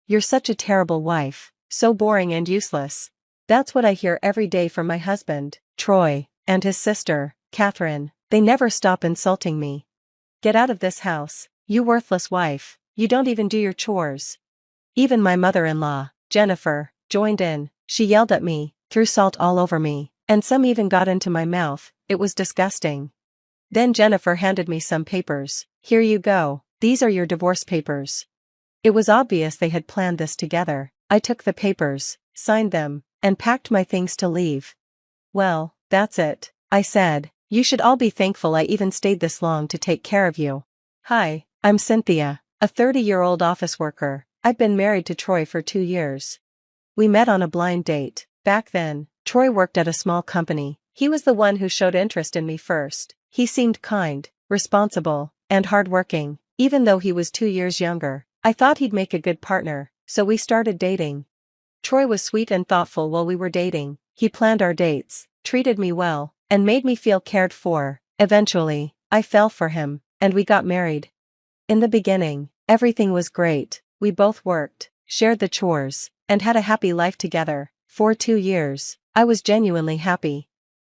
"You're such a terrible wife, so boring and useless." That's what I hear every day from my husband, Troy, and his sister, Catherine. They never stop insulting me. "Get out of this house, you worthless wife, you don't even do your chores." Even my mother-in-law, Jennifer, joined in. She yelled at me, threw salt all over me, and some even got into my mouth. It was disgusting. Then Jennifer handed me some papers. "Here you go, these are your divorce papers." It was obvious they had planned this together. I took the papers, signed them, and packed my things to leave. "Well, that's it," I said. "You should all be thankful I even stayed this long to take care of you. Hi, I'm Cynthia, a 30-year-old office worker. I've been married to Troy for 2 years. We met on a blind date. Back then, Troy worked at a small company. He was the one who showed interest in me first. He seemed kind, responsible, and hardworking. Even though he was 2 years younger, I thought he'd make a good partner, so we started dating. Troy was sweet and thoughtful while we were dating. He planned our dates, treated me well, and made me feel cared for. Eventually, I fell for him, and we got married. In the beginning, everything was great. We both worked, shared the chores, and had a happy life together. For 2 years, I was genuinely happy.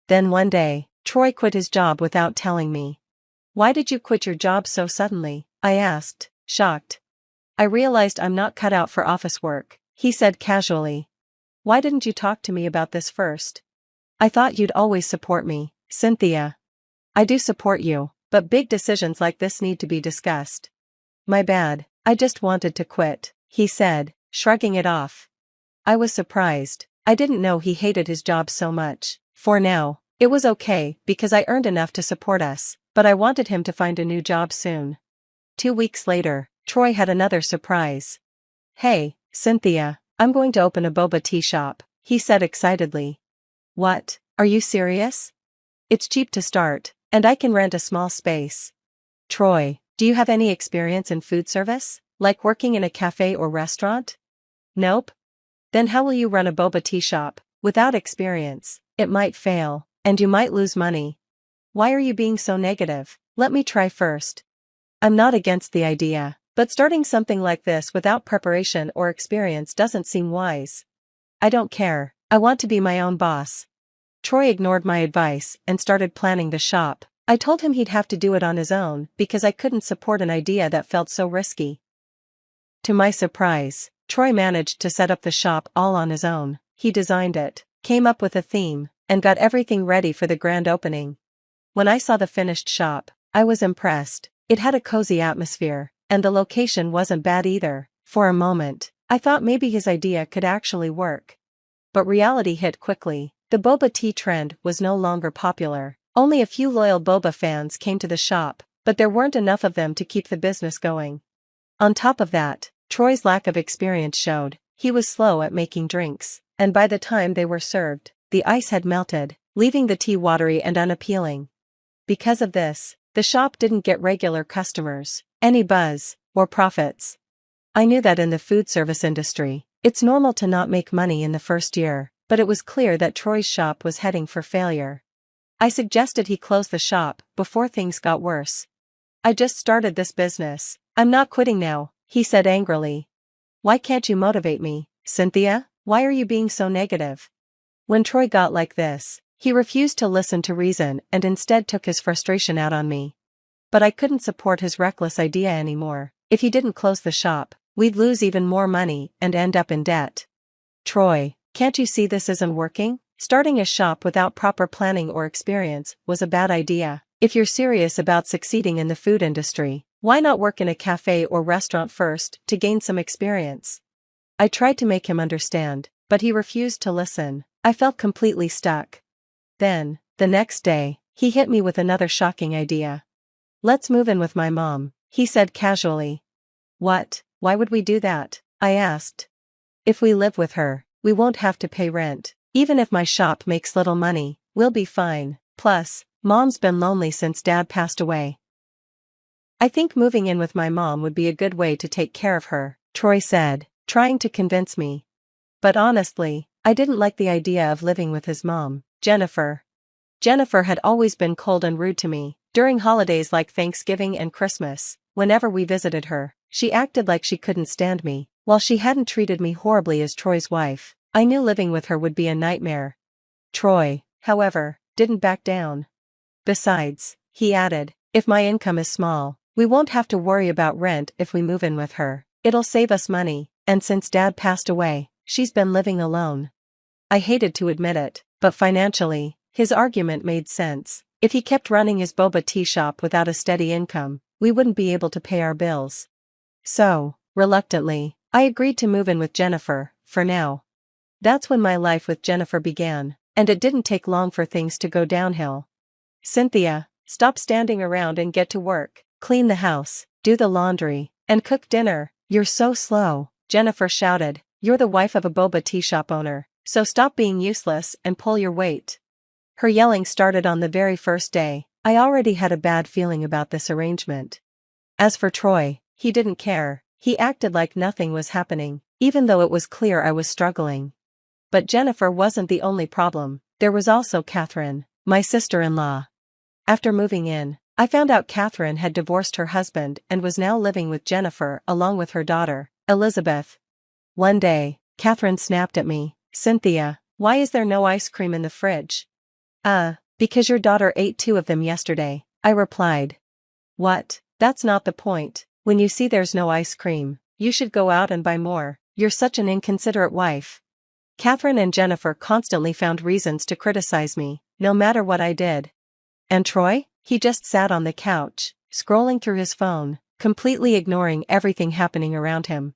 Then one day, Troy quit his job without telling me. "Why did you quit your job so suddenly?" I asked, shocked. "I realized I'm not cut out for office work," he said casually. "Why didn't you talk to me about this first?" "I thought you'd always support me, Cynthia." "I do support you, but big decisions like this need to be discussed." "My bad, I just wanted to quit," he said, shrugging it off. I was surprised. I didn't know he hated his job so much. For now, it was okay because I earned enough to support us, but I wanted him to find a new job soon. 2 weeks later, Troy had another surprise. "Hey, Cynthia, I'm going to open a boba tea shop," he said excitedly. "What? Are you serious? It's cheap to start, and I can rent a small space." "Troy, do you have any experience in food service, like working in a cafe or restaurant?" "Nope." "Then how will you run a boba tea shop? Without experience, it might fail, and you might lose money." "Why are you being so negative? Let me try first." "I'm not against the idea, but starting something like this without preparation or experience doesn't seem wise." "I don't care, I want to be my own boss." Troy ignored my advice and started planning the shop. I told him he'd have to do it on his own because I couldn't support an idea that felt so risky. To my surprise, Troy managed to set up the shop all on his own. He designed it, came up with a theme, and got everything ready for the grand opening. When I saw the finished shop, I was impressed. It had a cozy atmosphere, and the location wasn't bad either. For a moment, I thought maybe his idea could actually work. But reality hit quickly. The boba tea trend was no longer popular. Only a few loyal boba fans came to the shop, but there weren't enough of them to keep the business going. On top of that, Troy's lack of experience showed. He was slow at making drinks, and by the time they were served, the ice had melted, leaving the tea watery and unappealing. Because of this, the shop didn't get regular customers, any buzz, or profits. I knew that in the food service industry, it's normal to not make money in the first year, but it was clear that Troy's shop was heading for failure. I suggested he close the shop before things got worse. "I just started this business. I'm not quitting now," he said angrily. "Why can't you motivate me, Cynthia? Why are you being so negative?" When Troy got like this, he refused to listen to reason and instead took his frustration out on me. But I couldn't support his reckless idea anymore. If he didn't close the shop, we'd lose even more money and end up in debt. "Troy, can't you see this isn't working? Starting a shop without proper planning or experience was a bad idea. If you're serious about succeeding in the food industry, why not work in a cafe or restaurant first to gain some experience?" I tried to make him understand, but he refused to listen. I felt completely stuck. Then, the next day, he hit me with another shocking idea. "Let's move in with my mom," he said casually. "What? Why would we do that?" I asked. "If we live with her, we won't have to pay rent. Even if my shop makes little money, we'll be fine. Plus, Mom's been lonely since Dad passed away. I think moving in with my mom would be a good way to take care of her," Troy said, trying to convince me. But honestly, I didn't like the idea of living with his mom, Jennifer. Jennifer had always been cold and rude to me. During holidays like Thanksgiving and Christmas, whenever we visited her, she acted like she couldn't stand me. While she hadn't treated me horribly as Troy's wife, I knew living with her would be a nightmare. Troy, however, didn't back down. Besides, he added, if my income is small, we won't have to worry about rent if we move in with her. It'll save us money, and since Dad passed away, she's been living alone. I hated to admit it, but financially, his argument made sense. If he kept running his boba tea shop without a steady income, we wouldn't be able to pay our bills. So, reluctantly, I agreed to move in with Jennifer, for now. That's when my life with Jennifer began, and it didn't take long for things to go downhill. Cynthia, stop standing around and get to work, clean the house, do the laundry, and cook dinner. You're so slow, Jennifer shouted. You're the wife of a boba tea shop owner, so stop being useless and pull your weight. Her yelling started on the very first day. I already had a bad feeling about this arrangement. As for Troy, he didn't care. He acted like nothing was happening, even though it was clear I was struggling. But Jennifer wasn't the only problem. There was also Catherine, my sister-in-law. After moving in, I found out Catherine had divorced her husband and was now living with Jennifer along with her daughter, Elizabeth. One day, Catherine snapped at me, Cynthia, why is there no ice cream in the fridge? Because your daughter ate 2 of them yesterday, I replied. What? That's not the point. When you see there's no ice cream, you should go out and buy more. You're such an inconsiderate wife. Catherine and Jennifer constantly found reasons to criticize me, no matter what I did. And Troy? He just sat on the couch, scrolling through his phone, completely ignoring everything happening around him.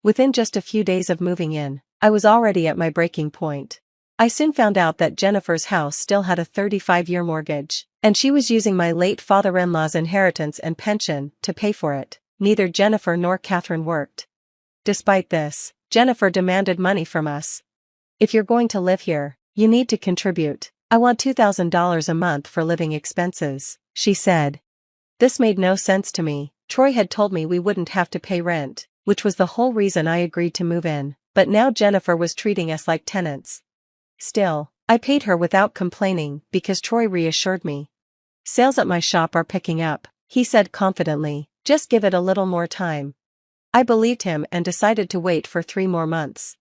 Within just a few days of moving in, I was already at my breaking point. I soon found out that Jennifer's house still had a 35-year mortgage, and she was using my late father-in-law's inheritance and pension to pay for it. Neither Jennifer nor Catherine worked. Despite this, Jennifer demanded money from us. If you're going to live here, you need to contribute. I want $2,000 a month for living expenses, she said. This made no sense to me. Troy had told me we wouldn't have to pay rent, which was the whole reason I agreed to move in, but now Jennifer was treating us like tenants. Still, I paid her without complaining because Troy reassured me. Sales at my shop are picking up, he said confidently, just give it a little more time. I believed him and decided to wait for 3 more months.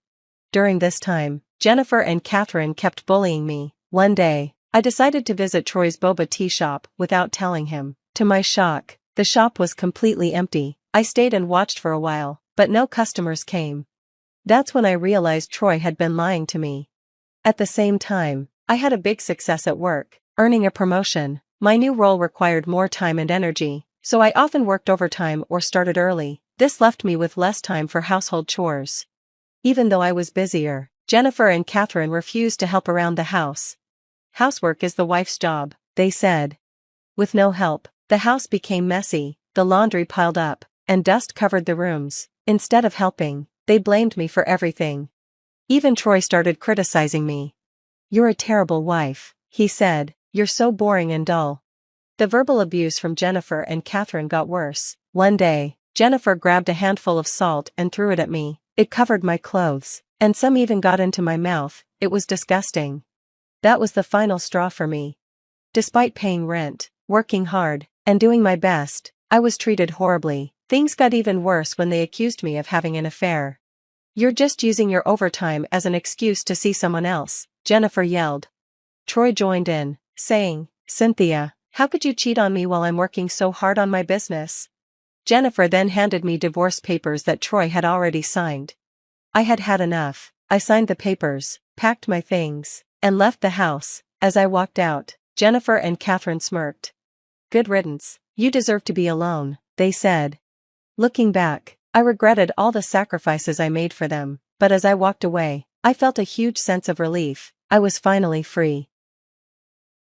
During this time, Jennifer and Catherine kept bullying me. One day, I decided to visit Troy's boba tea shop without telling him. To my shock, the shop was completely empty. I stayed and watched for a while, but no customers came. That's when I realized Troy had been lying to me. At the same time, I had a big success at work, earning a promotion. My new role required more time and energy, so I often worked overtime or started early. This left me with less time for household chores. Even though I was busier, Jennifer and Catherine refused to help around the house. Housework is the wife's job, they said. With no help, the house became messy, the laundry piled up, and dust covered the rooms. Instead of helping, they blamed me for everything. Even Troy started criticizing me. You're a terrible wife, he said, you're so boring and dull. The verbal abuse from Jennifer and Catherine got worse. One day, Jennifer grabbed a handful of salt and threw it at me. It covered my clothes, and some even got into my mouth. It was disgusting. That was the final straw for me. Despite paying rent, working hard, and doing my best, I was treated horribly. Things got even worse when they accused me of having an affair. You're just using your overtime as an excuse to see someone else, Jennifer yelled. Troy joined in, saying, Cynthia, how could you cheat on me while I'm working so hard on my business? Jennifer then handed me divorce papers that Troy had already signed. I had had enough. I signed the papers, packed my things, and left the house. As I walked out, Jennifer and Catherine smirked. Good riddance, you deserve to be alone, they said. Looking back, I regretted all the sacrifices I made for them, but as I walked away, I felt a huge sense of relief. I was finally free.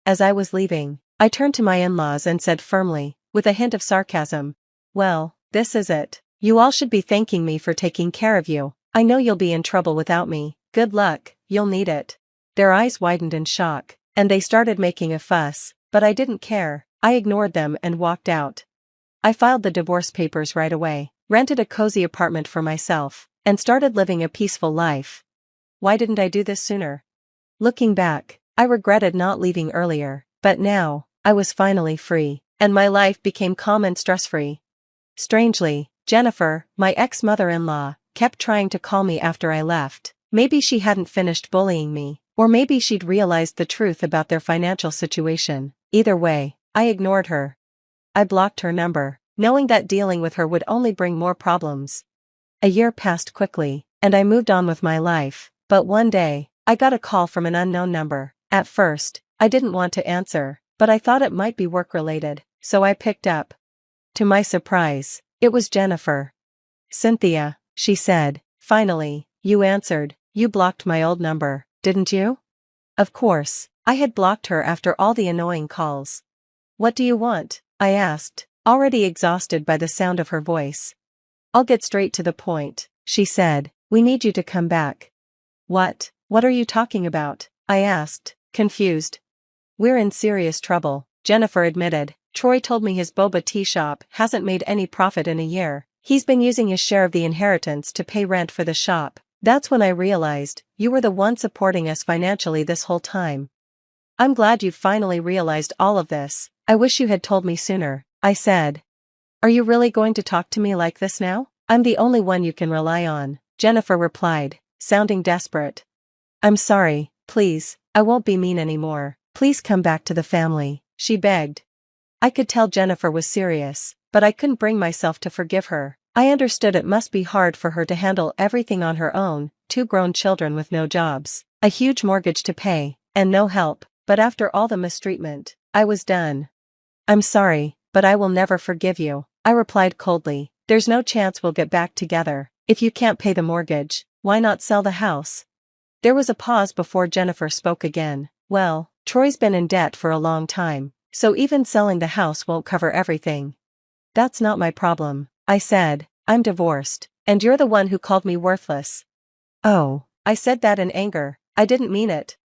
As I was leaving, I turned to my in-laws and said firmly, with a hint of sarcasm, well, this is it. You all should be thanking me for taking care of you. I know you'll be in trouble without me. Good luck, you'll need it. Their eyes widened in shock, and they started making a fuss, but I didn't care. I ignored them and walked out. I filed the divorce papers right away, rented a cozy apartment for myself, and started living a peaceful life. Why didn't I do this sooner? Looking back, I regretted not leaving earlier, but now, I was finally free, and my life became calm and stress-free. Strangely, Jennifer, my ex-mother-in-law, kept trying to call me after I left. Maybe she hadn't finished bullying me, or maybe she'd realized the truth about their financial situation. Either way, I ignored her. I blocked her number, knowing that dealing with her would only bring more problems. A year passed quickly, and I moved on with my life, but one day, I got a call from an unknown number. At first, I didn't want to answer, but I thought it might be work-related, so I picked up. To my surprise, it was Jennifer. "Cynthia," she said, "finally, you answered. You blocked my old number, didn't you?" Of course, I had blocked her after all the annoying calls. "What do you want?" I asked, already exhausted by the sound of her voice. "I'll get straight to the point," she said. "We need you to come back." "What? What are you talking about?" I asked, confused. "We're in serious trouble," Jennifer admitted. "Troy told me his boba tea shop hasn't made any profit in a year. He's been using his share of the inheritance to pay rent for the shop. That's when I realized you were the one supporting us financially this whole time." "I'm glad you finally realized all of this. I wish you had told me sooner," I said. "Are you really going to talk to me like this now? I'm the only one you can rely on," Jennifer replied, sounding desperate. "I'm sorry, please, I won't be mean anymore. Please come back to the family," she begged. I could tell Jennifer was serious, but I couldn't bring myself to forgive her. I understood it must be hard for her to handle everything on her own, 2 grown children with no jobs, a huge mortgage to pay, and no help, but after all the mistreatment, I was done. "I'm sorry, but I will never forgive you," I replied coldly. "There's no chance we'll get back together. If you can't pay the mortgage, why not sell the house?" There was a pause before Jennifer spoke again. "Well, Troy's been in debt for a long time, so even selling the house won't cover everything." "That's not my problem," I said. "I'm divorced, and you're the one who called me worthless." "Oh," I said that in anger. "I didn't mean it.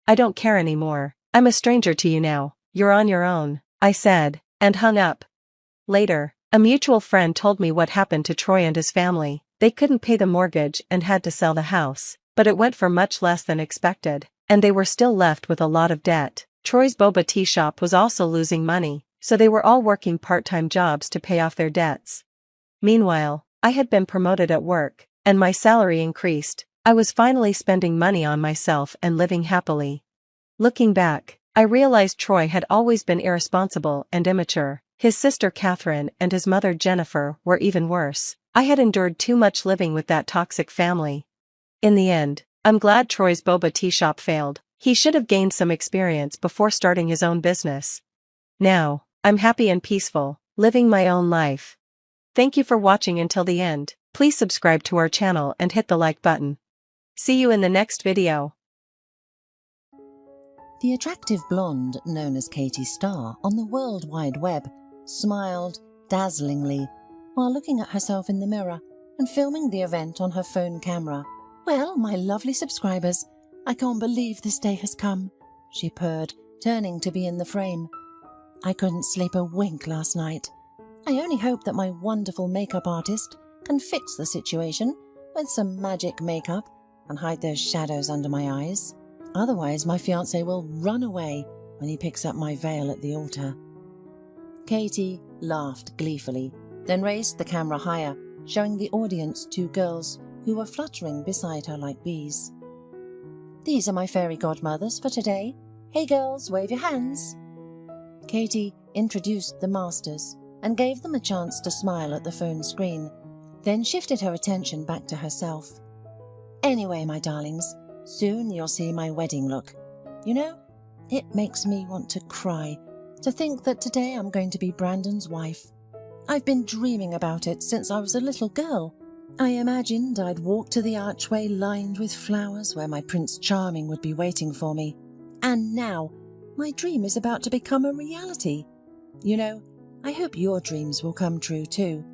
I don't care anymore. I'm a stranger to you now. You're on your own," I said, and hung up. Later, a mutual friend told me what happened to Troy and his family. They couldn't pay the mortgage and had to sell the house, but it went for much less than expected, and they were still left with a lot of debt. Troy's boba tea shop was also losing money, so they were all working part-time jobs to pay off their debts. Meanwhile, I had been promoted at work, and my salary increased. I was finally spending money on myself and living happily. Looking back, I realized Troy had always been irresponsible and immature. His sister Catherine and his mother Jennifer were even worse. I had endured too much living with that toxic family. In the end, I'm glad Troy's boba tea shop failed. He should have gained some experience before starting his own business. Now, I'm happy and peaceful, living my own life. Thank you for watching until the end. Please subscribe to our channel and hit the like button. See you in the next video. The attractive blonde known as Katie Starr on the World Wide Web smiled dazzlingly while looking at herself in the mirror and filming the event on her phone camera. "Well, my lovely subscribers, I can't believe this day has come," she purred, turning to be in the frame. "I couldn't sleep a wink last night. I only hope that my wonderful makeup artist can fix the situation with some magic makeup and hide those shadows under my eyes. Otherwise, my fiancé will run away when he picks up my veil at the altar." Katie laughed gleefully, then raised the camera higher, showing the audience 2 girls who were fluttering beside her like bees. "These are my fairy godmothers for today. Hey girls, wave your hands." Katie introduced the masters and gave them a chance to smile at the phone screen, then shifted her attention back to herself. "Anyway, my darlings, soon you'll see my wedding look. You know, it makes me want to cry to think that today I'm going to be Brandon's wife. I've been dreaming about it since I was a little girl. I imagined I'd walk to the archway lined with flowers where my Prince Charming would be waiting for me. And now, my dream is about to become a reality. You know, I hope your dreams will come true too.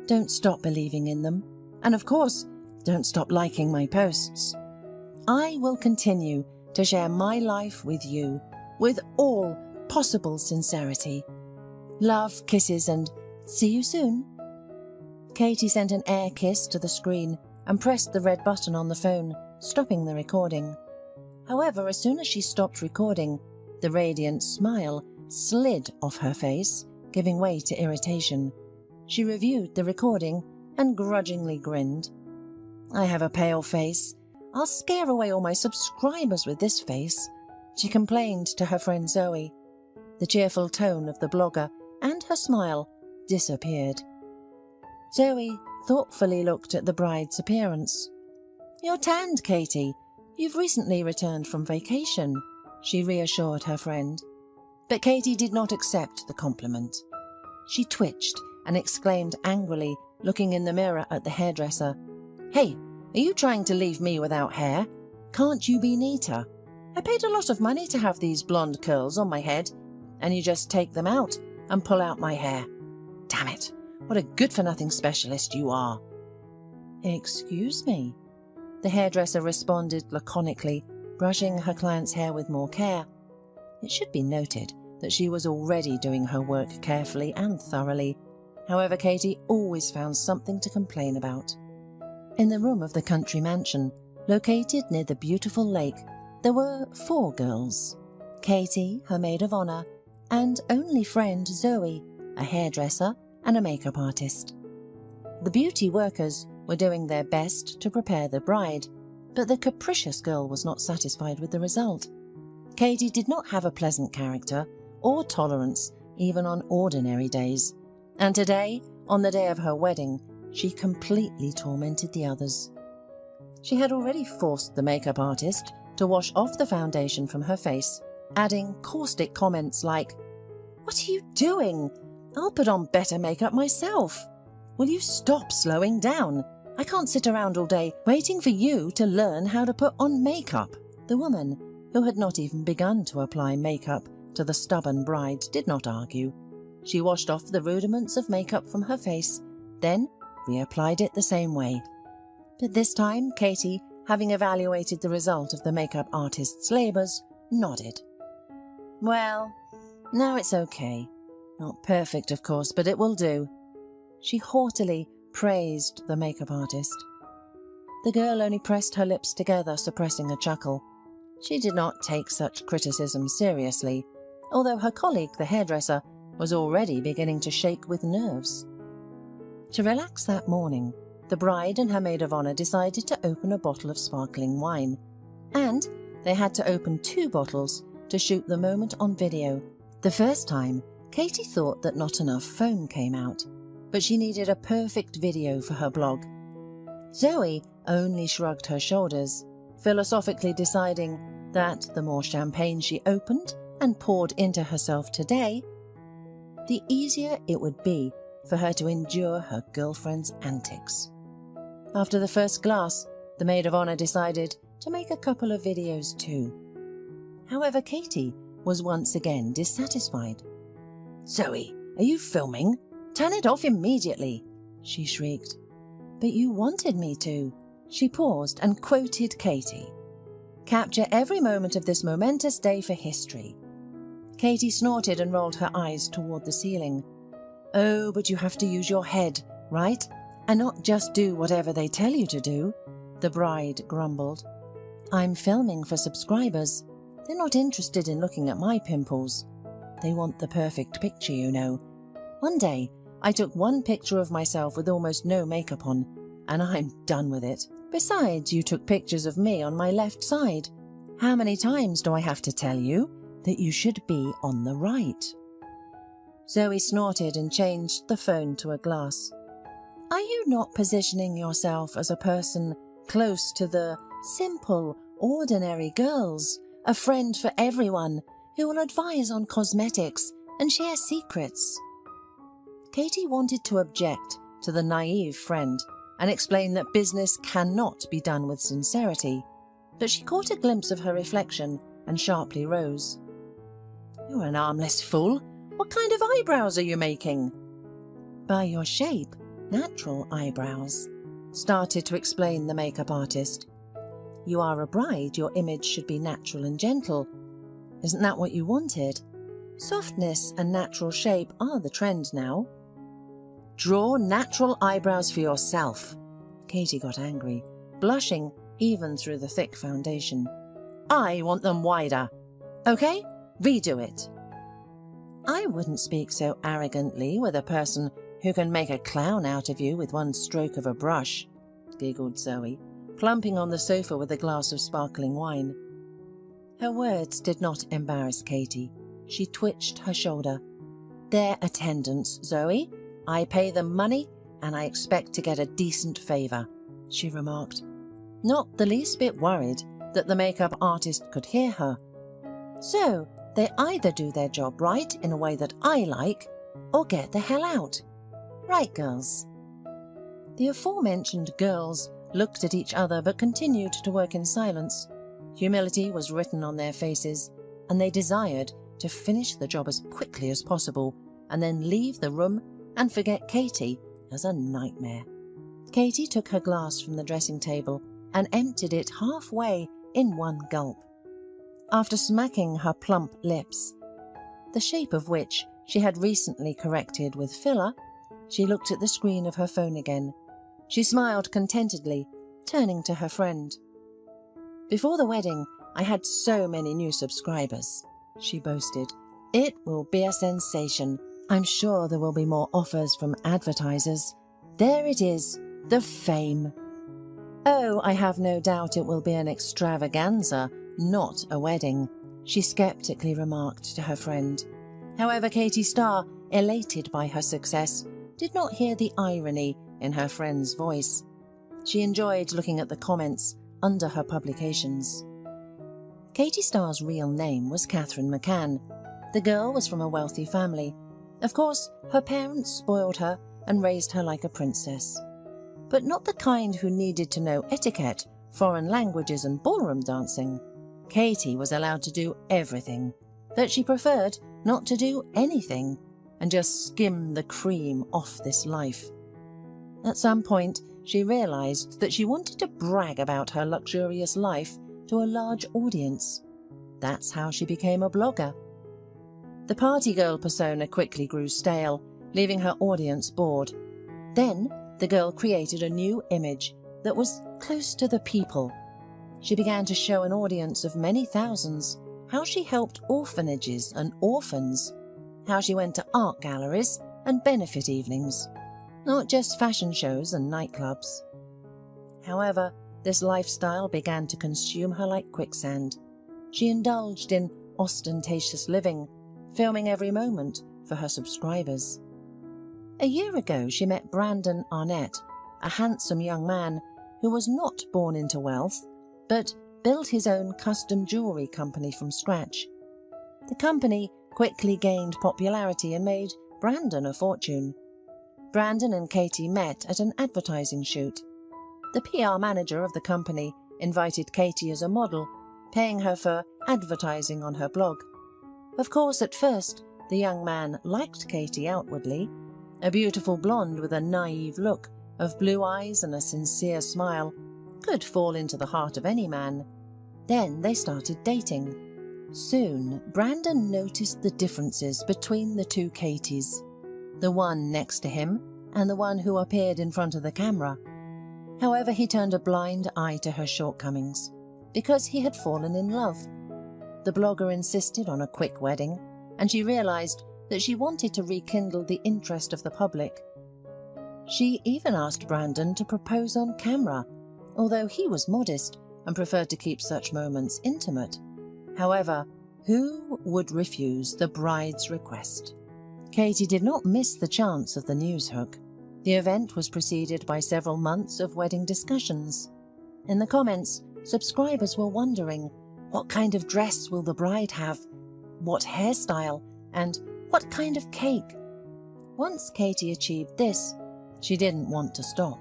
Don't stop believing in them. And of course, don't stop liking my posts. I will continue to share my life with you with all possible sincerity. Love, kisses, and see you soon." Katie sent an air kiss to the screen and pressed the red button on the phone, stopping the recording. However, as soon as she stopped recording, the radiant smile slid off her face, giving way to irritation. She reviewed the recording and grudgingly grinned. "I have a pale face. I'll scare away all my subscribers with this face," she complained to her friend Zoe. The cheerful tone of the blogger and her smile disappeared. Zoe thoughtfully looked at the bride's appearance. "You're tanned, Katie. You've recently returned from vacation," she reassured her friend. But Katie did not accept the compliment. She twitched and exclaimed angrily, looking in the mirror at the hairdresser, "Hey, are you trying to leave me without hair? Can't you be neater? I paid a lot of money to have these blonde curls on my head, and you just take them out and pull out my hair. Damn it, what a good-for-nothing specialist you are." "Excuse me?" The hairdresser responded laconically, brushing her client's hair with more care. It should be noted that she was already doing her work carefully and thoroughly. However, Katie always found something to complain about. In the room of the country mansion, located near the beautiful lake, there were 4 girls: Katie, her maid of honor, and only friend Zoe, a hairdresser and a makeup artist. The beauty workers were doing their best to prepare the bride, but the capricious girl was not satisfied with the result. Katie did not have a pleasant character or tolerance even on ordinary days, and today, on the day of her wedding, she completely tormented the others. She had already forced the makeup artist to wash off the foundation from her face, adding caustic comments like, "What are you doing? I'll put on better makeup myself. Will you stop slowing down? I can't sit around all day waiting for you to learn how to put on makeup." The woman, who had not even begun to apply makeup to the stubborn bride, did not argue. She washed off the rudiments of makeup from her face, then reapplied it the same way. But this time, Katie, having evaluated the result of the makeup artist's labours, nodded. "Well, now it's okay. Not perfect, of course, but it will do." She haughtily praised the makeup artist. The girl only pressed her lips together, suppressing a chuckle. She did not take such criticism seriously, although her colleague, the hairdresser, was already beginning to shake with nerves. To relax that morning, the bride and her maid of honor decided to open a bottle of sparkling wine, and they had to open 2 bottles to shoot the moment on video. The first time, Katie thought that not enough foam came out, but she needed a perfect video for her blog. Zoe only shrugged her shoulders, philosophically deciding that the more champagne she opened and poured into herself today, the easier it would be for her to endure her girlfriend's antics. After the first glass, the maid of honor decided to make a couple of videos too. However, Katie was once again dissatisfied. "Zoe, are you filming? Turn it off immediately," she shrieked. "But you wanted me to." She paused and quoted Katie. "Capture every moment of this momentous day for history." Katie snorted and rolled her eyes toward the ceiling. "Oh, but you have to use your head, right? And not just do whatever they tell you to do," the bride grumbled. "I'm filming for subscribers. They're not interested in looking at my pimples. They want the perfect picture, you know. One day, I took one picture of myself with almost no makeup on, and I'm done with it. Besides, you took pictures of me on my left side. How many times do I have to tell you that you should be on the right?" Zoe snorted and changed the phone to a glass. "Are you not positioning yourself as a person close to the simple, ordinary girls, a friend for everyone who will advise on cosmetics and share secrets?" Katie wanted to object to the naive friend and explain that business cannot be done with sincerity, but she caught a glimpse of her reflection and sharply rose. "You're an armless fool. What kind of eyebrows are you making?" "By your shape, natural eyebrows," started to explain the makeup artist. "You are a bride, your image should be natural and gentle. Isn't that what you wanted? Softness and natural shape are the trend now." "Draw natural eyebrows for yourself." Katie got angry, blushing even through the thick foundation. "I want them wider. Okay, redo it." "I wouldn't speak so arrogantly with a person "Who can make a clown out of you with one stroke of a brush," giggled Zoe, plumping on the sofa with a glass of sparkling wine. Her words did not embarrass Katie. She twitched her shoulder. "They're attendants, Zoe. I pay them money and I expect to get a decent favour," she remarked, not the least bit worried that the makeup artist could hear her. "So they either do their job right in a way that I like, or get the hell out. Right, girls?" The aforementioned girls looked at each other but continued to work in silence. Humility was written on their faces, and they desired to finish the job as quickly as possible and then leave the room and forget Katie as a nightmare. Katie took her glass from the dressing table and emptied it halfway in one gulp. After smacking her plump lips, the shape of which she had recently corrected with filler, she looked at the screen of her phone again. She smiled contentedly, turning to her friend. "Before the wedding, I had so many new subscribers," she boasted. "It will be a sensation. I'm sure there will be more offers from advertisers. There it is, the fame. Oh, I have no doubt it will be an extravaganza, not a wedding," she skeptically remarked to her friend. However, Katie Starr, elated by her success, did not hear the irony in her friend's voice. She enjoyed looking at the comments under her publications. Katie Starr's real name was Catherine McCann. The girl was from a wealthy family. Of course, her parents spoiled her and raised her like a princess. But not the kind who needed to know etiquette, foreign languages and ballroom dancing. Katie was allowed to do everything, that she preferred not to do anything and just skim the cream off this life. At some point, she realized that she wanted to brag about her luxurious life to a large audience. That's how she became a blogger. The party girl persona quickly grew stale, leaving her audience bored. Then, the girl created a new image that was close to the people. She began to show an audience of many thousands how she helped orphanages and orphans, how she went to art galleries and benefit evenings, not just fashion shows and nightclubs. However, this lifestyle began to consume her like quicksand. She indulged in ostentatious living, filming every moment for her subscribers. A year ago, she met Brandon Arnett, a handsome young man who was not born into wealth, but built his own custom jewelry company from scratch. The company quickly gained popularity and made Brandon a fortune. Brandon and Katie met at an advertising shoot. The PR manager of the company invited Katie as a model, paying her for advertising on her blog. Of course, at first, the young man liked Katie outwardly, a beautiful blonde with a naive look of blue eyes and a sincere smile could fall into the heart of any man. Then they started dating. Soon, Brandon noticed the differences between the two Katies, the one next to him and the one who appeared in front of the camera. However, he turned a blind eye to her shortcomings because he had fallen in love. The blogger insisted on a quick wedding, and she realized that she wanted to rekindle the interest of the public. She even asked Brandon to propose on camera, although he was modest and preferred to keep such moments intimate. However, who would refuse the bride's request? Katie did not miss the chance of the news hook. The event was preceded by several months of wedding discussions. In the comments, subscribers were wondering, what kind of dress will the bride have? What hairstyle? And what kind of cake? Once Katie achieved this, she didn't want to stop.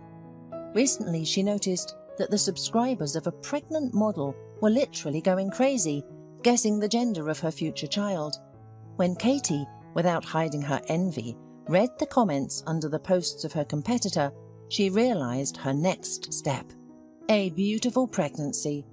Recently, she noticed that the subscribers of a pregnant model were literally going crazy, guessing the gender of her future child. When Katie, without hiding her envy, read the comments under the posts of her competitor, she realized her next step: a beautiful pregnancy.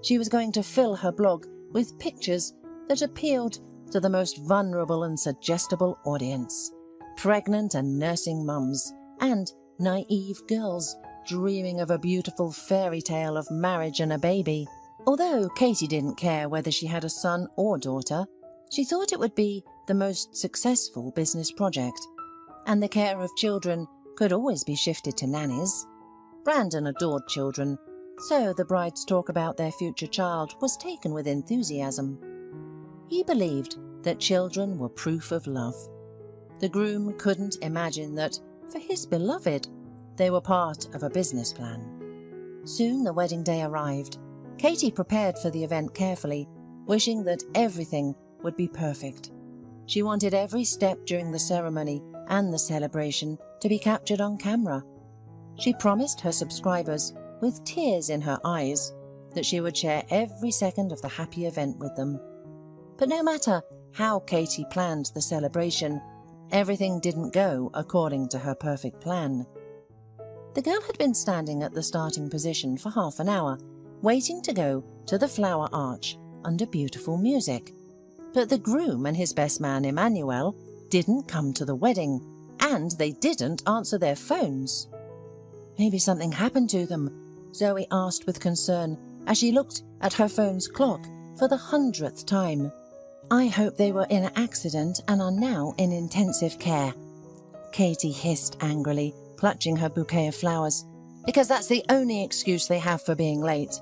She was going to fill her blog with pictures that appealed to the most vulnerable and suggestible audience: pregnant and nursing mums, and naive girls dreaming of a beautiful fairy tale of marriage and a baby. Although Katie didn't care whether she had a son or daughter, she thought it would be the most successful business project. and the care of children could always be shifted to nannies. Brandon adored children, so the bride's talk about their future child was taken with enthusiasm. He believed that children were proof of love. The groom couldn't imagine that, for his beloved, they were part of a business plan. Soon the wedding day arrived. Katie prepared for the event carefully, wishing that everything would be perfect. She wanted every step during the ceremony and the celebration to be captured on camera. She promised her subscribers, with tears in her eyes, that she would share every second of the happy event with them. But no matter how Katie planned the celebration, everything didn't go according to her perfect plan. The girl had been standing at the starting position for half an hour, waiting to go to the flower arch under beautiful music. But the groom and his best man, Emmanuel, didn't come to the wedding, and they didn't answer their phones. Maybe something happened to them, Zoe asked with concern as she looked at her phone's clock for the 100th time. I hope they were in an accident and are now in intensive care, Katie hissed angrily, clutching her bouquet of flowers, because that's the only excuse they have for being late.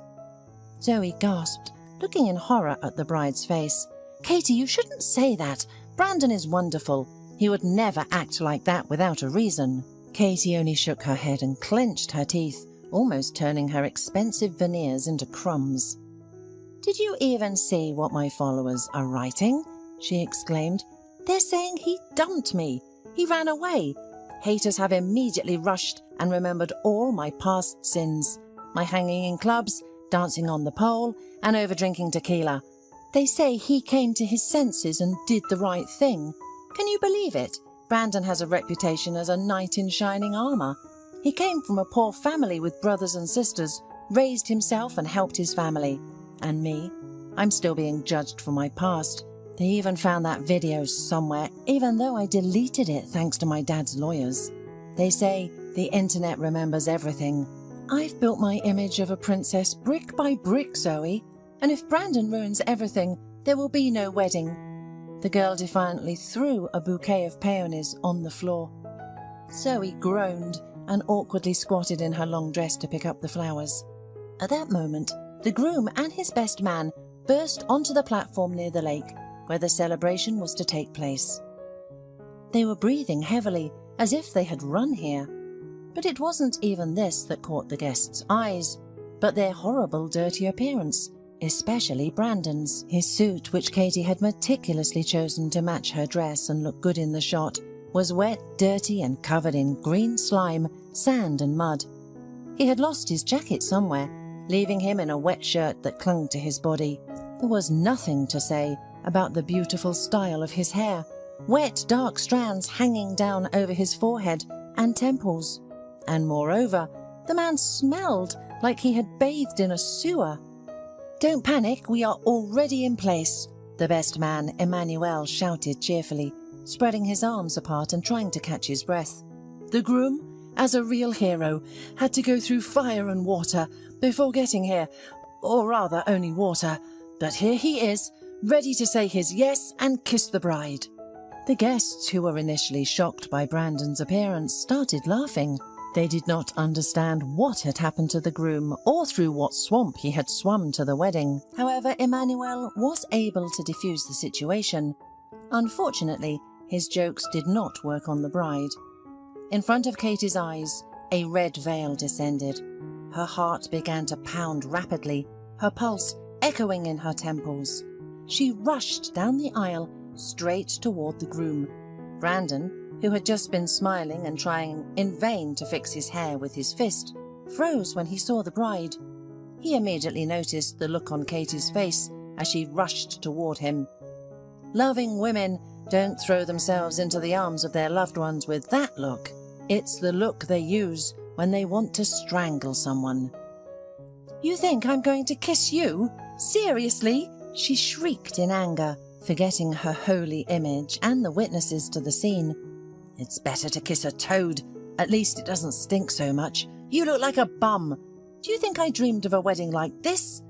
Zoe gasped, looking in horror at the bride's face. Katie, you shouldn't say that. Brandon is wonderful. He would never act like that without a reason. Katie only shook her head and clenched her teeth, almost turning her expensive veneers into crumbs. Did you even see what my followers are writing? She exclaimed. They're saying he dumped me. He ran away. Haters have immediately rushed and remembered all my past sins. My hanging in clubs, dancing on the pole, and over-drinking tequila. They say he came to his senses and did the right thing. Can you believe it? Brandon has a reputation as a knight in shining armour. He came from a poor family with brothers and sisters, raised himself and helped his family. And me? I'm still being judged for my past. They even found that video somewhere, even though I deleted it thanks to my dad's lawyers. They say the internet remembers everything. I've built my image of a princess brick by brick, Zoe, and if Brandon ruins everything, there will be no wedding. The girl defiantly threw a bouquet of peonies on the floor. Zoe groaned and awkwardly squatted in her long dress to pick up the flowers. At that moment, the groom and his best man burst onto the platform near the lake, where the celebration was to take place. They were breathing heavily, as if they had run here. But it wasn't even this that caught the guests' eyes, but their horrible, dirty appearance, especially Brandon's. His suit, which Katie had meticulously chosen to match her dress and look good in the shot, was wet, dirty, and covered in green slime, sand, and mud. He had lost his jacket somewhere, leaving him in a wet shirt that clung to his body. There was nothing to say about the beautiful style of his hair, wet dark strands hanging down over his forehead and temples. And moreover, the man smelled like he had bathed in a sewer. Don't panic, we are already in place, the best man, Emmanuel, shouted cheerfully, spreading his arms apart and trying to catch his breath. The groom, as a real hero, had to go through fire and water before getting here, or rather only water, but here he is, ready to say his yes and kiss the bride. The guests, who were initially shocked by Brandon's appearance, started laughing. They did not understand what had happened to the groom or through what swamp he had swum to the wedding. However, Emmanuel was able to defuse the situation. Unfortunately, his jokes did not work on the bride. In front of Katie's eyes, a red veil descended. Her heart began to pound rapidly, her pulse echoing in her temples. She rushed down the aisle, straight toward the groom. Brandon, who had just been smiling and trying in vain to fix his hair with his fist, froze when he saw the bride. He immediately noticed the look on Katie's face as she rushed toward him. Loving women don't throw themselves into the arms of their loved ones with that look. It's the look they use when they want to strangle someone. You think I'm going to kiss you? Seriously? She shrieked in anger, forgetting her holy image and the witnesses to the scene. It's better to kiss a toad. At least it doesn't stink so much. You look like a bum. Do you think I dreamed of a wedding like this?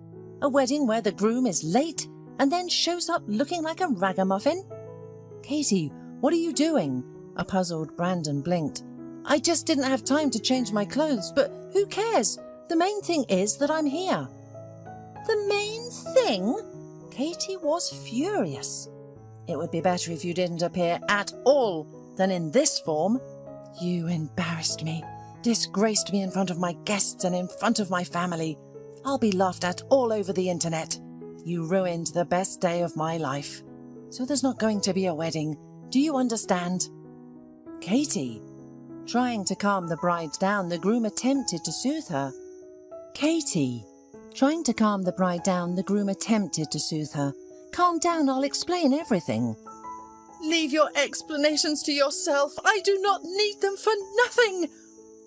A wedding where the groom is late and then shows up looking like a ragamuffin? Katie, what are you doing? A puzzled Brandon blinked. I just didn't have time to change my clothes, but who cares? The main thing is that I'm here. The main thing? Katie was furious. It would be better if you didn't appear at all than in this form. You embarrassed me, disgraced me in front of my guests and in front of my family. I'll be laughed at all over the internet. You ruined the best day of my life. So there's not going to be a wedding. Do you understand? Katie. Trying to calm the bride down, the groom attempted to soothe her. Katie. Trying to calm the bride down, the groom attempted to soothe her. Calm down, I'll explain everything. Leave your explanations to yourself. I do not need them for nothing.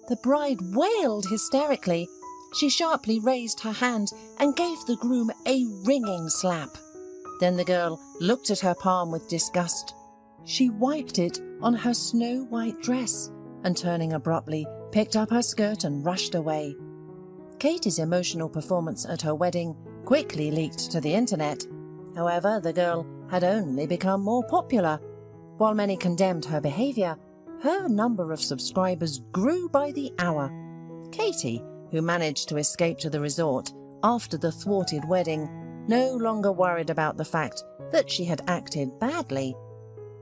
The bride wailed hysterically. She sharply raised her hand and gave the groom a ringing slap. Then the girl looked at her palm with disgust. She wiped it on her snow-white dress and, turning abruptly, picked up her skirt and rushed away. Katie's emotional performance at her wedding quickly leaked to the internet. However, the girl had only become more popular. While many condemned her behaviour, her number of subscribers grew by the hour. Katie, who managed to escape to the resort after the thwarted wedding, no longer worried about the fact that she had acted badly.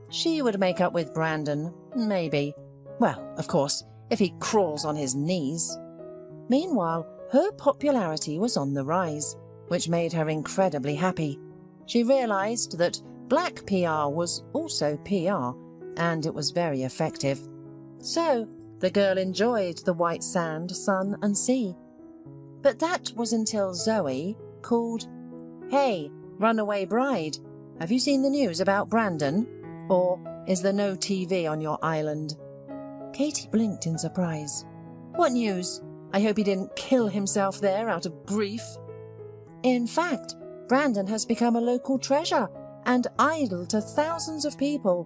She would make up with Brandon, maybe. Well, of course, if he crawls on his knees. Meanwhile, her popularity was on the rise, which made her incredibly happy. She realised that black PR was also PR, and it was very effective. So, the girl enjoyed the white sand, sun and sea. But that was until Zoe called, "Hey, runaway bride, have you seen the news about Brandon? Or is there no TV on your island?" Katie blinked in surprise. "What news? I hope he didn't kill himself there out of grief." "In fact, Brandon has become a local treasure and idol to thousands of people,"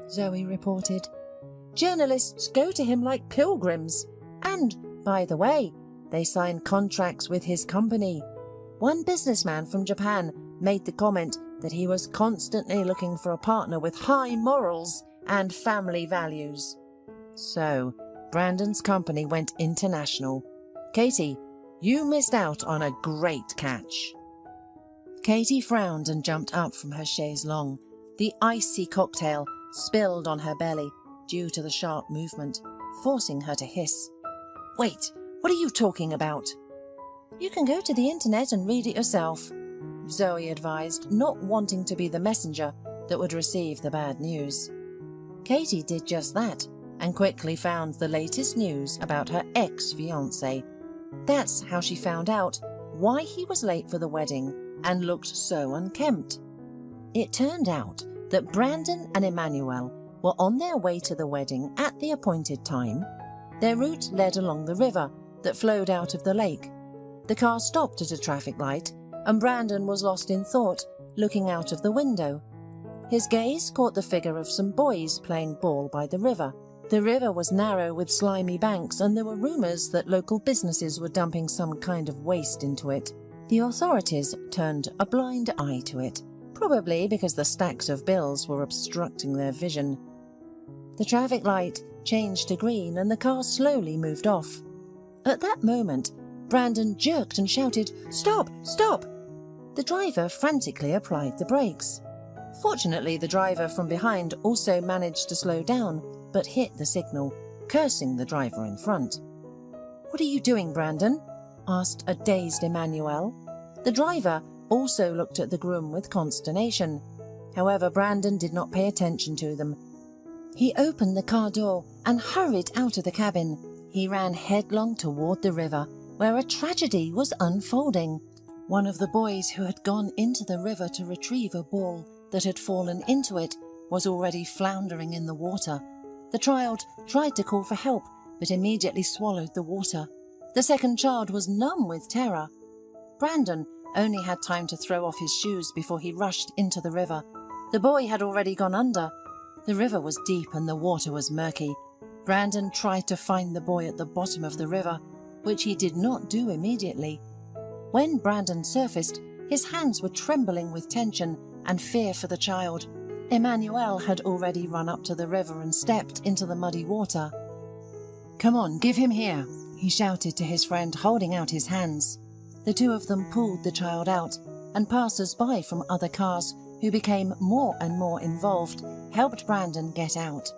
Zoe reported. "Journalists go to him like pilgrims. And, by the way, they sign contracts with his company. One businessman from Japan made the comment that he was constantly looking for a partner with high morals and family values." So, Brandon's company went international. Katie, you missed out on a great catch. Katie frowned and jumped up from her chaise longue. The icy cocktail spilled on her belly due to the sharp movement, forcing her to hiss. "Wait, what are you talking about?" "You can go to the internet and read it yourself," Zoe advised, not wanting to be the messenger that would receive the bad news. Katie did just that and quickly found the latest news about her ex-fiancé. That's how she found out why he was late for the wedding and looked so unkempt. It turned out that Brandon and Emmanuel were on their way to the wedding at the appointed time. Their route led along the river that flowed out of the lake. The car stopped at a traffic light, and Brandon was lost in thought, looking out of the window. His gaze caught the figure of some boys playing ball by the river. The river was narrow with slimy banks, and there were rumours that local businesses were dumping some kind of waste into it. The authorities turned a blind eye to it, probably because the stacks of bills were obstructing their vision. The traffic light changed to green and the car slowly moved off. At that moment, Brandon jerked and shouted, "Stop! Stop!" The driver frantically applied the brakes. Fortunately, the driver from behind also managed to slow down, but hit the signal, cursing the driver in front. "What are you doing, Brandon?" asked a dazed Emmanuel. The driver also looked at the groom with consternation. However, Brandon did not pay attention to them. He opened the car door and hurried out of the cabin. He ran headlong toward the river, where a tragedy was unfolding. One of the boys who had gone into the river to retrieve a ball that had fallen into it was already floundering in the water. The child tried to call for help, but immediately swallowed the water. The second child was numb with terror. Brandon only had time to throw off his shoes before he rushed into the river. The boy had already gone under. The river was deep and the water was murky. Brandon tried to find the boy at the bottom of the river, which he did not do immediately. When Brandon surfaced, his hands were trembling with tension and fear for the child. Emmanuel had already run up to the river and stepped into the muddy water. "Come on, give him here," he shouted to his friend, holding out his hands. The two of them pulled the child out, and passers-by from other cars, who became more and more involved, helped Brandon get out.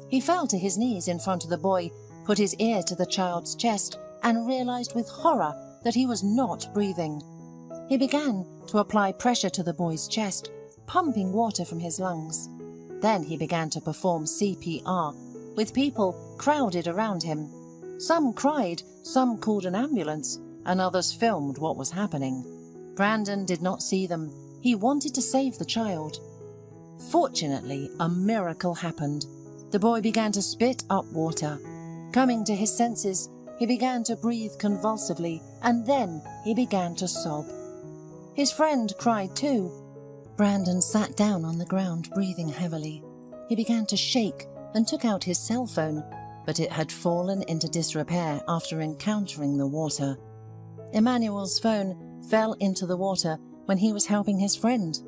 He fell to his knees in front of the boy, put his ear to the child's chest, and realized with horror that he was not breathing. He began to apply pressure to the boy's chest, pumping water from his lungs. Then he began to perform CPR, with people crowded around him. Some cried, some called an ambulance, and others filmed what was happening. Brandon did not see them. He wanted to save the child. Fortunately, a miracle happened. The boy began to spit up water. Coming to his senses, he began to breathe convulsively, and then he began to sob. His friend cried too. Brandon sat down on the ground, breathing heavily. He began to shake and took out his cell phone, but it had fallen into disrepair after encountering the water. Emmanuel's phone fell into the water when he was helping his friend.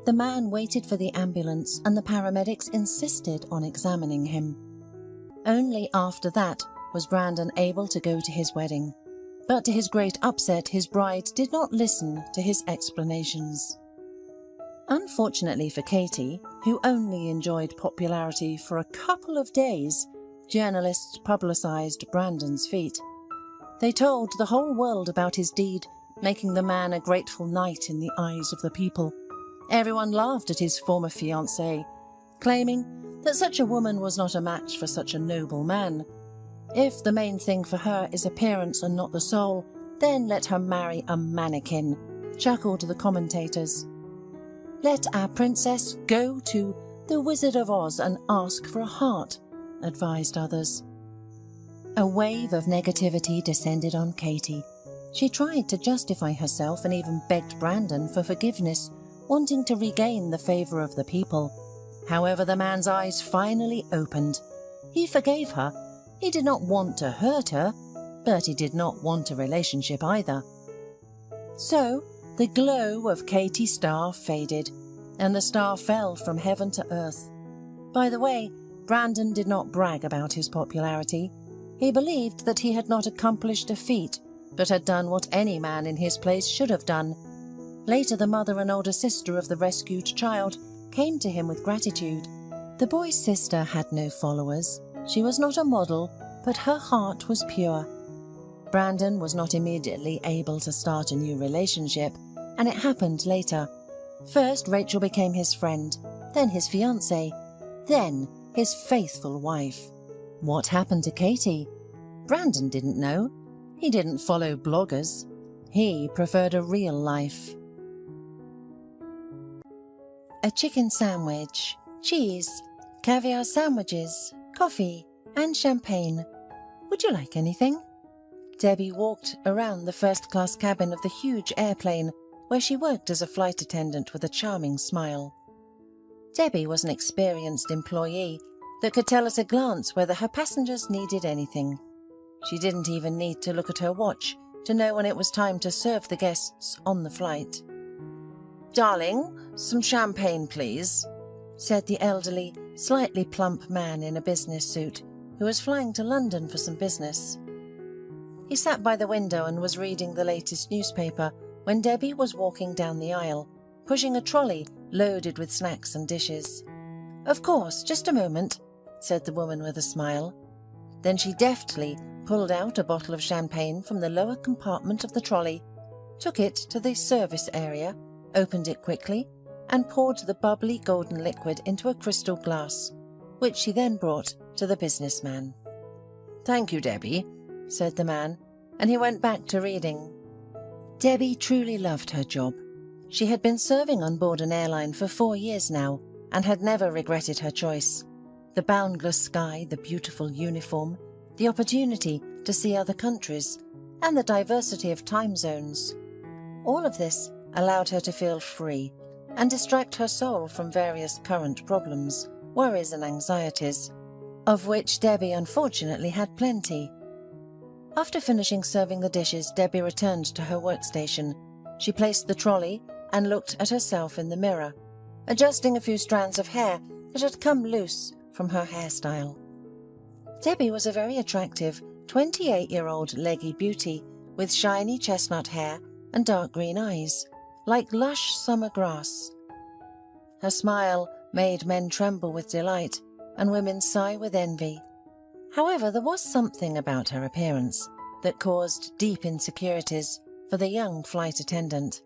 The man waited for the ambulance, and the paramedics insisted on examining him. Only after that was Brandon able to go to his wedding. But to his great upset, his bride did not listen to his explanations. Unfortunately for Katie, who only enjoyed popularity for a couple of days, journalists publicized Brandon's feat. They told the whole world about his deed, making the man a grateful knight in the eyes of the people. Everyone laughed at his former fiancée, claiming that such a woman was not a match for such a noble man. If the main thing for her is appearance and not the soul, then let her marry a mannequin, chuckled the commentators. Let our princess go to the Wizard of Oz and ask for a heart, advised others. A wave of negativity descended on Katie. She tried to justify herself and even begged Brandon for forgiveness, wanting to regain the favor of the people. However, the man's eyes finally opened. He forgave her. He did not want to hurt her, but he did not want a relationship either. So, the glow of Katie's star faded, and the star fell from heaven to earth. By the way, Brandon did not brag about his popularity. He believed that he had not accomplished a feat, but had done what any man in his place should have done. Later, the mother and older sister of the rescued child came to him with gratitude. The boy's sister had no followers. She was not a model, but her heart was pure. Brandon was not immediately able to start a new relationship, and it happened later. First, Rachel became his friend, then his fiancée, then his faithful wife. What happened to Katie? Brandon didn't know. He didn't follow bloggers. He preferred a real life. A chicken sandwich, cheese, caviar sandwiches, coffee, and champagne. Would you like anything? Debbie walked around the first-class cabin of the huge airplane where she worked as a flight attendant with a charming smile. Debbie was an experienced employee that could tell at a glance whether her passengers needed anything. She didn't even need to look at her watch to know when it was time to serve the guests on the flight. "Darling, some champagne, please," said the elderly, slightly plump man in a business suit who was flying to London for some business. He sat by the window and was reading the latest newspaper when Debbie was walking down the aisle, pushing a trolley loaded with snacks and dishes. "Of course, just a moment," said the woman with a smile. Then she deftly pulled out a bottle of champagne from the lower compartment of the trolley, took it to the service area, opened it quickly, and poured the bubbly golden liquid into a crystal glass, which she then brought to the businessman. "Thank you, Debbie," said the man, and he went back to reading. Debbie truly loved her job. She had been serving on board an airline for 4 years now and had never regretted her choice. The boundless sky, the beautiful uniform, the opportunity to see other countries, and the diversity of time zones. All of this allowed her to feel free and distract her soul from various current problems, worries and anxieties, of which Debbie unfortunately had plenty. After finishing serving the dishes, Debbie returned to her workstation. She placed the trolley and looked at herself in the mirror. adjusting a few strands of hair that had come loose from her hairstyle. Debbie was a very attractive 28-year-old leggy beauty with shiny chestnut hair and dark green eyes, like lush summer grass. Her smile made men tremble with delight and women sigh with envy. However, there was something about her appearance that caused deep insecurities for the young flight attendant.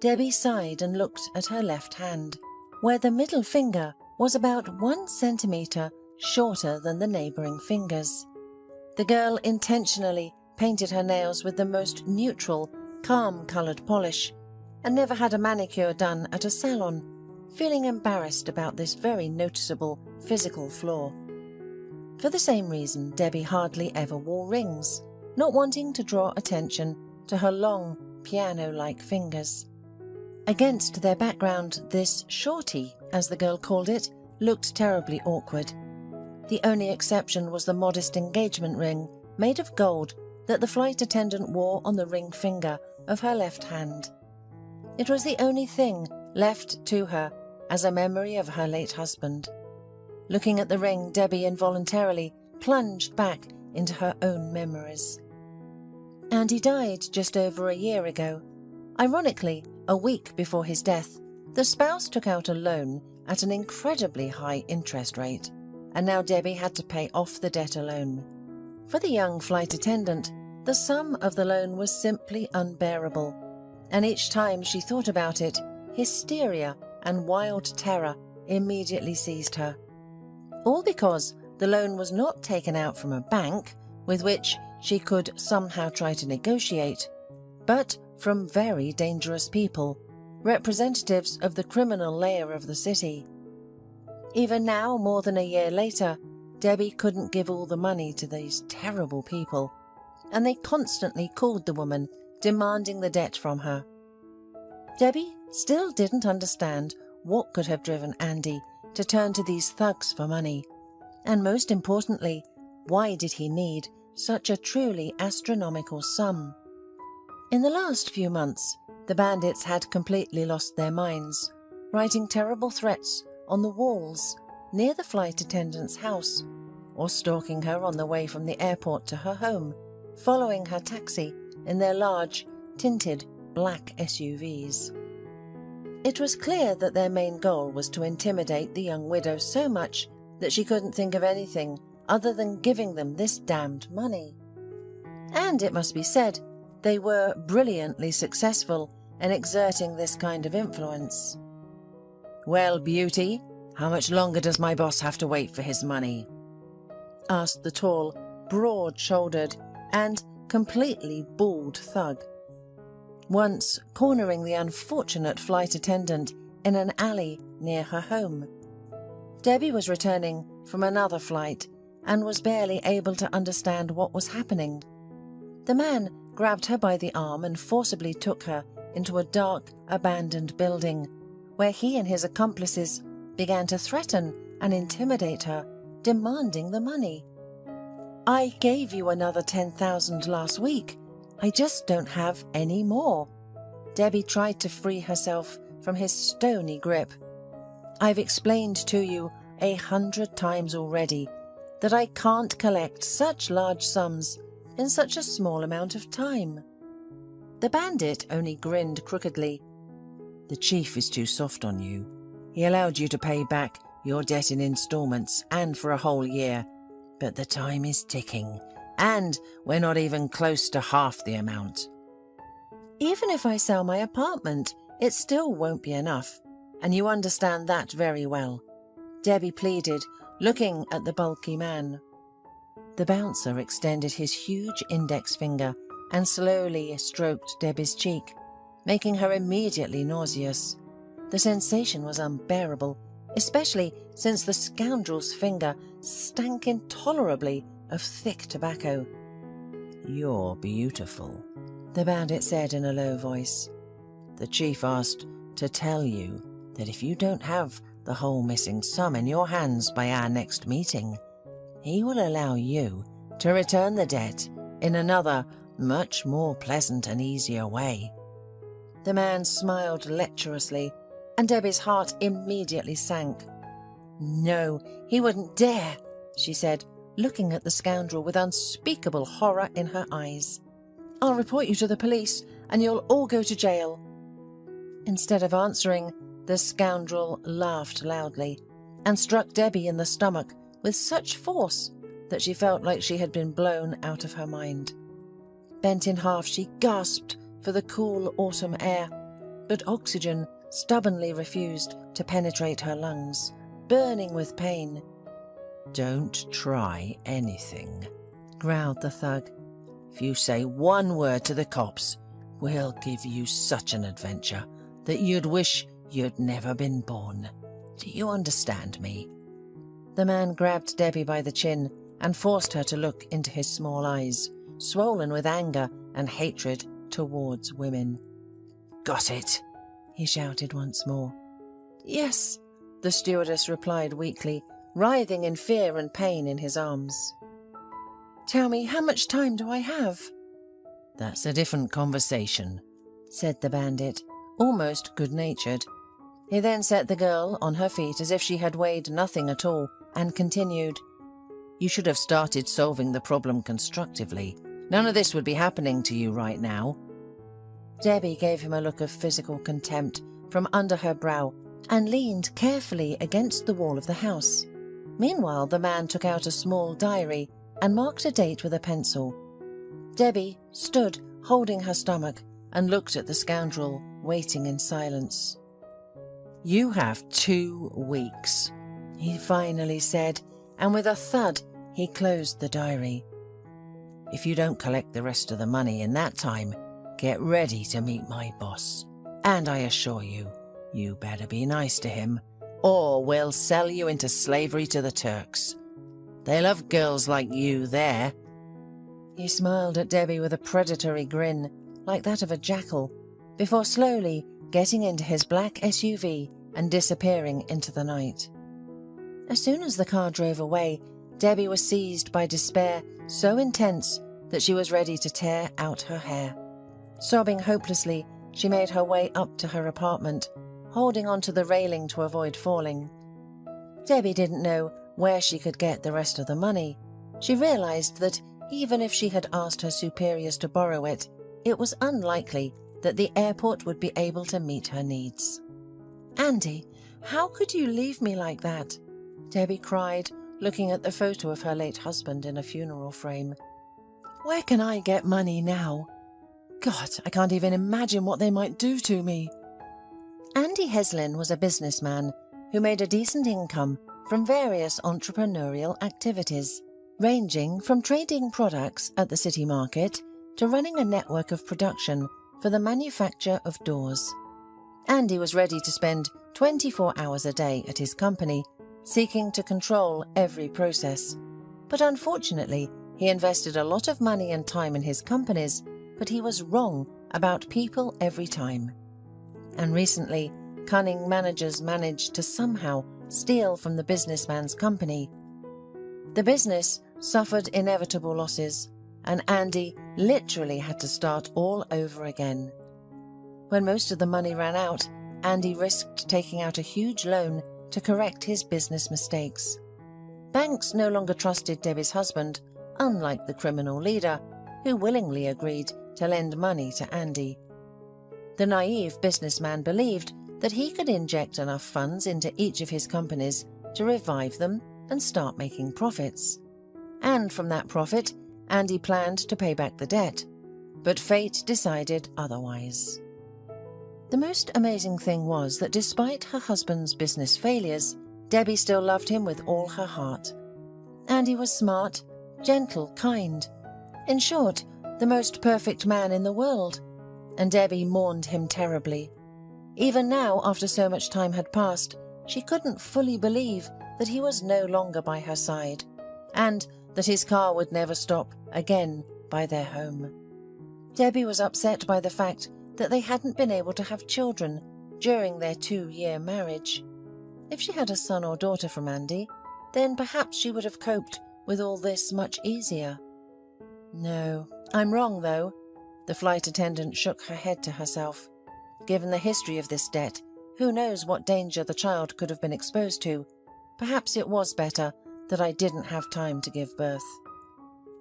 Debbie sighed and looked at her left hand, where the middle finger was about 1 centimetre shorter than the neighbouring fingers. The girl intentionally painted her nails with the most neutral, calm-coloured polish and never had a manicure done at a salon, feeling embarrassed about this very noticeable physical flaw. For the same reason, Debbie hardly ever wore rings, not wanting to draw attention to her long, piano-like fingers. Against their background, this shorty, as the girl called it, looked terribly awkward. The only exception was the modest engagement ring made of gold that the flight attendant wore on the ring finger of her left hand. It was the only thing left to her as a memory of her late husband. Looking at the ring, Debbie involuntarily plunged back into her own memories. Andy died just over a year ago. Ironically, a week before his death, the spouse took out a loan at an incredibly high interest rate, and now Debbie had to pay off the debt alone. For the young flight attendant, the sum of the loan was simply unbearable, and each time she thought about it, hysteria and wild terror immediately seized her. All because the loan was not taken out from a bank, with which she could somehow try to negotiate, but from very dangerous people, representatives of the criminal layer of the city. Even now, more than a year later, Debbie couldn't give all the money to these terrible people, and they constantly called the woman, demanding the debt from her. Debbie still didn't understand what could have driven Andy to turn to these thugs for money, and most importantly, why did he need such a truly astronomical sum? In the last few months, the bandits had completely lost their minds, writing terrible threats on the walls near the flight attendant's house, or stalking her on the way from the airport to her home, following her taxi in their large, tinted black SUVs. It was clear that their main goal was to intimidate the young widow so much that she couldn't think of anything other than giving them this damned money. And it must be said, they were brilliantly successful in exerting this kind of influence. "Well, beauty, how much longer does my boss have to wait for his money?" asked the tall, broad-shouldered, and completely bald thug, once cornering the unfortunate flight attendant in an alley near her home. Debbie was returning from another flight and was barely able to understand what was happening. The man grabbed her by the arm and forcibly took her into a dark, abandoned building, where he and his accomplices began to threaten and intimidate her, demanding the money. "I gave you another 10,000 last week. I just don't have any more." Debbie tried to free herself from his stony grip. "I've explained to you 100 times already that I can't collect such large sums in such a small amount of time." The bandit only grinned crookedly. "The chief is too soft on you. He allowed you to pay back your debt in installments and for a whole year, but the time is ticking, and we're not even close to half the amount." "Even if I sell my apartment, it still won't be enough, and you understand that very well," Debbie pleaded, looking at the bulky man. The bouncer extended his huge index finger and slowly stroked Debbie's cheek, making her immediately nauseous. The sensation was unbearable, especially since the scoundrel's finger stank intolerably of thick tobacco. "You're beautiful," the bandit said in a low voice. "The chief asked to tell you that if you don't have the whole missing sum in your hands by our next meeting, he will allow you to return the debt in another, much more pleasant and easier way." The man smiled lecherously, and Debbie's heart immediately sank. No, he wouldn't dare, she said, looking at the scoundrel with unspeakable horror in her eyes. I'll report you to the police, and you'll all go to jail. Instead of answering, the scoundrel laughed loudly and struck Debbie in the stomach with such force that she felt like she had been blown out of her mind. Bent in half, she gasped for the cool autumn air, but oxygen stubbornly refused to penetrate her lungs, burning with pain. Don't try anything, growled the thug. If you say one word to the cops, we'll give you such an adventure that you'd wish you'd never been born. Do you understand me? The man grabbed Debbie by the chin and forced her to look into his small eyes, swollen with anger and hatred towards women. Got it, he shouted once more. Yes, the stewardess replied weakly, writhing in fear and pain in his arms. Tell me, how much time do I have? That's a different conversation, said the bandit, almost good-natured. He then set the girl on her feet as if she had weighed nothing at all, and continued, You should have started solving the problem constructively. None of this would be happening to you right now. Debbie gave him a look of physical contempt from under her brow and leaned carefully against the wall of the house. Meanwhile, the man took out a small diary and marked a date with a pencil. Debbie stood holding her stomach and looked at the scoundrel, waiting in silence. You have 2 weeks, he finally said, and with a thud he closed the diary. If you don't collect the rest of the money in that time, get ready to meet my boss. And I assure you, you better be nice to him, or we'll sell you into slavery to the Turks. They love girls like you there. He smiled at Debbie with a predatory grin, like that of a jackal, before slowly getting into his black SUV and disappearing into the night. As soon as the car drove away, Debbie was seized by despair so intense that she was ready to tear out her hair. Sobbing hopelessly, she made her way up to her apartment, holding onto the railing to avoid falling. Debbie didn't know where she could get the rest of the money. She realized that even if she had asked her superiors to borrow it, it was unlikely that the airport would be able to meet her needs. Andy, how could you leave me like that? Debbie cried, looking at the photo of her late husband in a funeral frame. Where can I get money now? God, I can't even imagine what they might do to me. Andy Heslin was a businessman who made a decent income from various entrepreneurial activities, ranging from trading products at the city market to running a network of production for the manufacture of doors. Andy was ready to spend 24 hours a day at his company, seeking to control every process. But unfortunately, he invested a lot of money and time in his companies, but he was wrong about people every time. And recently, cunning managers managed to somehow steal from the businessman's company. The business suffered inevitable losses, and Andy literally had to start all over again. When most of the money ran out, Andy risked taking out a huge loan to correct his business mistakes. Banks no longer trusted Debbie's husband, unlike the criminal leader, who willingly agreed to lend money to Andy. The naive businessman believed that he could inject enough funds into each of his companies to revive them and start making profits. And from that profit, Andy planned to pay back the debt. But fate decided otherwise. The most amazing thing was that despite her husband's business failures, Debbie still loved him with all her heart. Andy was smart, gentle, kind. In short, the most perfect man in the world. And Debbie mourned him terribly. Even now, after so much time had passed, she couldn't fully believe that he was no longer by her side, and that his car would never stop again by their home. Debbie was upset by the fact that they hadn't been able to have children during their 2-year marriage. If she had a son or daughter from Andy, then perhaps she would have coped with all this much easier. No, I'm wrong though. The flight attendant shook her head to herself. Given the history of this debt, Who knows what danger the child could have been exposed to? Perhaps it was better that I didn't have time to give birth.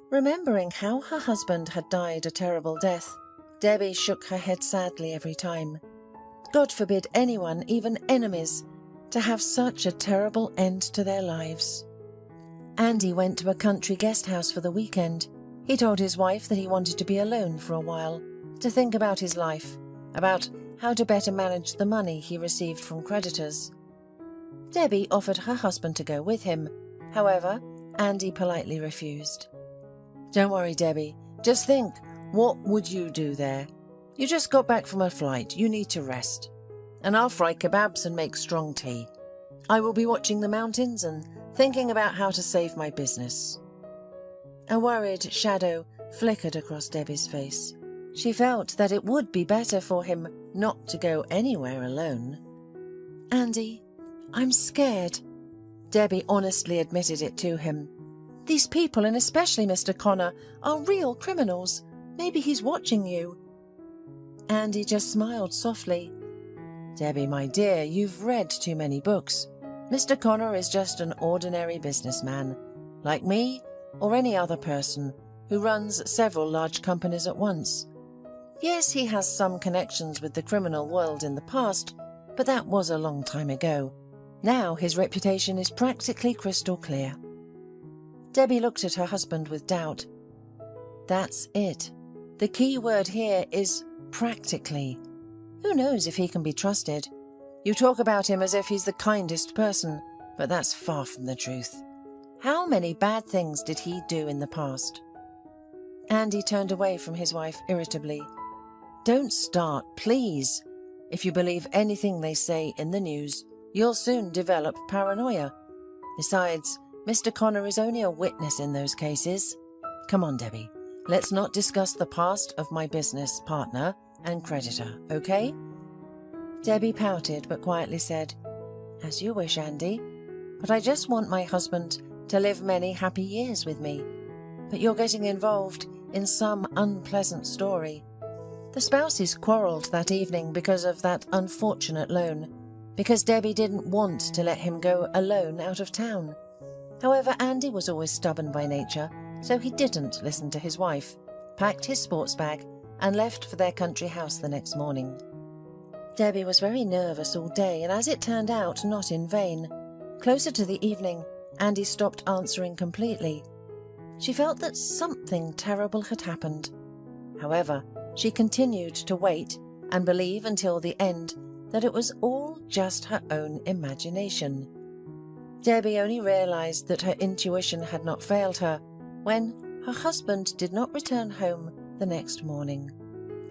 Remembering how her husband had died a terrible death, Debbie shook her head sadly every time. God forbid anyone, even enemies, to have such a terrible end to their lives. Andy went to a country guest house for the weekend. He told his wife that he wanted to be alone for a while, to think about his life, about how to better manage the money he received from creditors. Debbie offered her husband to go with him. However, Andy politely refused. "Don't worry, Debbie. Just think, what would you do there? You just got back from a flight. You need to rest. And I'll fry kebabs and make strong tea. I will be watching the mountains and thinking about how to save my business." A worried shadow flickered across Debbie's face. She felt that it would be better for him not to go anywhere alone. "Andy, I'm scared." Debbie honestly admitted it to him. "These people, and especially Mr. Connor, are real criminals. Maybe he's watching you." Andy just smiled softly. "Debbie, my dear, you've read too many books. Mr. Connor is just an ordinary businessman, like me or any other person who runs several large companies at once. Yes, he has some connections with the criminal world in the past, but that was a long time ago. Now his reputation is practically crystal clear." Debbie looked at her husband with doubt. That's it. The key word here is practically. Who knows if he can be trusted? You talk about him as if he's the kindest person, but that's far from the truth. How many bad things did he do in the past? Andy turned away from his wife irritably. "Don't start, please. If you believe anything they say in the news, you'll soon develop paranoia. Besides, Mr. Connor is only a witness in those cases. Come on, Debbie. Let's not discuss the past of my business partner and creditor, okay?" Debbie pouted but quietly said, "As you wish, Andy. But I just want my husband to live many happy years with me. But you're getting involved in some unpleasant story." The spouses quarreled that evening because of that unfortunate loan, because Debbie didn't want to let him go alone out of town. However, Andy was always stubborn by nature, so he didn't listen to his wife, packed his sports bag, and left for their country house the next morning. Debbie was very nervous all day, and as it turned out, not in vain. Closer to the evening, Andy stopped answering completely. She felt that something terrible had happened. However, she continued to wait and believe until the end that it was all just her own imagination. Debbie only realized that her intuition had not failed her when her husband did not return home the next morning.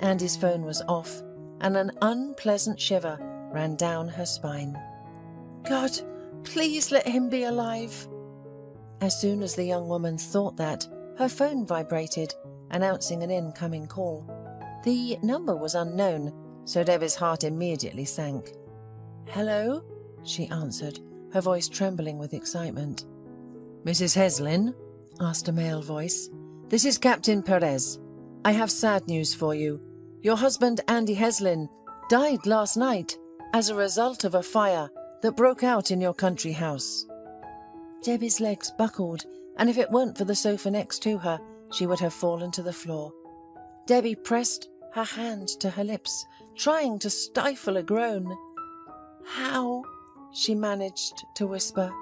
Andy's phone was off, and an unpleasant shiver ran down her spine. "God, please let him be alive." As soon as the young woman thought that, her phone vibrated, announcing an incoming call. The number was unknown, so Debbie's heart immediately sank. "Hello?" she answered, her voice trembling with excitement. "Mrs. Heslin?" asked a male voice. "This is Captain Perez. I have sad news for you. Your husband, Andy Heslin, died last night as a result of a fire that broke out in your country house." Debbie's legs buckled, and if it weren't for the sofa next to her, she would have fallen to the floor. Debbie pressed her hand to her lips, trying to stifle a groan. "How?" she managed to whisper.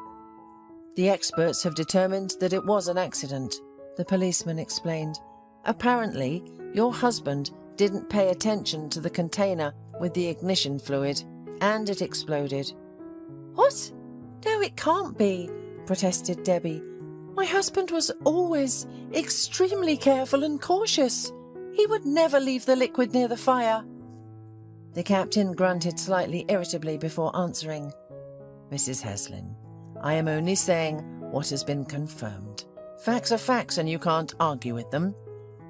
"The experts have determined that it was an accident," the policeman explained. "Apparently, your husband didn't pay attention to the container with the ignition fluid, and it exploded." "What? No, it can't be," protested Debbie. "My husband was always extremely careful and cautious. He would never leave the liquid near the fire." The captain grunted slightly irritably before answering. "Mrs. Heslin, I am only saying what has been confirmed. Facts are facts and you can't argue with them.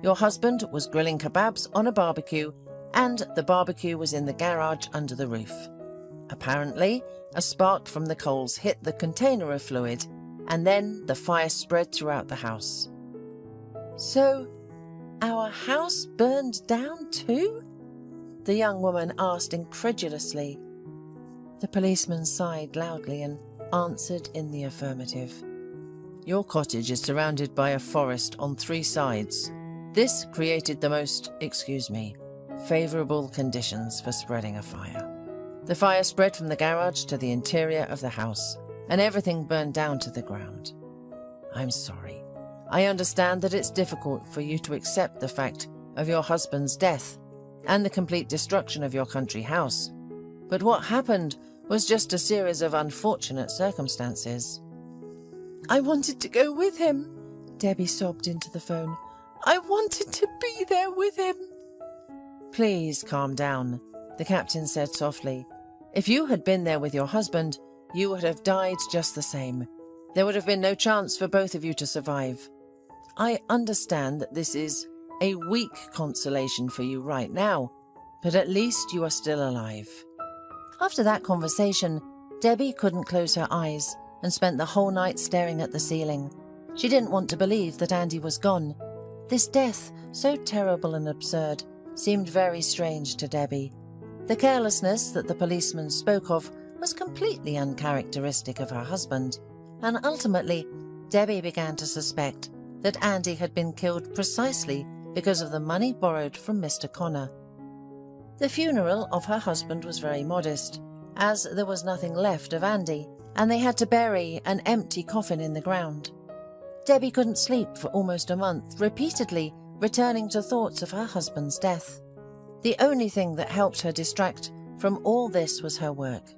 Your husband was grilling kebabs on a barbecue, and the barbecue was in the garage under the roof. Apparently, a spark from the coals hit the container of fluid, and then the fire spread throughout the house." "So, our house burned down too?" the young woman asked incredulously. The policeman sighed loudly and answered in the affirmative. Your cottage is surrounded by a forest on 3 sides. This created the most, favourable conditions for spreading a fire. The fire spread from the garage to the interior of the house, and everything burned down to the ground. I'm sorry. I understand that it's difficult for you to accept the fact of your husband's death and the complete destruction of your country house. But what happened was just a series of unfortunate circumstances. I wanted to go with him, Debbie sobbed into the phone. I wanted to be there with him. Please calm down, the captain said softly. If you had been there with your husband, you would have died just the same. There would have been no chance for both of you to survive. I understand that this is a weak consolation for you right now, but at least you are still alive. After that conversation, Debbie couldn't close her eyes and spent the whole night staring at the ceiling. She didn't want to believe that Andy was gone. This death, so terrible and absurd, seemed very strange to Debbie. The carelessness that the policeman spoke of was completely uncharacteristic of her husband, and ultimately, Debbie began to suspect that Andy had been killed precisely because of the money borrowed from Mr. Connor. The funeral of her husband was very modest, as there was nothing left of Andy, and they had to bury an empty coffin in the ground. Debbie couldn't sleep for almost a month, repeatedly returning to thoughts of her husband's death. The only thing that helped her distract from all this was her work.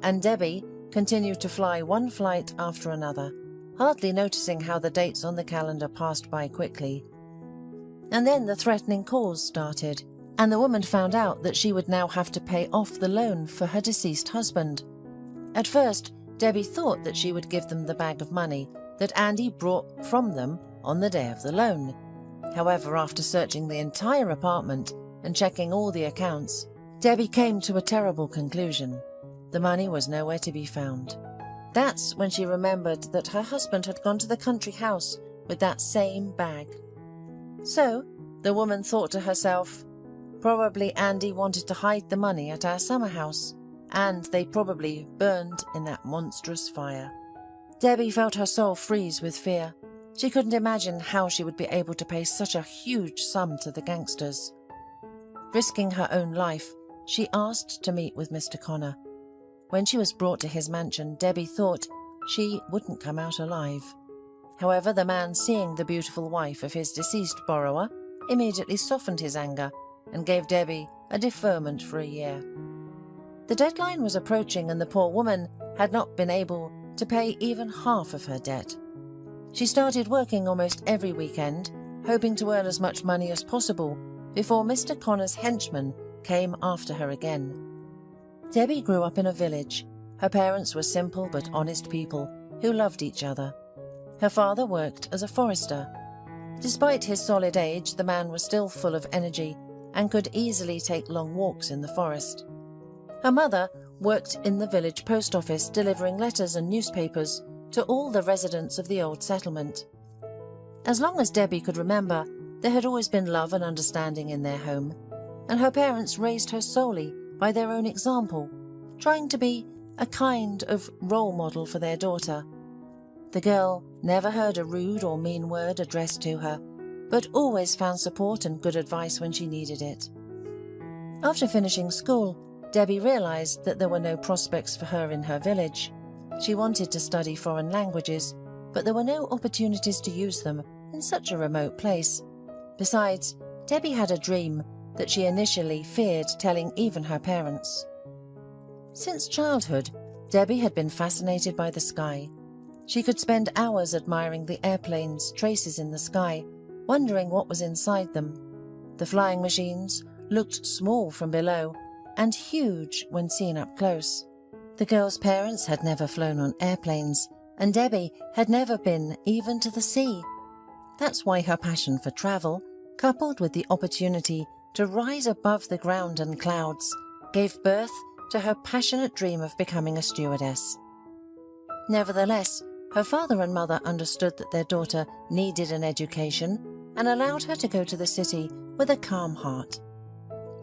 And Debbie continued to fly one flight after another, hardly noticing how the dates on the calendar passed by quickly. And then the threatening calls started, and the woman found out that she would now have to pay off the loan for her deceased husband. At first, Debbie thought that she would give them the bag of money that Andy brought from them on the day of the loan. However, after searching the entire apartment and checking all the accounts, Debbie came to a terrible conclusion. The money was nowhere to be found. That's when she remembered that her husband had gone to the country house with that same bag. So, the woman thought to herself, probably Andy wanted to hide the money at our summer house, and they probably burned in that monstrous fire. Debbie felt her soul freeze with fear. She couldn't imagine how she would be able to pay such a huge sum to the gangsters. Risking her own life, she asked to meet with Mr. Connor. When she was brought to his mansion, Debbie thought she wouldn't come out alive. However, the man, seeing the beautiful wife of his deceased borrower, immediately softened his anger and gave Debbie a deferment for a year. The deadline was approaching, and the poor woman had not been able to pay even half of her debt. She started working almost every weekend, hoping to earn as much money as possible before Mr. Connor's henchman came after her again. Debbie grew up in a village. Her parents were simple but honest people who loved each other. Her father worked as a forester. Despite his solid age, the man was still full of energy and could easily take long walks in the forest. Her mother worked in the village post office, delivering letters and newspapers to all the residents of the old settlement. As long as Debbie could remember, there had always been love and understanding in their home, and her parents raised her solely by their own example, trying to be a kind of role model for their daughter. The girl never heard a rude or mean word addressed to her, but always found support and good advice when she needed it. After finishing school, Debbie realized that there were no prospects for her in her village. She wanted to study foreign languages, but there were no opportunities to use them in such a remote place. Besides, Debbie had a dream that she initially feared telling even her parents. Since childhood, Debbie had been fascinated by the sky. She could spend hours admiring the airplanes' traces in the sky, wondering what was inside them. The flying machines looked small from below and huge when seen up close. The girl's parents had never flown on airplanes, and Debbie had never been even to the sea. That's why her passion for travel, coupled with the opportunity to rise above the ground and clouds, gave birth to her passionate dream of becoming a stewardess. Nevertheless, her father and mother understood that their daughter needed an education and allowed her to go to the city with a calm heart.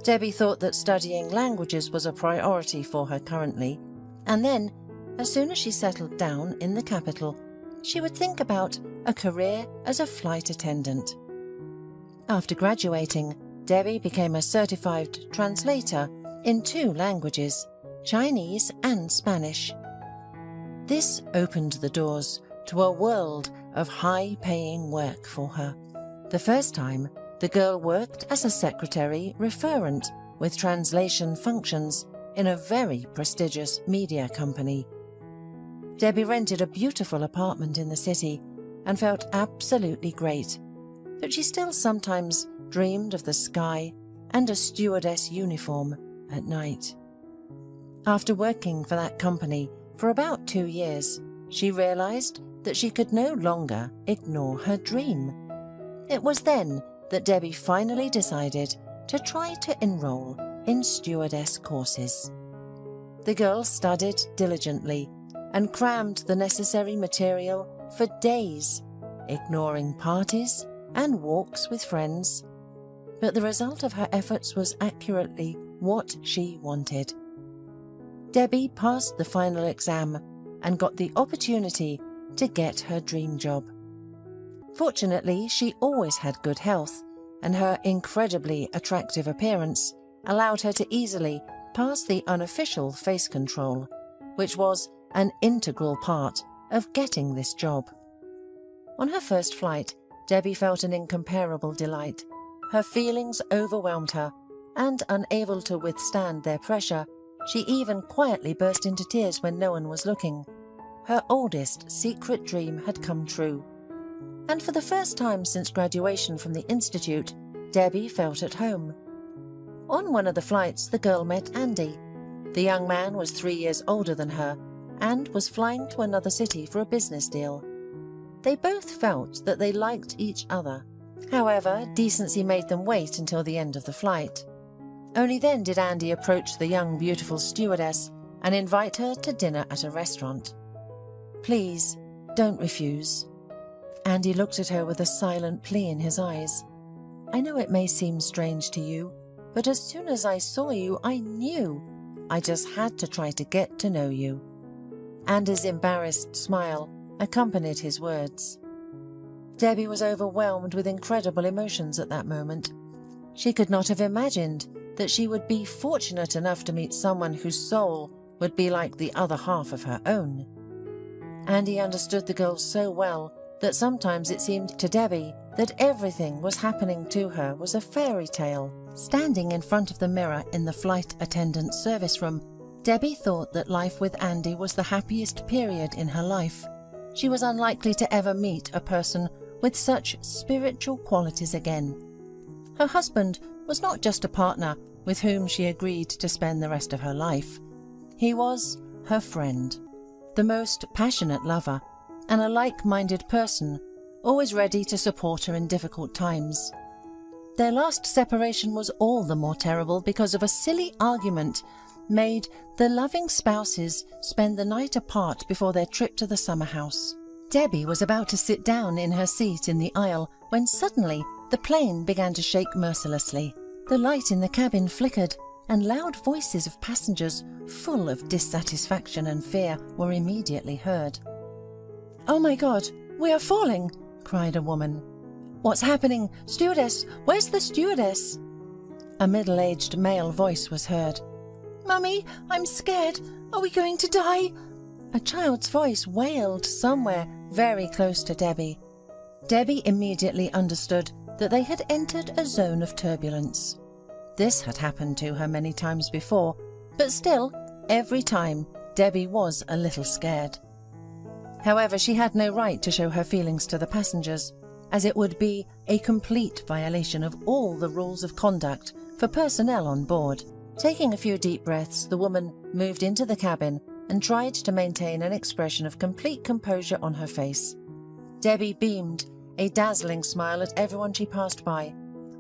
Debbie thought that studying languages was a priority for her currently, and then, as soon as she settled down in the capital, she would think about a career as a flight attendant. After graduating, Debbie became a certified translator in 2 languages, Chinese and Spanish. This opened the doors to a world of high-paying work for her. The first time, the girl worked as a secretary referent with translation functions in a very prestigious media company. Debbie rented a beautiful apartment in the city and felt absolutely great, but she still sometimes dreamed of the sky and a stewardess uniform at night. After working for that company for about 2 years, she realized that she could no longer ignore her dream. It was then that Debbie finally decided to try to enroll in stewardess courses. The girl studied diligently and crammed the necessary material for days, ignoring parties and walks with friends. But the result of her efforts was accurately what she wanted. Debbie passed the final exam and got the opportunity to get her dream job. Fortunately, she always had good health, and her incredibly attractive appearance allowed her to easily pass the unofficial face control, which was an integral part of getting this job. On her first flight, Debbie felt an incomparable delight. Her feelings overwhelmed her, and unable to withstand their pressure, she even quietly burst into tears when no one was looking. Her oldest secret dream had come true. And for the first time since graduation from the institute, Debbie felt at home. On one of the flights, the girl met Andy. The young man was 3 years older than her and was flying to another city for a business deal. They both felt that they liked each other. However, decency made them wait until the end of the flight. Only then did Andy approach the young, beautiful stewardess and invite her to dinner at a restaurant. "Please, don't refuse." Andy looked at her with a silent plea in his eyes. "I know it may seem strange to you, but as soon as I saw you, I knew. I just had to try to get to know you." Andy's embarrassed smile accompanied his words. Debbie was overwhelmed with incredible emotions at that moment. She could not have imagined that she would be fortunate enough to meet someone whose soul would be like the other half of her own. Andy understood the girl so well that sometimes it seemed to Debbie that everything was happening to her was a fairy tale. Standing in front of the mirror in the flight attendant service room, Debbie thought that life with Andy was the happiest period in her life. She was unlikely to ever meet a person with such spiritual qualities again. Her husband was not just a partner with whom she agreed to spend the rest of her life. He was her friend, the most passionate lover, and a like-minded person, always ready to support her in difficult times. Their last separation was all the more terrible because of a silly argument made the loving spouses spend the night apart before their trip to the summer house. Debbie was about to sit down in her seat in the aisle when suddenly the plane began to shake mercilessly. The light in the cabin flickered, and loud voices of passengers full of dissatisfaction and fear were immediately heard. "Oh my God, we are falling!" cried a woman. "What's happening? Stewardess, where's the stewardess?" A middle-aged male voice was heard. "Mummy, I'm scared. Are we going to die?" A child's voice wailed somewhere very close to Debbie. Debbie immediately understood that they had entered a zone of turbulence. This had happened to her many times before, but still, every time, Debbie was a little scared. However, she had no right to show her feelings to the passengers, as it would be a complete violation of all the rules of conduct for personnel on board. Taking a few deep breaths, the woman moved into the cabin and tried to maintain an expression of complete composure on her face. Debbie beamed a dazzling smile at everyone she passed by,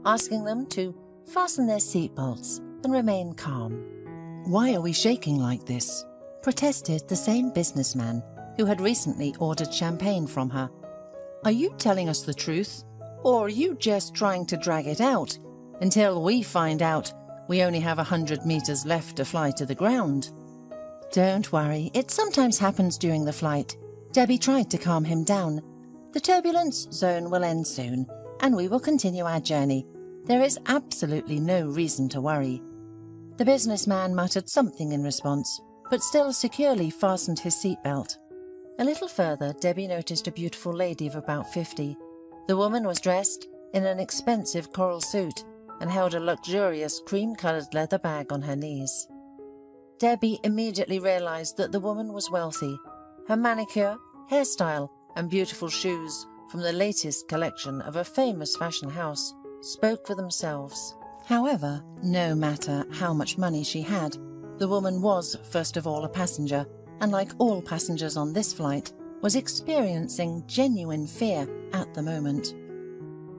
asking them to fasten their seatbelts and remain calm. "Why are we shaking like this?" protested the same businessman who had recently ordered champagne from her. "Are you telling us the truth, or are you just trying to drag it out until we find out We only have 100 meters left to fly to the ground." "Don't worry, it sometimes happens during the flight." Debbie tried to calm him down. "The turbulence zone will end soon, and we will continue our journey. There is absolutely no reason to worry." The businessman muttered something in response, but still securely fastened his seatbelt. A little further, Debbie noticed a beautiful lady of about 50. The woman was dressed in an expensive coral suit and held a luxurious cream-coloured leather bag on her knees. Debbie immediately realized that the woman was wealthy. Her manicure, hairstyle, and beautiful shoes from the latest collection of a famous fashion house spoke for themselves. However, no matter how much money she had, the woman was, first of all, a passenger, and like all passengers on this flight, was experiencing genuine fear at the moment.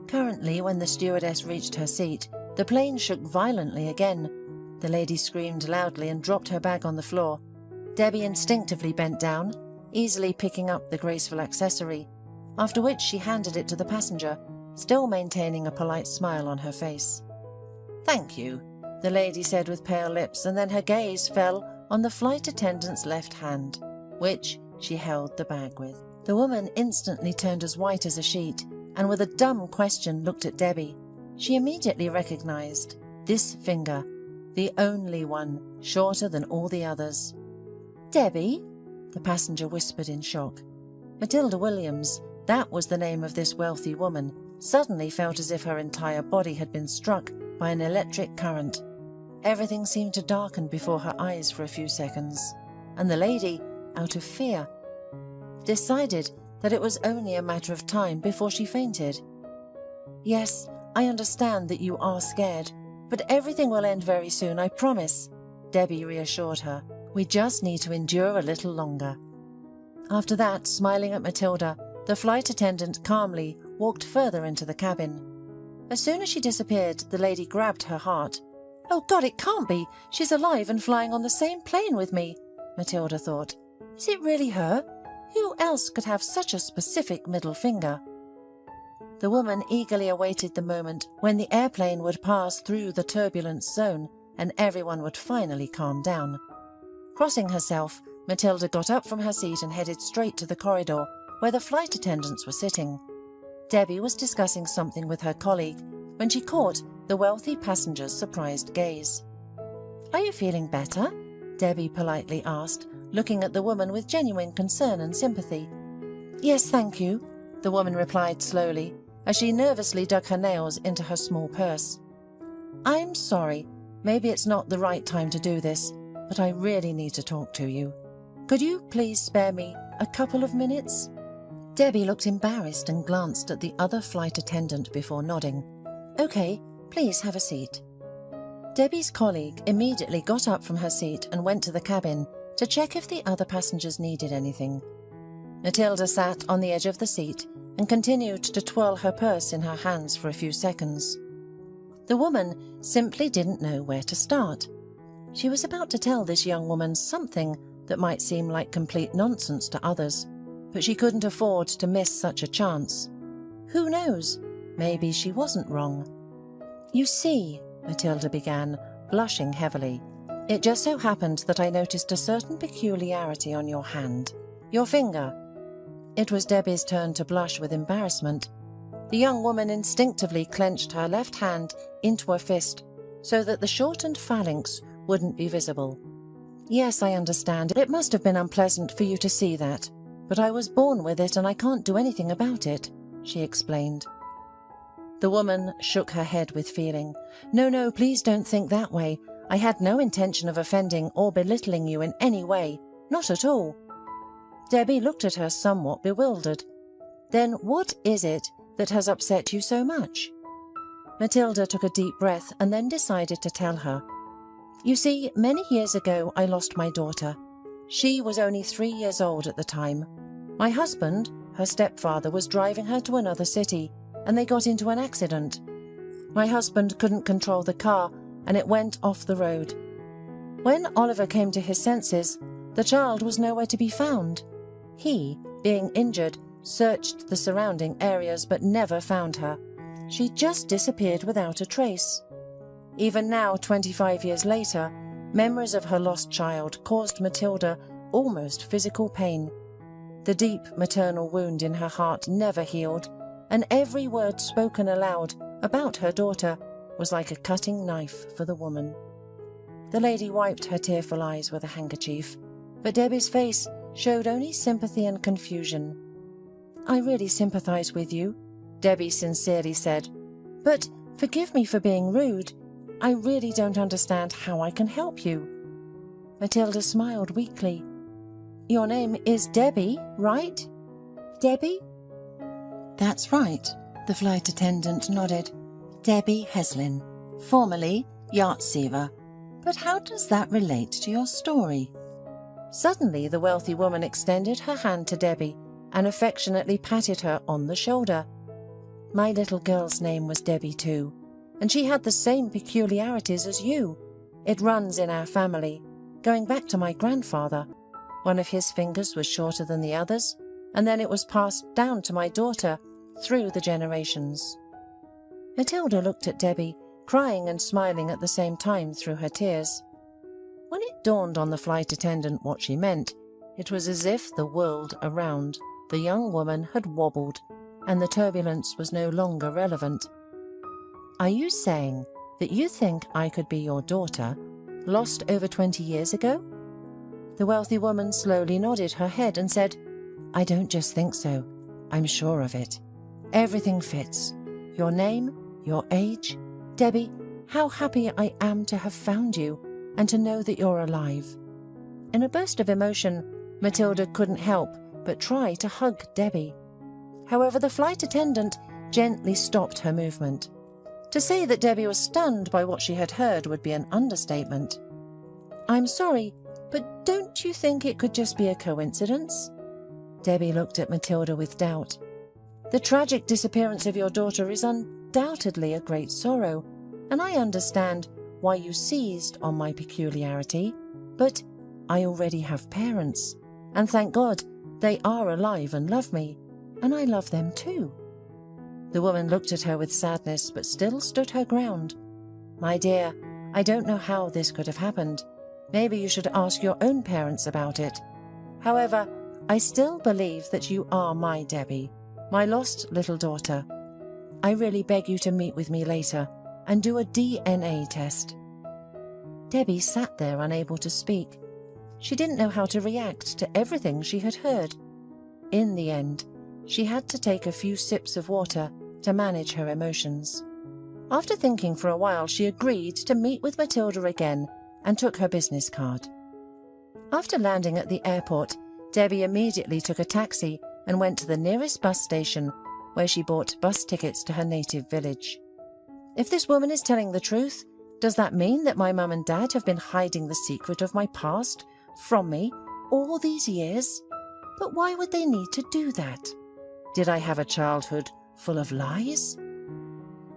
Currently, when the stewardess reached her seat, the plane shook violently again. The lady screamed loudly and dropped her bag on the floor. Debbie instinctively bent down, easily picking up the graceful accessory, after which she handed it to the passenger, still maintaining a polite smile on her face. "Thank you," the lady said with pale lips, and then her gaze fell on the flight attendant's left hand, which she held the bag with. The woman instantly turned as white as a sheet, and with a dumb question looked at Debbie. She immediately recognized this finger, the only one shorter than all the others. "Debbie?" the passenger whispered in shock. Matilda Williams, that was the name of this wealthy woman, suddenly felt as if her entire body had been struck by an electric current. Everything seemed to darken before her eyes for a few seconds, and the lady, out of fear, decided that it was only a matter of time before she fainted. "Yes, I understand that you are scared, but everything will end very soon, I promise," Debbie reassured her. "We just need to endure a little longer." After that, smiling at Matilda, the flight attendant calmly walked further into the cabin. As soon as she disappeared, the lady grabbed her heart. "Oh God, it can't be! She's alive and flying on the same plane with me," Matilda thought. "Is it really her? Who else could have such a specific middle finger?" The woman eagerly awaited the moment when the airplane would pass through the turbulence zone and everyone would finally calm down. Crossing herself, Matilda got up from her seat and headed straight to the corridor where the flight attendants were sitting. Debbie was discussing something with her colleague when she caught the wealthy passenger's surprised gaze. "Are you feeling better?" Debbie politely asked, looking at the woman with genuine concern and sympathy. "Yes, thank you," the woman replied slowly, as she nervously dug her nails into her small purse. "I'm sorry, maybe it's not the right time to do this, but I really need to talk to you. Could you please spare me a couple of minutes?" Debbie looked embarrassed and glanced at the other flight attendant before nodding. "Okay, please have a seat." Debbie's colleague immediately got up from her seat and went to the cabin to check if the other passengers needed anything. Matilda sat on the edge of the seat and continued to twirl her purse in her hands for a few seconds. The woman simply didn't know where to start. She was about to tell this young woman something that might seem like complete nonsense to others, but she couldn't afford to miss such a chance. Who knows? Maybe she wasn't wrong. "You see," Matilda began, blushing heavily, "it just so happened that I noticed a certain peculiarity on your hand. Your finger." It was Debbie's turn to blush with embarrassment. The young woman instinctively clenched her left hand into a fist so that the shortened phalanx wouldn't be visible. "Yes, I understand. It must have been unpleasant for you to see that, but I was born with it and I can't do anything about it," she explained. The woman shook her head with feeling. No, please don't think that way. I had no intention of offending or belittling you in any way. Not at all." Debbie looked at her somewhat bewildered. "Then what is it that has upset you so much?" Matilda took a deep breath and then decided to tell her. "You see, many years ago I lost my daughter. She was only 3 years old at the time. My husband, her stepfather, was driving her to another city, and they got into an accident. My husband couldn't control the car, and it went off the road. When Oliver came to his senses, the child was nowhere to be found. He, being injured, searched the surrounding areas but never found her. She just disappeared without a trace." Even now, 25 years later, memories of her lost child caused Matilda almost physical pain. The deep maternal wound in her heart never healed, and every word spoken aloud about her daughter was like a cutting knife for the woman. The lady wiped her tearful eyes with a handkerchief, but Debbie's face showed only sympathy and confusion. "I really sympathize with you," Debbie sincerely said, "but forgive me for being rude. I really don't understand how I can help you." Matilda smiled weakly. "Your name is Debbie, right? Debbie?" "That's right," the flight attendant nodded. "Debbie Heslin, formerly Yartseva. But how does that relate to your story?" Suddenly, the wealthy woman extended her hand to Debbie and affectionately patted her on the shoulder. "My little girl's name was Debbie too, and she had the same peculiarities as you. It runs in our family, going back to my grandfather. One of his fingers was shorter than the others, and then it was passed down to my daughter through the generations." Matilda looked at Debbie, crying and smiling at the same time through her tears. When it dawned on the flight attendant what she meant, it was as if the world around the young woman had wobbled, and the turbulence was no longer relevant. "Are you saying that you think I could be your daughter, lost over 20 years ago?" The wealthy woman slowly nodded her head and said, "I don't just think so. I'm sure of it. Everything fits. Your name, your age. Debbie, how happy I am to have found you and to know that you're alive." In a burst of emotion, Matilda couldn't help but try to hug Debbie. However, the flight attendant gently stopped her movement. To say that Debbie was stunned by what she had heard would be an understatement. "I'm sorry, but don't you think it could just be a coincidence?" Debbie looked at Matilda with doubt. "The tragic disappearance of your daughter is undoubtedly a great sorrow, and I understand why you seized on my peculiarity, but I already have parents, and thank God they are alive and love me, and I love them too." The woman looked at her with sadness, but still stood her ground. "My dear, I don't know how this could have happened. Maybe you should ask your own parents about it. However, I still believe that you are my Debbie, my lost little daughter. I really beg you to meet with me later and do a DNA test." Debbie sat there unable to speak. She didn't know how to react to everything she had heard. In the end, she had to take a few sips of water to manage her emotions. After thinking for a while, she agreed to meet with Matilda again and took her business card. After landing at the airport, Debbie immediately took a taxi and went to the nearest bus station, where she bought bus tickets to her native village. If this woman is telling the truth, does that mean that my mum and dad have been hiding the secret of my past from me all these years? But why would they need to do that? Did I have a childhood full of lies?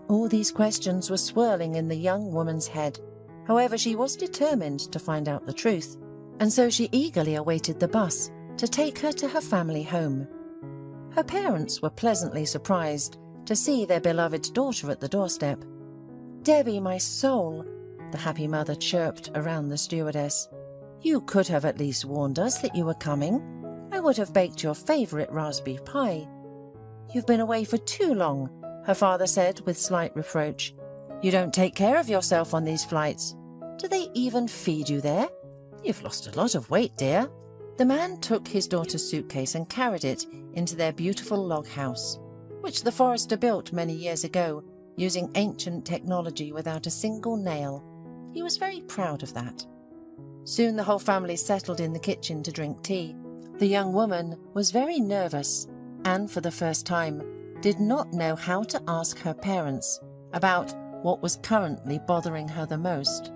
All these questions were swirling in the young woman's head. However, she was determined to find out the truth, and so she eagerly awaited the bus to take her to her family home. Her parents were pleasantly surprised to see their beloved daughter at the doorstep. "Debbie, my soul," the happy mother chirped around the stewardess. "You could have at least warned us that you were coming. I would have baked your favourite raspberry pie." "You've been away for too long," her father said with slight reproach. "You don't take care of yourself on these flights. Do they even feed you there? You've lost a lot of weight, dear." The man took his daughter's suitcase and carried it into their beautiful log house, which the forester built many years ago, using ancient technology without a single nail. He was very proud of that. Soon the whole family settled in the kitchen to drink tea. The young woman was very nervous and, for the first time, did not know how to ask her parents about what was currently bothering her the most.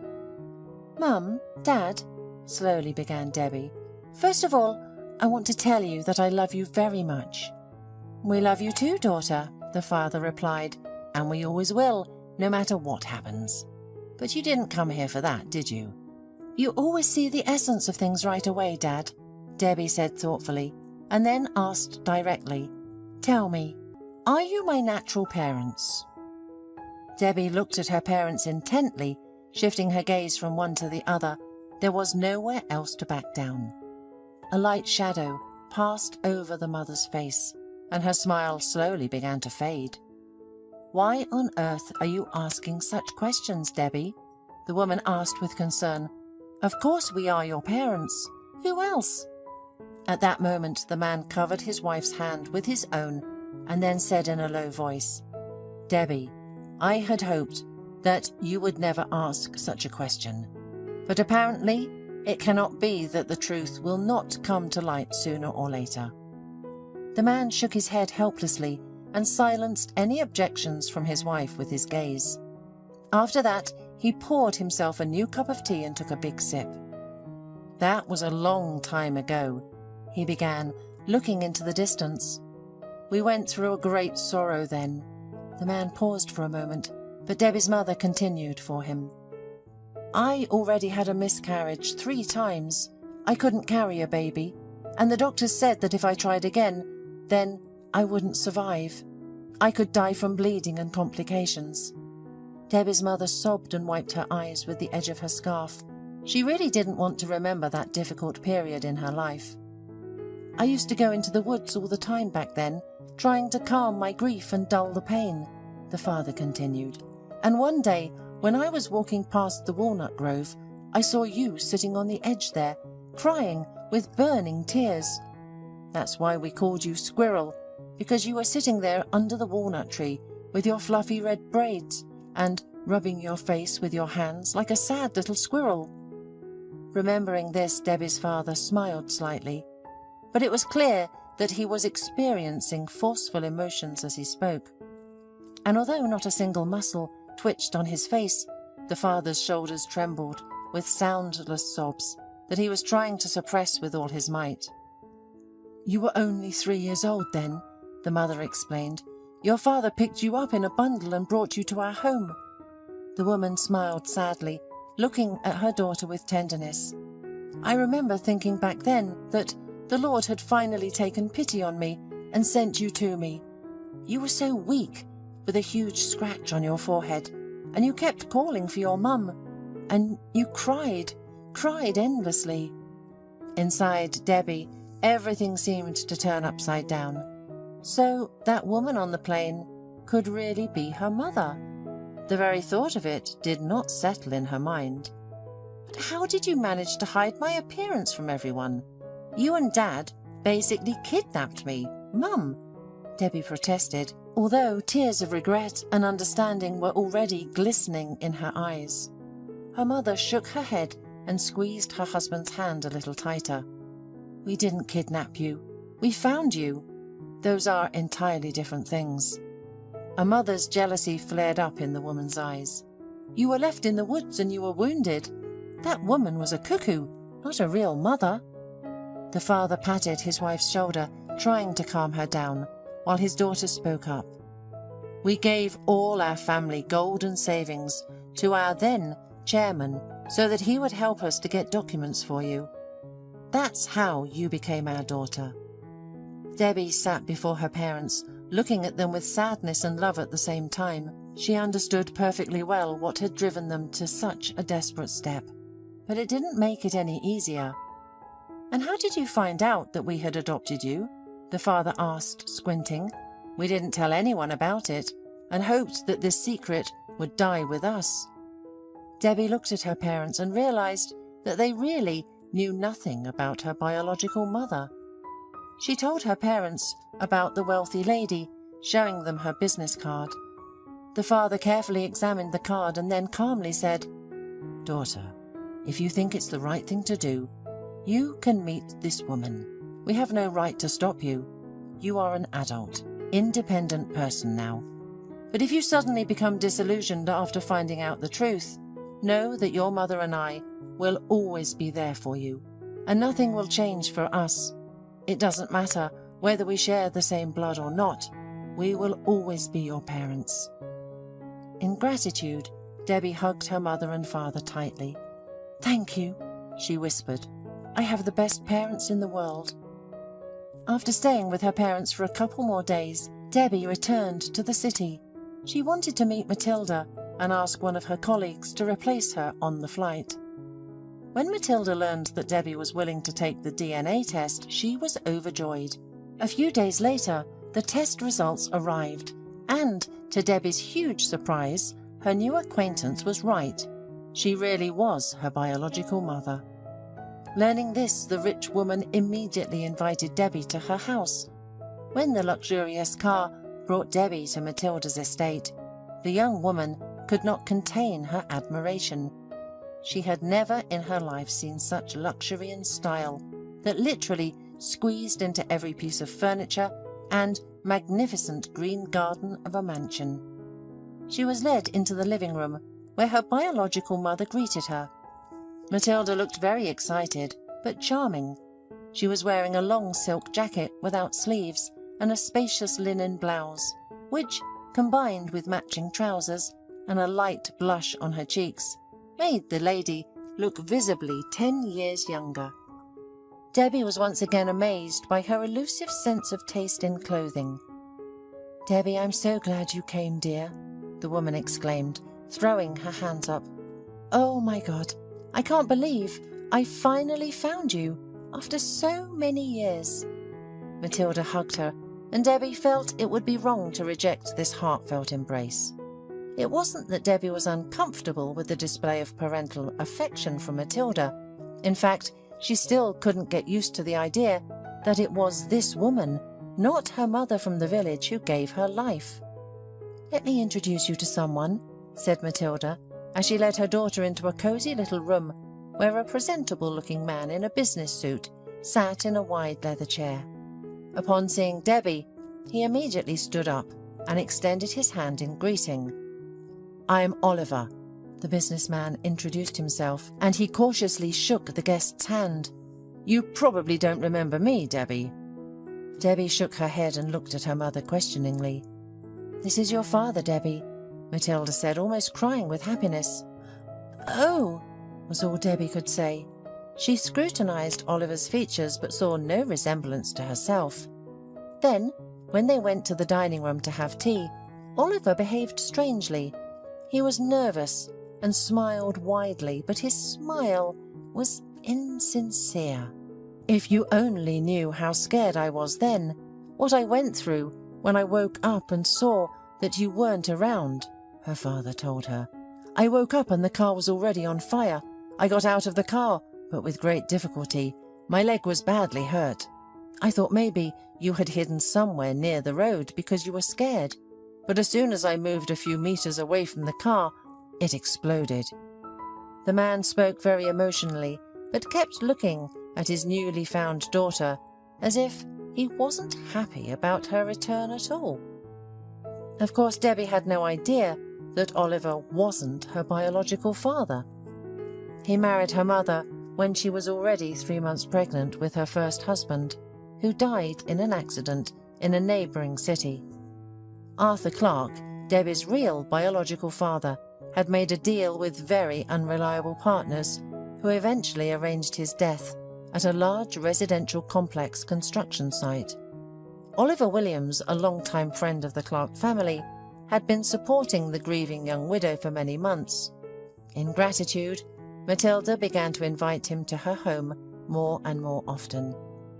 "Mum, Dad," slowly began Debbie, "first of all, I want to tell you that I love you very much." "We love you too, daughter," the father replied, "and we always will, no matter what happens. But you didn't come here for that, did you?" "You always see the essence of things right away, Dad," Debbie said thoughtfully, and then asked directly, "Tell me, are you my natural parents?" Debbie looked at her parents intently, shifting her gaze from one to the other. There was nowhere else to back down. A light shadow passed over the mother's face, and her smile slowly began to fade. "Why on earth are you asking such questions, Debbie?" the woman asked with concern. "Of course we are your parents. Who else?" At that moment, the man covered his wife's hand with his own and then said in a low voice, "Debbie, I had hoped that you would never ask such a question. But apparently, it cannot be that the truth will not come to light sooner or later." The man shook his head helplessly and silenced any objections from his wife with his gaze. After that, he poured himself a new cup of tea and took a big sip. "That was a long time ago," he began, looking into the distance. "We went through a great sorrow then." The man paused for a moment, but Debbie's mother continued for him. "I already had a miscarriage 3 times. I couldn't carry a baby, and the doctors said that if I tried again, then I wouldn't survive. I could die from bleeding and complications." Debbie's mother sobbed and wiped her eyes with the edge of her scarf. She really didn't want to remember that difficult period in her life. "I used to go into the woods all the time back then, trying to calm my grief and dull the pain," the father continued. "And one day, when I was walking past the walnut grove, I saw you sitting on the edge there, crying with burning tears. That's why we called you Squirrel, because you were sitting there under the walnut tree with your fluffy red braids and rubbing your face with your hands like a sad little squirrel." Remembering this, Debbie's father smiled slightly, but it was clear that he was experiencing forceful emotions as he spoke. And although not a single muscle twitched on his face, the father's shoulders trembled with soundless sobs that he was trying to suppress with all his might. "You were only 3 years old then," the mother explained. "Your father picked you up in a bundle and brought you to our home." The woman smiled sadly, looking at her daughter with tenderness. "I remember thinking back then that the Lord had finally taken pity on me and sent you to me. You were so weak, with a huge scratch on your forehead, and you kept calling for your mum, and you cried endlessly." Inside Debbie, everything seemed to turn upside down. So that woman on the plane could really be her mother. The very thought of it did not settle in her mind. "But how did you manage to hide my appearance from everyone? You and Dad basically kidnapped me, Mum," Debbie protested, although tears of regret and understanding were already glistening in her eyes. Her mother shook her head and squeezed her husband's hand a little tighter. "We didn't kidnap you. We found you. Those are entirely different things." A mother's jealousy flared up in the woman's eyes. "You were left in the woods and you were wounded. That woman was a cuckoo, not a real mother." The father patted his wife's shoulder, trying to calm her down, while his daughter spoke up. "We gave all our family golden savings to our then chairman so that he would help us to get documents for you. That's how you became our daughter." Debbie sat before her parents, looking at them with sadness and love at the same time. She understood perfectly well what had driven them to such a desperate step, but it didn't make it any easier. "And how did you find out that we had adopted you?" the father asked, squinting. "We didn't tell anyone about it, and hoped that this secret would die with us." Debbie looked at her parents and realized that they really knew nothing about her biological mother. She told her parents about the wealthy lady, showing them her business card. The father carefully examined the card and then calmly said, "Daughter, if you think it's the right thing to do, you can meet this woman. We have no right to stop you. You are an adult, independent person now. But if you suddenly become disillusioned after finding out the truth, know that your mother and I will always be there for you, and nothing will change for us. It doesn't matter whether we share the same blood or not. We will always be your parents." In gratitude, Debbie hugged her mother and father tightly. "Thank you," she whispered. "I have the best parents in the world." After staying with her parents for a couple more days, Debbie returned to the city. She wanted to meet Matilda and ask one of her colleagues to replace her on the flight. When Matilda learned that Debbie was willing to take the DNA test, she was overjoyed. A few days later, the test results arrived, and, to Debbie's huge surprise, her new acquaintance was right. She really was her biological mother. Learning this, the rich woman immediately invited Debbie to her house. When the luxurious car brought Debbie to Matilda's estate, the young woman could not contain her admiration. She had never in her life seen such luxury and style that literally squeezed into every piece of furniture and magnificent green garden of a mansion. She was led into the living room, where her biological mother greeted her. Matilda looked very excited, but charming. She was wearing a long silk jacket without sleeves and a spacious linen blouse, which, combined with matching trousers and a light blush on her cheeks, made the lady look visibly 10 years younger. Debbie was once again amazed by her elusive sense of taste in clothing. "Debbie, I'm so glad you came, dear," the woman exclaimed, throwing her hands up. "Oh my God, I can't believe I finally found you after so many years." Matilda hugged her, and Debbie felt it would be wrong to reject this heartfelt embrace. It wasn't that Debbie was uncomfortable with the display of parental affection from Matilda. In fact, she still couldn't get used to the idea that it was this woman, not her mother from the village, who gave her life. "Let me introduce you to someone," said Matilda, as she led her daughter into a cosy little room where a presentable-looking man in a business suit sat in a wide leather chair. Upon seeing Debbie, he immediately stood up and extended his hand in greeting. "I'm Oliver," the businessman introduced himself, and he cautiously shook the guest's hand. "You probably don't remember me, Debbie." Debbie shook her head and looked at her mother questioningly. "This is your father, Debbie," Matilda said, almost crying with happiness. "Oh," was all Debbie could say. She scrutinized Oliver's features but saw no resemblance to herself. Then, when they went to the dining room to have tea, Oliver behaved strangely. He was nervous and smiled widely, but his smile was insincere. "If you only knew how scared I was then, what I went through when I woke up and saw that you weren't around," her father told her. "I woke up and the car was already on fire. I got out of the car, but with great difficulty. My leg was badly hurt. I thought maybe you had hidden somewhere near the road because you were scared. But as soon as I moved a few meters away from the car, it exploded." The man spoke very emotionally, but kept looking at his newly found daughter as if he wasn't happy about her return at all. Of course, Debbie had no idea that Oliver wasn't her biological father. He married her mother when she was already 3 months pregnant with her first husband, who died in an accident in a neighbouring city. Arthur Clark, Debbie's real biological father, had made a deal with very unreliable partners who eventually arranged his death at a large residential complex construction site. Oliver Williams, a longtime friend of the Clark family, had been supporting the grieving young widow for many months. In gratitude, Matilda began to invite him to her home more and more often,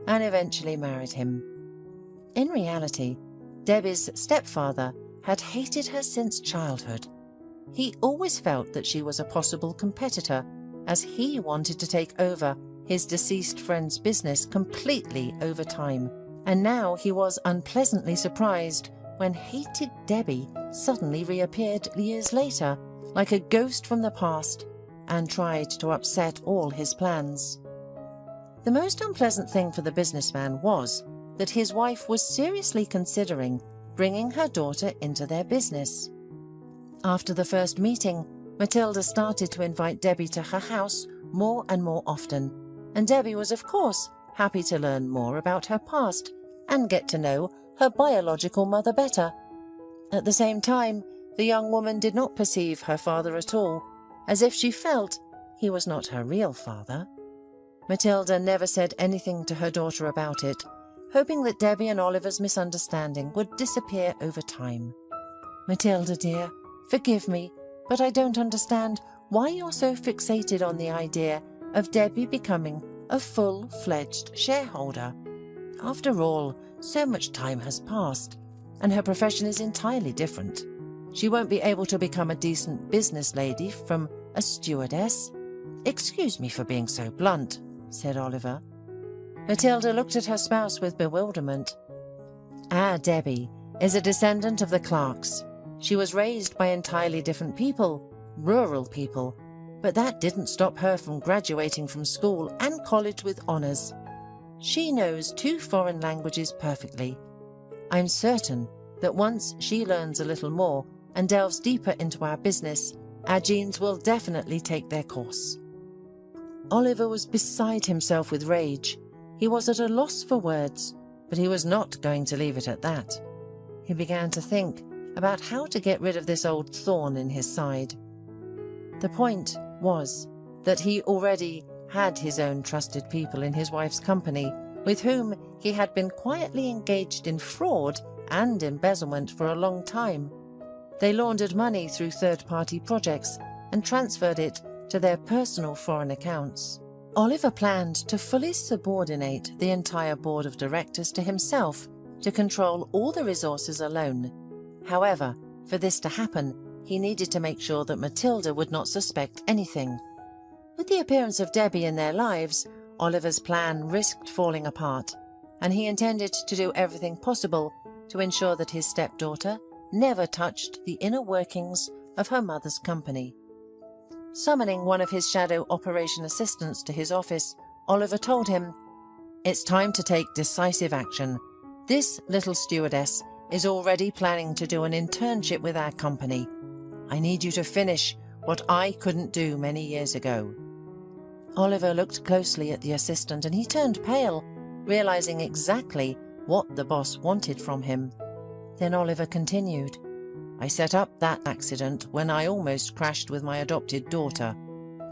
and eventually married him. In reality, Debbie's stepfather had hated her since childhood. He always felt that she was a possible competitor, as he wanted to take over his deceased friend's business completely over time, and now he was unpleasantly surprised when hated Debbie suddenly reappeared years later like a ghost from the past and tried to upset all his plans. The most unpleasant thing for the businessman was that his wife was seriously considering bringing her daughter into their business. After the first meeting, Matilda started to invite Debbie to her house more and more often, and Debbie was of course happy to learn more about her past and get to know her biological mother better. At the same time, the young woman did not perceive her father at all, as if she felt he was not her real father. Matilda never said anything to her daughter about it, hoping that Debbie and Oliver's misunderstanding would disappear over time. "Matilda, dear, forgive me, but I don't understand why you're so fixated on the idea of Debbie becoming a full-fledged shareholder. After all, so much time has passed, and her profession is entirely different. She won't be able to become a decent business lady from a stewardess." "Excuse me for being so blunt," said Oliver. Matilda looked at her spouse with bewilderment. "Our Debbie is a descendant of the Clarks. She was raised by entirely different people, rural people, but that didn't stop her from graduating from school and college with honours. She knows 2 foreign languages perfectly. I'm certain that once she learns a little more and delves deeper into our business, our genes will definitely take their course." Oliver was beside himself with rage. He was at a loss for words, but he was not going to leave it at that. He began to think about how to get rid of this old thorn in his side. The point was that he already had his own trusted people in his wife's company, with whom he had been quietly engaged in fraud and embezzlement for a long time. They laundered money through third-party projects and transferred it to their personal foreign accounts. Oliver planned to fully subordinate the entire board of directors to himself to control all the resources alone. However, for this to happen, he needed to make sure that Matilda would not suspect anything. With the appearance of Debbie in their lives, Oliver's plan risked falling apart, and he intended to do everything possible to ensure that his stepdaughter never touched the inner workings of her mother's company. Summoning one of his shadow operation assistants to his office, Oliver told him, "It's time to take decisive action. This little stewardess is already planning to do an internship with our company. I need you to finish what I couldn't do many years ago." Oliver looked closely at the assistant and he turned pale, realizing exactly what the boss wanted from him. Then Oliver continued, "I set up that accident when I almost crashed with my adopted daughter.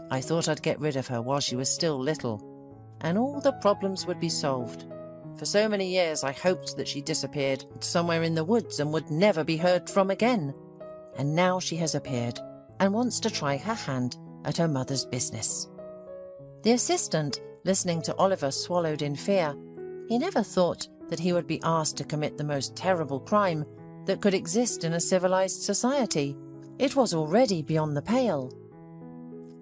I thought I'd get rid of her while she was still little, and all the problems would be solved. For so many years I hoped that she disappeared somewhere in the woods and would never be heard from again. And now she has appeared and wants to try her hand at her mother's business." The assistant, listening to Oliver, swallowed in fear. He never thought that he would be asked to commit the most terrible crime that could exist in a civilized society. It was already beyond the pale.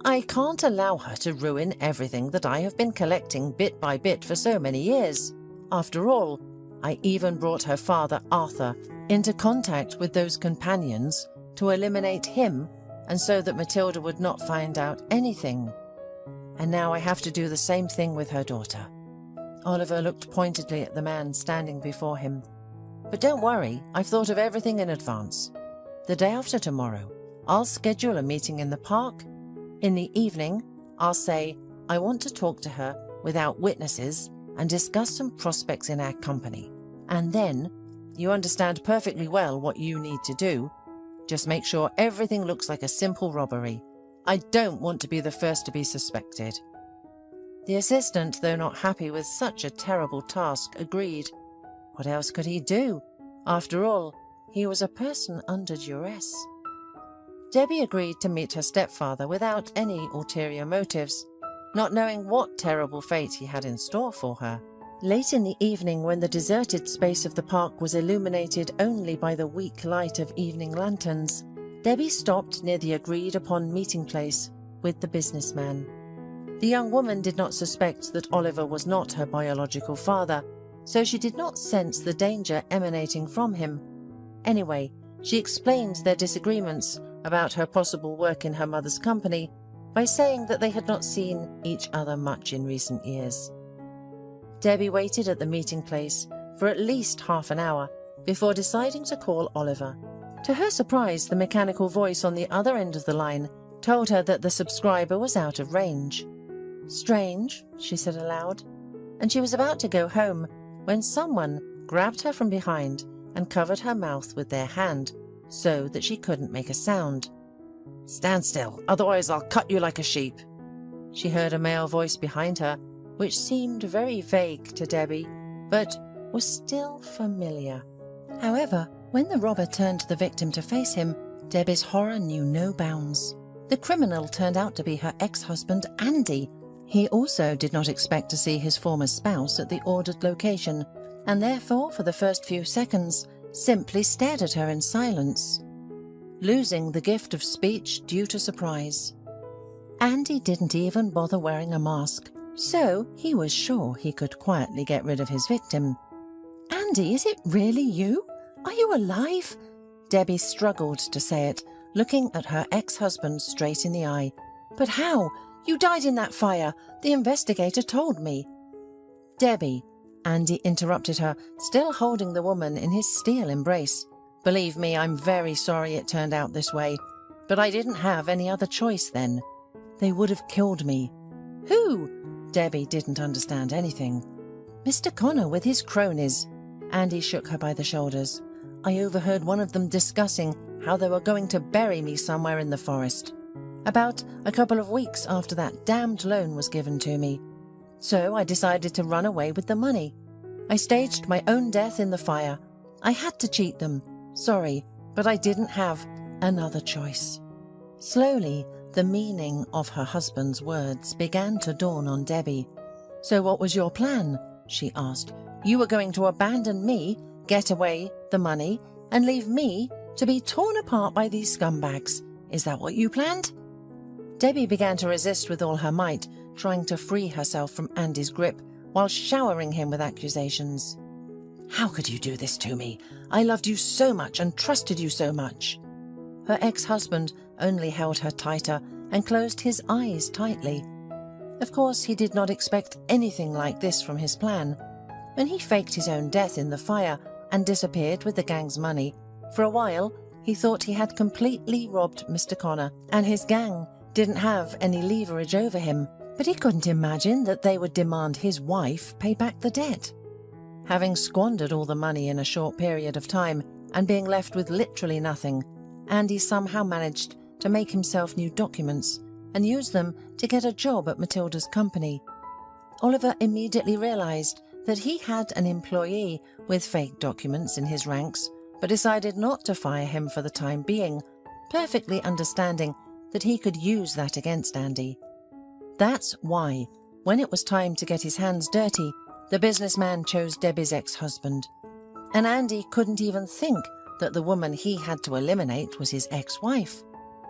"I can't allow her to ruin everything that I have been collecting bit by bit for so many years. After all, I even brought her father, Arthur, into contact with those companions to eliminate him and so that Matilda would not find out anything. And now I have to do the same thing with her daughter." Oliver looked pointedly at the man standing before him. "But don't worry, I've thought of everything in advance. The day after tomorrow, I'll schedule a meeting in the park. In the evening, I'll say I want to talk to her without witnesses and discuss some prospects in our company. And then, you understand perfectly well what you need to do. Just make sure everything looks like a simple robbery. I don't want to be the first to be suspected." The assistant, though not happy with such a terrible task, agreed. What else could he do? After all, he was a person under duress. Debbie agreed to meet her stepfather without any ulterior motives, not knowing what terrible fate he had in store for her. Late in the evening, when the deserted space of the park was illuminated only by the weak light of evening lanterns, Debbie stopped near the agreed-upon meeting place with the businessman. The young woman did not suspect that Oliver was not her biological father, so she did not sense the danger emanating from him. Anyway, she explained their disagreements about her possible work in her mother's company by saying that they had not seen each other much in recent years. Debbie waited at the meeting place for at least half an hour before deciding to call Oliver. To her surprise, the mechanical voice on the other end of the line told her that the subscriber was out of range. "Strange," she said aloud, and she was about to go home when someone grabbed her from behind and covered her mouth with their hand so that she couldn't make a sound. "Stand still, otherwise I'll cut you like a sheep." She heard a male voice behind her, which seemed very vague to Debbie, but was still familiar. However, When the robber turned the victim to face him, Debbie's horror knew no bounds. The criminal turned out to be her ex-husband, Andy. He also did not expect to see his former spouse at the ordered location, and therefore, for the first few seconds, simply stared at her in silence, losing the gift of speech due to surprise. Andy didn't even bother wearing a mask, so he was sure he could quietly get rid of his victim. "Andy, is it really you? Are you alive?" Debbie struggled to say it, looking at her ex-husband straight in the eye. "But how? You died in that fire. The investigator told me." "Debbie," Andy interrupted her, still holding the woman in his steel embrace. "Believe me, I'm very sorry it turned out this way, but I didn't have any other choice then. They would have killed me." "Who?" Debbie didn't understand anything. "Mr. Connor with his cronies." Andy shook her by the shoulders. "I overheard one of them discussing how they were going to bury me somewhere in the forest. About a couple of weeks after that damned loan was given to me. So I decided to run away with the money. I staged my own death in the fire. I had to cheat them. Sorry, but I didn't have another choice." Slowly, the meaning of her husband's words began to dawn on Debbie. "So what was your plan?" she asked. "You were going to abandon me, get away the money, and leave me to be torn apart by these scumbags. Is that what you planned?" Debbie began to resist with all her might, trying to free herself from Andy's grip while showering him with accusations. "How could you do this to me? I loved you so much and trusted you so much." Her ex-husband only held her tighter and closed his eyes tightly. Of course, he did not expect anything like this from his plan. When he faked his own death in the fire and disappeared with the gang's money, for a while he thought he had completely robbed Mr. Connor, and his gang didn't have any leverage over him, but he couldn't imagine that they would demand his wife pay back the debt. Having squandered all the money in a short period of time and being left with literally nothing, Andy somehow managed to make himself new documents and use them to get a job at Matilda's company. Oliver immediately realized that he had an employee with fake documents in his ranks, but decided not to fire him for the time being, perfectly understanding that he could use that against Andy. That's why, when it was time to get his hands dirty, the businessman chose Debbie's ex-husband. And Andy couldn't even think that the woman he had to eliminate was his ex-wife.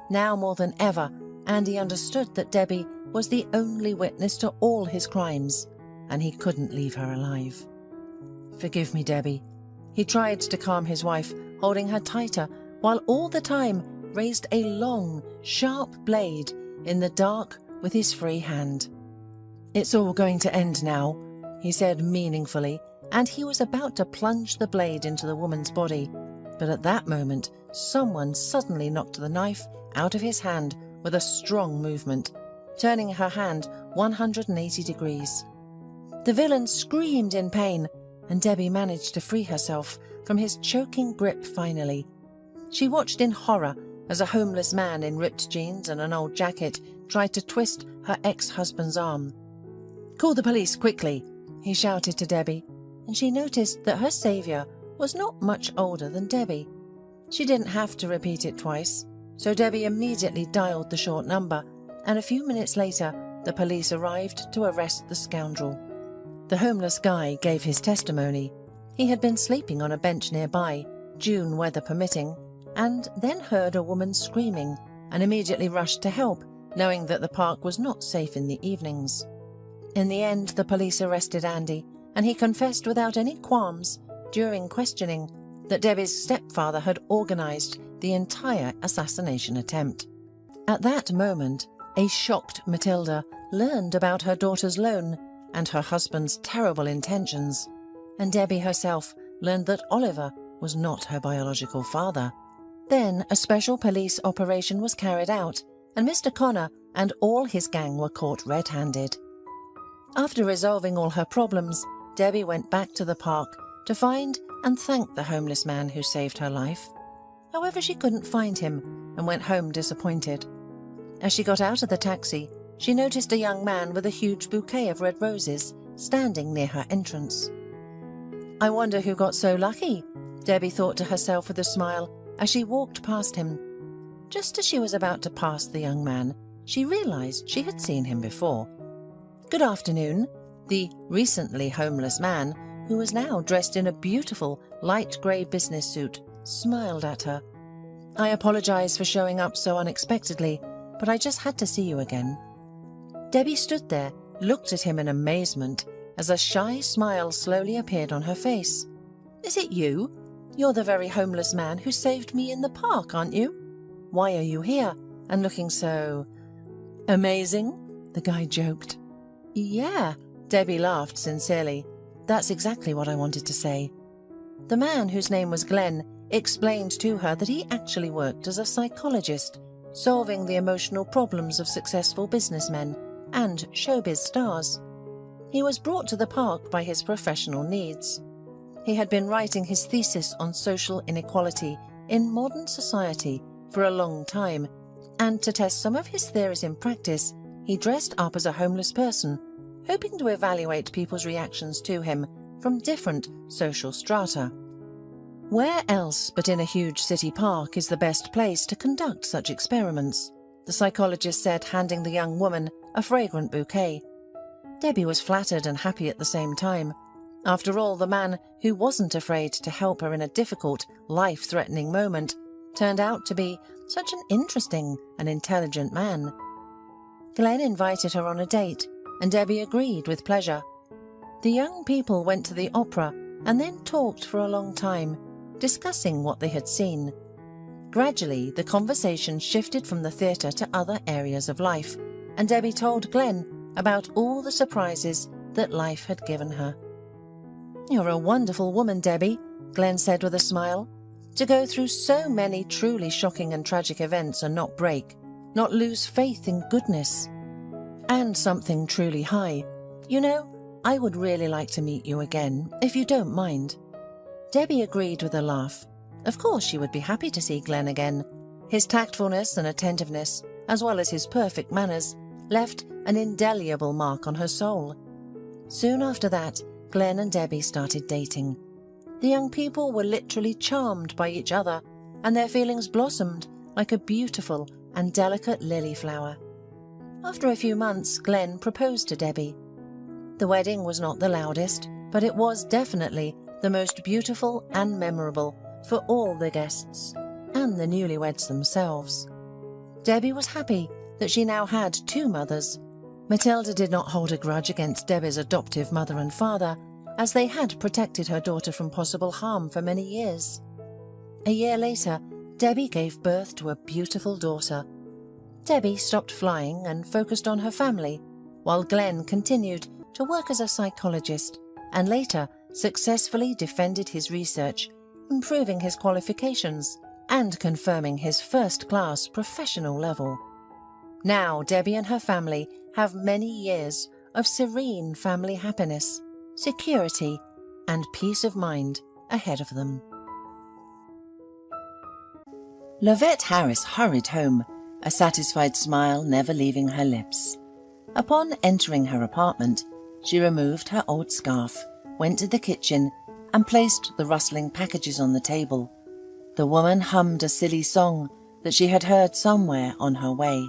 Now more than ever, Andy understood that Debbie was the only witness to all his crimes, and he couldn't leave her alive. "Forgive me, Debbie." He tried to calm his wife, holding her tighter, while all the time raised a long, sharp blade in the dark with his free hand. "It's all going to end now," he said meaningfully, and he was about to plunge the blade into the woman's body. But at that moment, someone suddenly knocked the knife out of his hand with a strong movement, turning her hand 180 degrees. The villain screamed in pain, and Debbie managed to free herself from his choking grip finally. She watched in horror as a homeless man in ripped jeans and an old jacket tried to twist her ex-husband's arm. "Call the police, quickly," he shouted to Debbie, and she noticed that her saviour was not much older than Debbie. She didn't have to repeat it twice, so Debbie immediately dialed the short number, and a few minutes later the police arrived to arrest the scoundrel. The homeless guy gave his testimony. He had been sleeping on a bench nearby, June weather permitting, and then heard a woman screaming and immediately rushed to help, knowing that the park was not safe in the evenings. In the end, the police arrested Andy, and he confessed without any qualms during questioning that Debbie's stepfather had organized the entire assassination attempt. At that moment, a shocked Matilda learned about her daughter's loan and her husband's terrible intentions, and Debbie herself learned that Oliver was not her biological father. Then a special police operation was carried out, and Mr. Connor and all his gang were caught red-handed. After resolving all her problems, Debbie went back to the park to find and thank the homeless man who saved her life. However, she couldn't find him and went home disappointed. As she got out of the taxi, she noticed a young man with a huge bouquet of red roses standing near her entrance. "I wonder who got so lucky," Debbie thought to herself with a smile as she walked past him. Just as she was about to pass the young man, she realized she had seen him before. "Good afternoon." The recently homeless man, who was now dressed in a beautiful light grey business suit, smiled at her. "I apologize for showing up so unexpectedly, but I just had to see you again." Debbie stood there, looked at him in amazement, as a shy smile slowly appeared on her face. "Is it you? You're the very homeless man who saved me in the park, aren't you? Why are you here, and looking so amazing?" the guy joked. "Yeah," Debbie laughed sincerely. "That's exactly what I wanted to say." The man, whose name was Glenn, explained to her that he actually worked as a psychologist, solving the emotional problems of successful businessmen and showbiz stars. He was brought to the park by his professional needs. He had been writing his thesis on social inequality in modern society for a long time, and to test some of his theories in practice, he dressed up as a homeless person, hoping to evaluate people's reactions to him from different social strata. Where else but in a huge city park is the best place to conduct such experiments? The psychologist said, handing the young woman a fragrant bouquet. Debbie was flattered and happy at the same time. After all, the man who wasn't afraid to help her in a difficult, life-threatening moment turned out to be such an interesting and intelligent man. Glenn invited her on a date, and Debbie agreed with pleasure. The young people went to the opera and then talked for a long time, discussing what they had seen. Gradually, the conversation shifted from the theatre to other areas of life, and Debbie told Glenn about all the surprises that life had given her. "You're a wonderful woman, Debbie," Glenn said with a smile. "To go through so many truly shocking and tragic events and not break, not lose faith in goodness, and something truly high. You know, I would really like to meet you again, if you don't mind." Debbie agreed with a laugh. Of course she would be happy to see Glenn again. His tactfulness and attentiveness, as well as his perfect manners, left an indelible mark on her soul. Soon after that, Glenn and Debbie started dating. The young people were literally charmed by each other, and their feelings blossomed like a beautiful and delicate lily flower. After a few months, Glenn proposed to Debbie. The wedding was not the loudest, but it was definitely the most beautiful and memorable for all the guests and the newlyweds themselves. Debbie was happy that she now had two mothers. Matilda did not hold a grudge against Debbie's adoptive mother and father, as they had protected her daughter from possible harm for many years. A year later, Debbie gave birth to a beautiful daughter. Debbie stopped flying and focused on her family, while Glenn continued to work as a psychologist and later successfully defended his research, improving his qualifications and confirming his first-class professional level. Now Debbie and her family have many years of serene family happiness, security, and peace of mind ahead of them. Lavette Harris hurried home, a satisfied smile never leaving her lips. Upon entering her apartment, she removed her old scarf, went to the kitchen, and placed the rustling packages on the table. The woman hummed a silly song that she had heard somewhere on her way.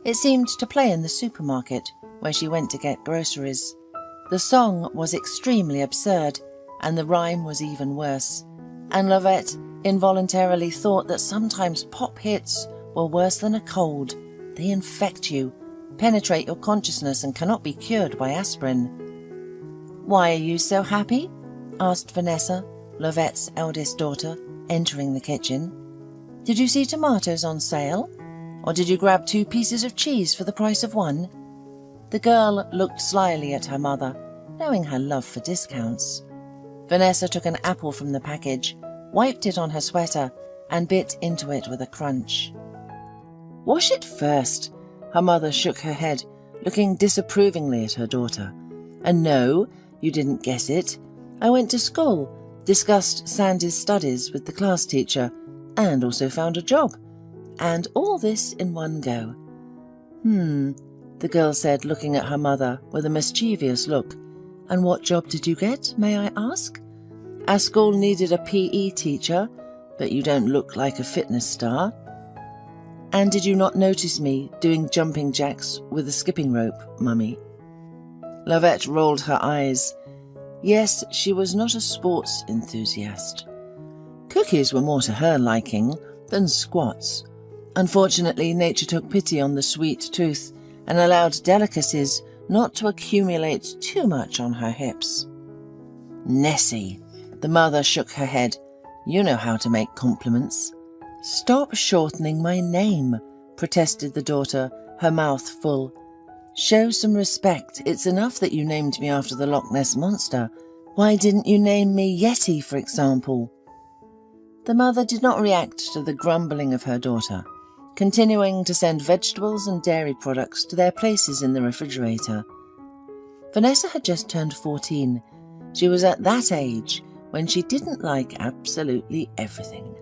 It seemed to play in the supermarket where she went to get groceries. The song was extremely absurd, and the rhyme was even worse, and Lavette involuntarily thought that sometimes pop hits were worse than a cold. They infect you, penetrate your consciousness, and cannot be cured by aspirin. "Why are you so happy?" asked Vanessa, Lavette's eldest daughter, entering the kitchen. "Did you see tomatoes on sale? Or did you grab 2 pieces of cheese for the price of 1? The girl looked slyly at her mother, knowing her love for discounts. Vanessa took an apple from the package, wiped it on her sweater, and bit into it with a crunch. "Wash it first." Her mother shook her head, looking disapprovingly at her daughter. "And no, you didn't guess it. I went to school, discussed Sandy's studies with the class teacher, and also found a job. And all this in one go." The girl said, looking at her mother with a mischievous look. "And what job did you get, may I ask?" Our school needed a PE teacher, but you don't look like a fitness star. And did you not notice me doing jumping jacks with a skipping rope, Mummy? Lovette rolled her eyes. Yes, she was not a sports enthusiast. Cookies were more to her liking than squats. Unfortunately, nature took pity on the sweet tooth and allowed delicacies not to accumulate too much on her hips. Nessie, the mother shook her head. You know how to make compliments. Stop shortening my name, protested the daughter, her mouth full. Show some respect. It's enough that you named me after the Loch Ness Monster. Why didn't you name me Yeti, for example? The mother did not react to the grumbling of her daughter, continuing to send vegetables and dairy products to their places in the refrigerator. Vanessa had just turned 14. She was at that age when she didn't like absolutely everything.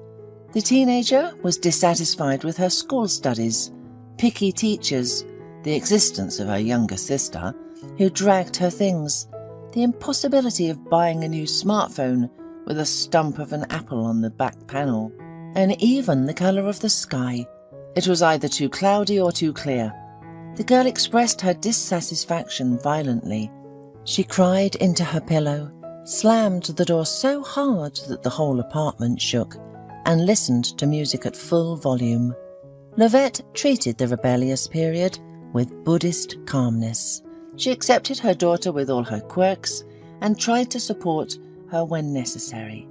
The teenager was dissatisfied with her school studies, picky teachers, the existence of her younger sister, who dragged her things, the impossibility of buying a new smartphone with a stump of an apple on the back panel, and even the colour of the sky. It was either too cloudy or too clear. The girl expressed her dissatisfaction violently. She cried into her pillow, slammed the door so hard that the whole apartment shook, and listened to music at full volume. Lovette treated the rebellious period with Buddhist calmness. She accepted her daughter with all her quirks and tried to support her when necessary.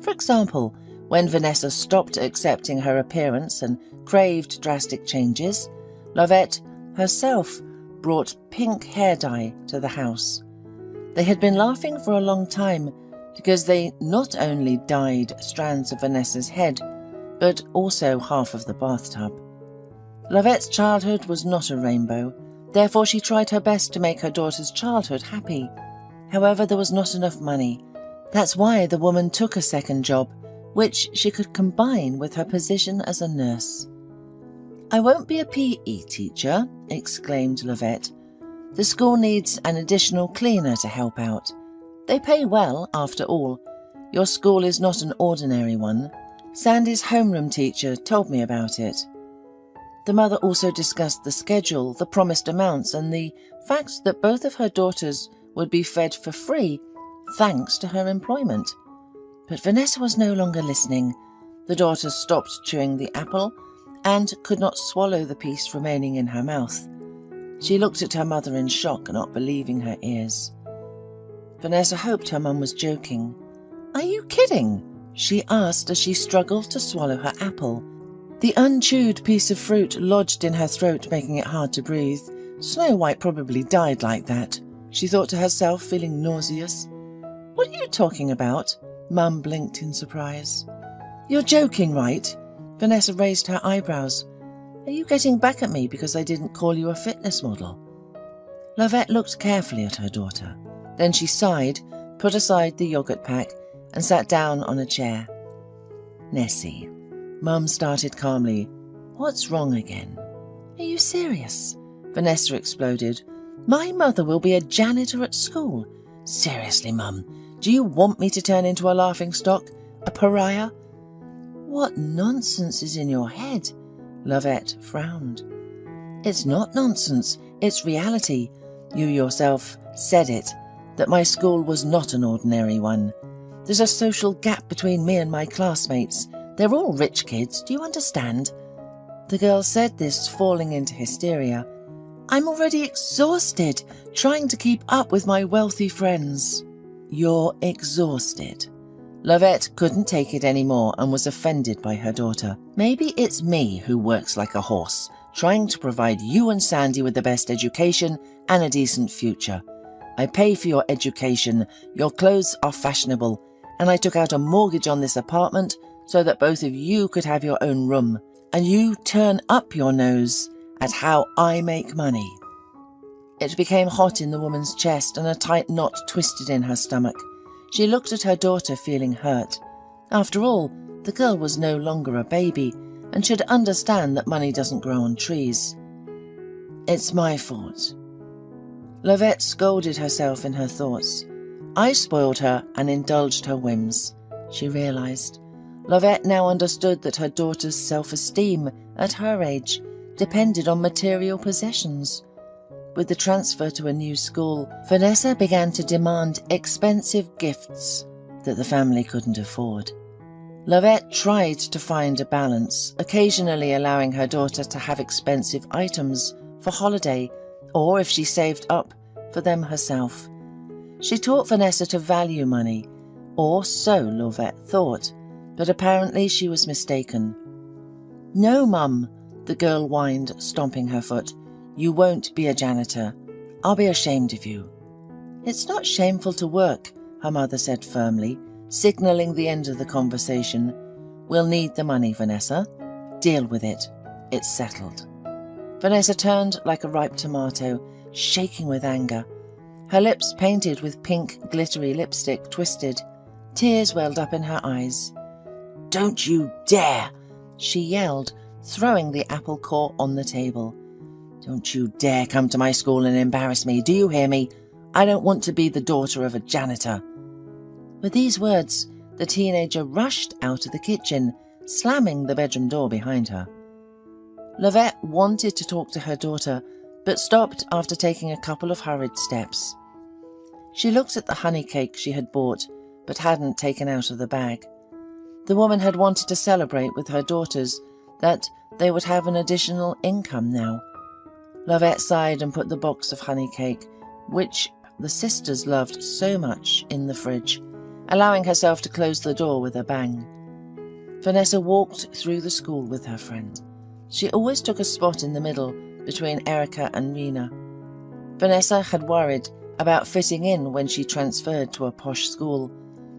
For example, when Vanessa stopped accepting her appearance and craved drastic changes, Lovette herself brought pink hair dye to the house. They had been laughing for a long time because they not only dyed strands of Vanessa's head, but also half of the bathtub. Lovette's childhood was not a rainbow, therefore she tried her best to make her daughter's childhood happy. However, there was not enough money. That's why the woman took a second job, which she could combine with her position as a nurse. "I won't be a PE teacher," exclaimed Lovette. "The school needs an additional cleaner to help out. They pay well, after all. Your school is not an ordinary one. Sandy's homeroom teacher told me about it." The mother also discussed the schedule, the promised amounts, and the fact that both of her daughters would be fed for free thanks to her employment. But Vanessa was no longer listening. The daughter stopped chewing the apple and could not swallow the piece remaining in her mouth. She looked at her mother in shock, not believing her ears. Vanessa hoped her mum was joking. "Are you kidding?" she asked as she struggled to swallow her apple. The unchewed piece of fruit lodged in her throat, making it hard to breathe. Snow White probably died like that, she thought to herself, feeling nauseous. "What are you talking about?" Mum blinked in surprise. "You're joking, right?" Vanessa raised her eyebrows. "Are you getting back at me because I didn't call you a fitness model?" Lovette looked carefully at her daughter. Then she sighed, put aside the yogurt pack, and sat down on a chair. "Nessie," Mum started calmly, "what's wrong again?" "Are you serious?" Vanessa exploded. "My mother will be a janitor at school. Seriously, Mum, do you want me to turn into a laughingstock? A pariah?" "What nonsense is in your head?" Lovette frowned. "It's not nonsense, it's reality. You yourself said it, that my school was not an ordinary one. There's a social gap between me and my classmates. They're all rich kids, do you understand?" The girl said this, falling into hysteria. "I'm already exhausted trying to keep up with my wealthy friends." "You're exhausted." Lovette couldn't take it anymore and was offended by her daughter. "Maybe it's me who works like a horse, trying to provide you and Sandy with the best education and a decent future. I pay for your education, your clothes are fashionable, and I took out a mortgage on this apartment so that both of you could have your own room, and you turn up your nose at how I make money." It became hot in the woman's chest and a tight knot twisted in her stomach. She looked at her daughter, feeling hurt. After all, the girl was no longer a baby and should understand that money doesn't grow on trees. "It's my fault." Lovette scolded herself in her thoughts. I spoiled her and indulged her whims, she realised. Lovette now understood that her daughter's self-esteem at her age depended on material possessions. With the transfer to a new school, Vanessa began to demand expensive gifts that the family couldn't afford. Lovette tried to find a balance, occasionally allowing her daughter to have expensive items for holiday, or if she saved up, for them herself. She taught Vanessa to value money, or so Lovette thought, but apparently she was mistaken. "No, Mum," the girl whined, stomping her foot. "You won't be a janitor. I'll be ashamed of you." "It's not shameful to work," her mother said firmly, signalling the end of the conversation. "We'll need the money, Vanessa. Deal with it. It's settled." Vanessa turned like a ripe tomato, shaking with anger. Her lips, painted with pink, glittery lipstick, twisted. Tears welled up in her eyes. "Don't you dare!" she yelled, throwing the apple core on the table. "Don't you dare come to my school and embarrass me, do you hear me? I don't want to be the daughter of a janitor." With these words, the teenager rushed out of the kitchen, slamming the bedroom door behind her. Lovette wanted to talk to her daughter, but stopped after taking a couple of hurried steps. She looked at the honey cake she had bought, but hadn't taken out of the bag. The woman had wanted to celebrate with her daughters that they would have an additional income now. Lovette sighed and put the box of honey cake, which the sisters loved so much, in the fridge, allowing herself to close the door with a bang. Vanessa walked through the school with her friend. She always took a spot in the middle between Erica and Rena. Vanessa had worried about fitting in when she transferred to a posh school,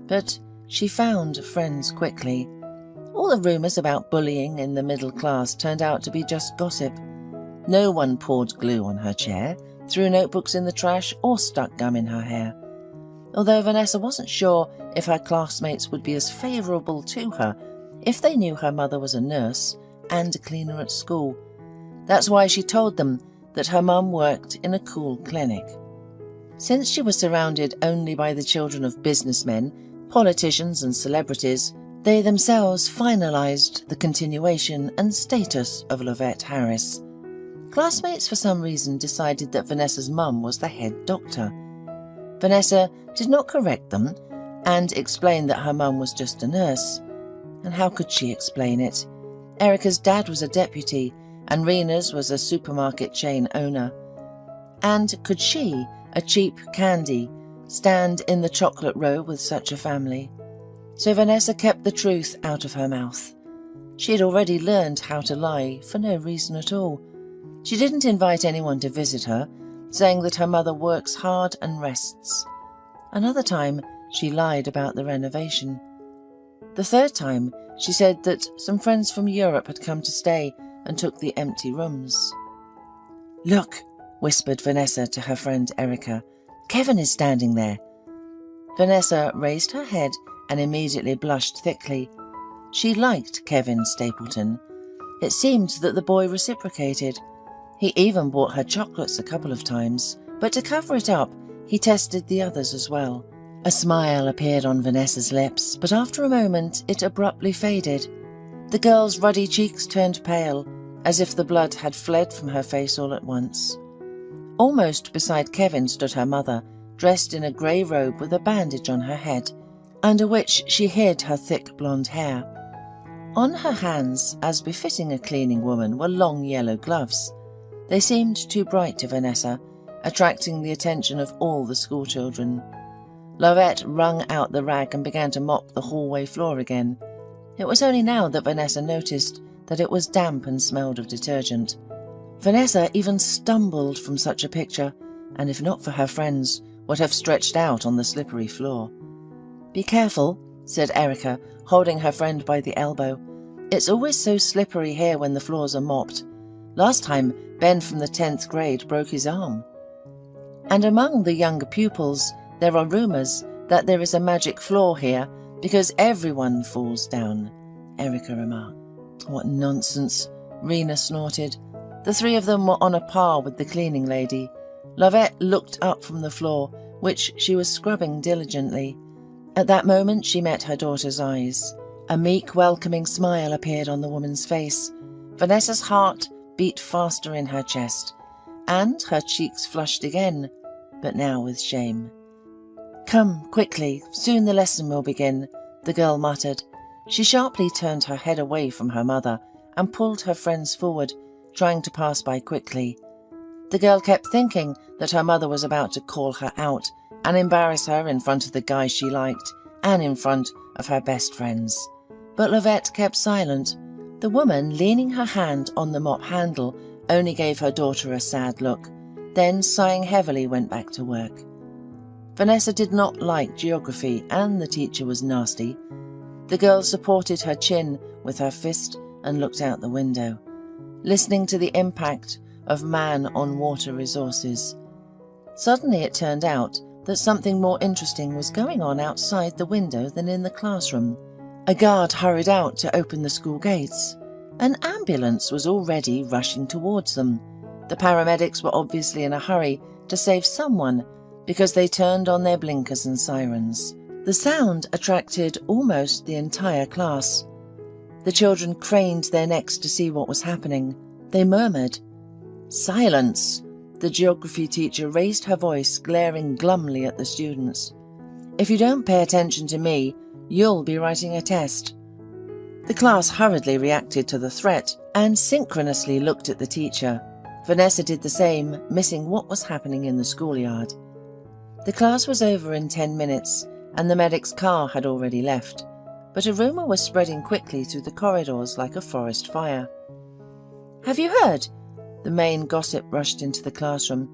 but she found friends quickly. All the rumours about bullying in the middle class turned out to be just gossip. No one poured glue on her chair, threw notebooks in the trash, or stuck gum in her hair. Although Vanessa wasn't sure if her classmates would be as favourable to her if they knew her mother was a nurse and a cleaner at school. That's why she told them that her mum worked in a cool clinic. Since she was surrounded only by the children of businessmen, politicians and celebrities, they themselves finalised the continuation and status of Lovette Harris. Classmates for some reason decided that Vanessa's mum was the head doctor. Vanessa did not correct them and explained that her mum was just a nurse. And how could she explain it? Erica's dad was a deputy and Rena's was a supermarket chain owner. And could she, a cheap candy, stand in the chocolate row with such a family? So Vanessa kept the truth out of her mouth. She had already learned how to lie for no reason at all. She didn't invite anyone to visit her, saying that her mother works hard and rests. Another time, she lied about the renovation. The third time, she said that some friends from Europe had come to stay and took the empty rooms. "Look," whispered Vanessa to her friend Erica. "Kevin is standing there." Vanessa raised her head and immediately blushed thickly. She liked Kevin Stapleton. It seemed that the boy reciprocated. He even bought her chocolates a couple of times, but to cover it up, he tested the others as well. A smile appeared on Vanessa's lips, but after a moment it abruptly faded. The girl's ruddy cheeks turned pale, as if the blood had fled from her face all at once. Almost beside Kevin stood her mother, dressed in a grey robe with a bandage on her head, under which she hid her thick blonde hair. On her hands, as befitting a cleaning woman, were long yellow gloves. They seemed too bright to Vanessa, attracting the attention of all the schoolchildren. Lovette wrung out the rag and began to mop the hallway floor again. It was only now that Vanessa noticed that it was damp and smelled of detergent. Vanessa even stumbled from such a picture, and if not for her friends, would have stretched out on the slippery floor. "Be careful," said Erica, holding her friend by the elbow. "It's always so slippery here when the floors are mopped. Last time, Ben from the 10th grade broke his arm." "And among the younger pupils, there are rumours that there is a magic floor here because everyone falls down," Erica remarked. "What nonsense," Rena snorted. The three of them were on a par with the cleaning lady. Lovette looked up from the floor, which she was scrubbing diligently. At that moment she met her daughter's eyes. A meek, welcoming smile appeared on the woman's face. Vanessa's heart beat faster in her chest, and her cheeks flushed again, but now with shame. "Come, quickly, soon the lesson will begin," the girl muttered. She sharply turned her head away from her mother and pulled her friends forward, trying to pass by quickly. The girl kept thinking that her mother was about to call her out and embarrass her in front of the guy she liked and in front of her best friends. But Lovette kept silent. The woman, leaning her hand on the mop handle, only gave her daughter a sad look, then, sighing heavily, went back to work. Vanessa did not like geography, and the teacher was nasty. The girl supported her chin with her fist and looked out the window, listening to the impact of man on water resources. Suddenly it turned out that something more interesting was going on outside the window than in the classroom. A guard hurried out to open the school gates. An ambulance was already rushing towards them. The paramedics were obviously in a hurry to save someone because they turned on their blinkers and sirens. The sound attracted almost the entire class. The children craned their necks to see what was happening. They murmured, "Silence!" The geography teacher raised her voice, glaring glumly at the students. "If you don't pay attention to me, you'll be writing a test." The class hurriedly reacted to the threat and synchronously looked at the teacher. Vanessa did the same, missing what was happening in the schoolyard. The class was over in 10 minutes, and the medic's car had already left, but a rumour was spreading quickly through the corridors like a forest fire. "Have you heard?" The main gossip rushed into the classroom.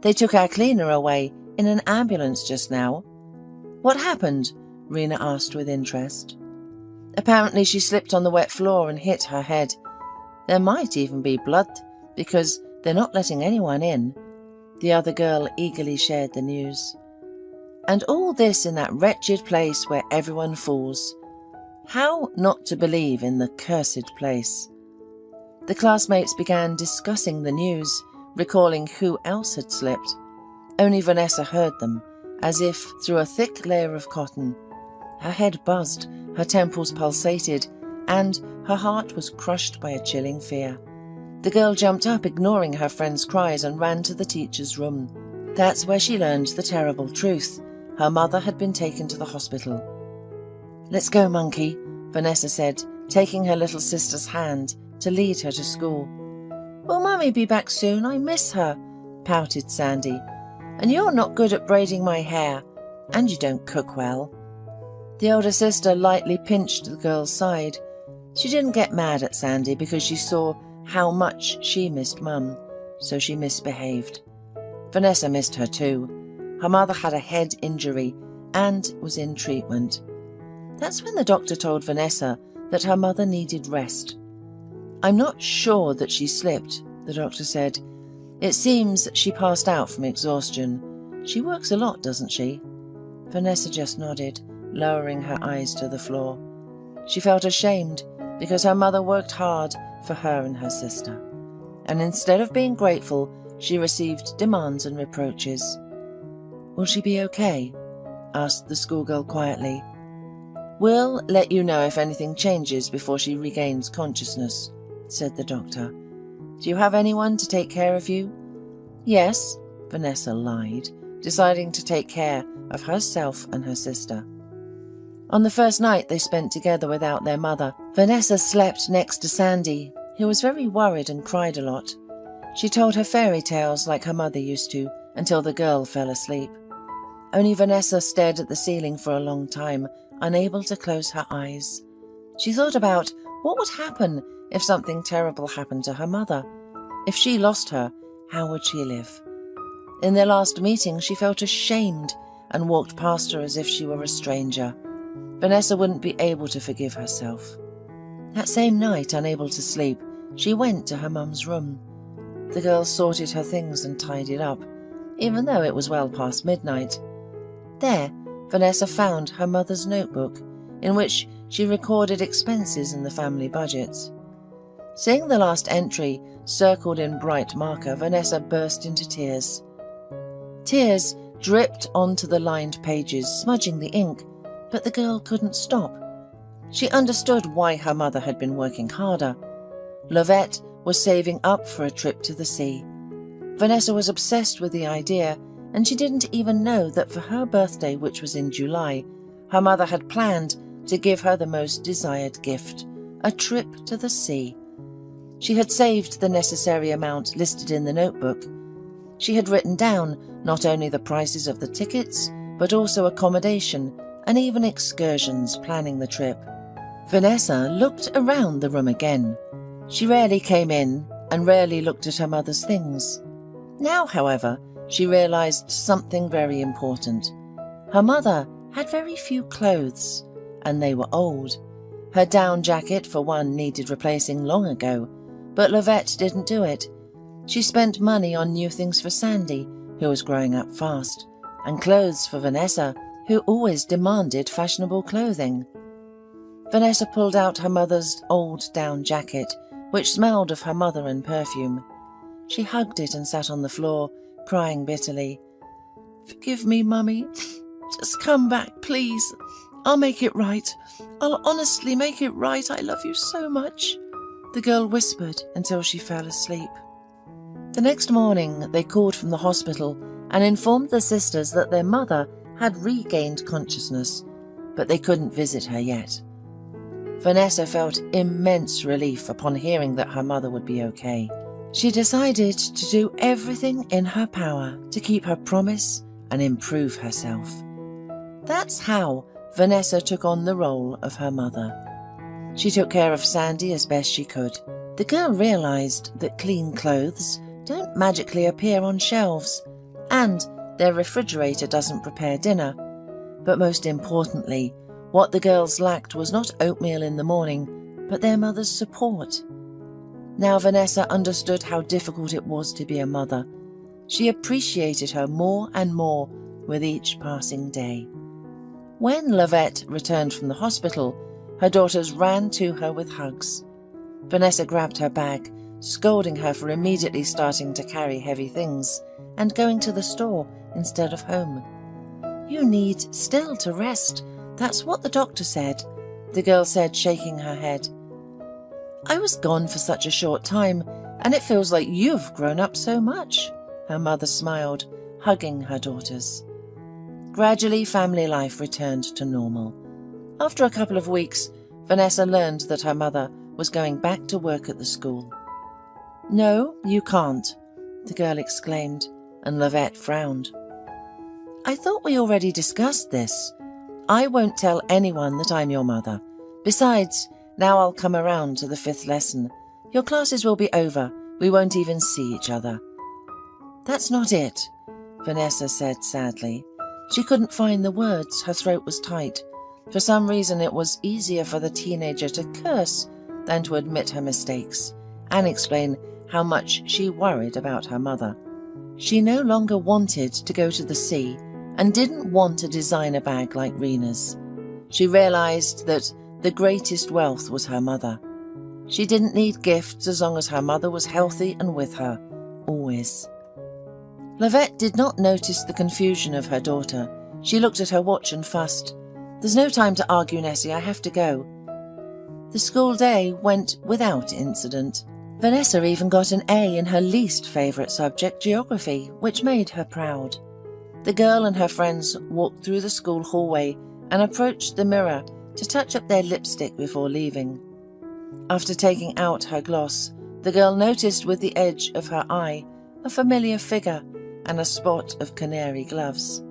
"They took our cleaner away in an ambulance just now." "What happened?" Rena asked with interest. "Apparently she slipped on the wet floor and hit her head. There might even be blood, because they're not letting anyone in." The other girl eagerly shared the news. "And all this in that wretched place where everyone falls. How not to believe in the cursed place?" The classmates began discussing the news, recalling who else had slipped. Only Vanessa heard them, as if through a thick layer of cotton. Her head buzzed, her temples pulsated, and her heart was crushed by a chilling fear. The girl jumped up, ignoring her friend's cries, and ran to the teacher's room. That's where she learned the terrible truth. Her mother had been taken to the hospital. "Let's go, Monkey," Vanessa said, taking her little sister's hand to lead her to school. "Will Mummy be back soon? I miss her," pouted Sandy. "And you're not good at braiding my hair, and you don't cook well." The older sister lightly pinched the girl's side. She didn't get mad at Sandy because she saw how much she missed Mum, so she misbehaved. Vanessa missed her too. Her mother had a head injury and was in treatment. That's when the doctor told Vanessa that her mother needed rest. "I'm not sure that she slipped," the doctor said. "It seems she passed out from exhaustion. She works a lot, doesn't she?" Vanessa just nodded, lowering her eyes to the floor. She felt ashamed because her mother worked hard for her and her sister. And instead of being grateful, she received demands and reproaches. "Will she be okay?" asked the schoolgirl quietly. "We'll let you know if anything changes before she regains consciousness," said the doctor. "Do you have anyone to take care of you?" "Yes," Vanessa lied, deciding to take care of herself and her sister. On the first night they spent together without their mother, Vanessa slept next to Sandy, who was very worried and cried a lot. She told her fairy tales like her mother used to, until the girl fell asleep. Only Vanessa stared at the ceiling for a long time, unable to close her eyes. She thought about what would happen if something terrible happened to her mother. If she lost her, how would she live? In their last meeting, she felt ashamed and walked past her as if she were a stranger. Vanessa wouldn't be able to forgive herself. That same night, unable to sleep, she went to her mum's room. The girl sorted her things and tidied up, even though it was well past midnight. There, Vanessa found her mother's notebook, in which she recorded expenses and the family budgets. Seeing the last entry circled in bright marker, Vanessa burst into tears. Tears dripped onto the lined pages, smudging the ink, but the girl couldn't stop. She understood why her mother had been working harder. Lovette was saving up for a trip to the sea. Vanessa was obsessed with the idea, and she didn't even know that for her birthday, which was in July, her mother had planned to give her the most desired gift, a trip to the sea. She had saved the necessary amount listed in the notebook. She had written down not only the prices of the tickets, but also accommodation and even excursions planning the trip. Vanessa looked around the room again. She rarely came in and rarely looked at her mother's things. Now, however, she realized something very important. Her mother had very few clothes, and they were old. Her down jacket, for one, needed replacing long ago, but Lovette didn't do it. She spent money on new things for Sandy, who was growing up fast, and clothes for Vanessa, who always demanded fashionable clothing. Vanessa pulled out her mother's old down jacket, which smelled of her mother and perfume. She hugged it and sat on the floor, crying bitterly. "Forgive me, Mummy. Just come back, please. I'll make it right. I'll honestly make it right. I love you so much," the girl whispered until she fell asleep. The next morning, they called from the hospital and informed the sisters that their mother had regained consciousness, but they couldn't visit her yet. Vanessa felt immense relief upon hearing that her mother would be okay. She decided to do everything in her power to keep her promise and improve herself. That's how Vanessa took on the role of her mother. She took care of Sandy as best she could. The girl realized that clean clothes don't magically appear on shelves, and their refrigerator doesn't prepare dinner. But most importantly, what the girls lacked was not oatmeal in the morning, but their mother's support. Now Vanessa understood how difficult it was to be a mother. She appreciated her more and more with each passing day. When Lovette returned from the hospital, her daughters ran to her with hugs. Vanessa grabbed her bag, scolding her for immediately starting to carry heavy things and going to the store instead of home. "You need still to rest. That's what the doctor said," the girl said, shaking her head. "I was gone for such a short time, and it feels like you've grown up so much," her mother smiled, hugging her daughters. Gradually, family life returned to normal. After a couple of weeks, Vanessa learned that her mother was going back to work at the school. "No, you can't," the girl exclaimed, and Lovette frowned. "I thought we already discussed this. I won't tell anyone that I'm your mother. Besides, now I'll come around to the 5th lesson. Your classes will be over. We won't even see each other." "That's not it," Vanessa said sadly. She couldn't find the words. Her throat was tight. For some reason, it was easier for the teenager to curse than to admit her mistakes and explain how much she worried about her mother. She no longer wanted to go to the sea and didn't want a designer bag like Rena's. She realized that the greatest wealth was her mother. She didn't need gifts as long as her mother was healthy and with her, always. Lovette did not notice the confusion of her daughter. She looked at her watch and fussed. "There's no time to argue, Nessie. I have to go." The school day went without incident. Vanessa even got an A in her least favourite subject, geography, which made her proud. The girl and her friends walked through the school hallway and approached the mirror to touch up their lipstick before leaving. After taking out her gloss, the girl noticed with the edge of her eye a familiar figure and a spot of canary gloves.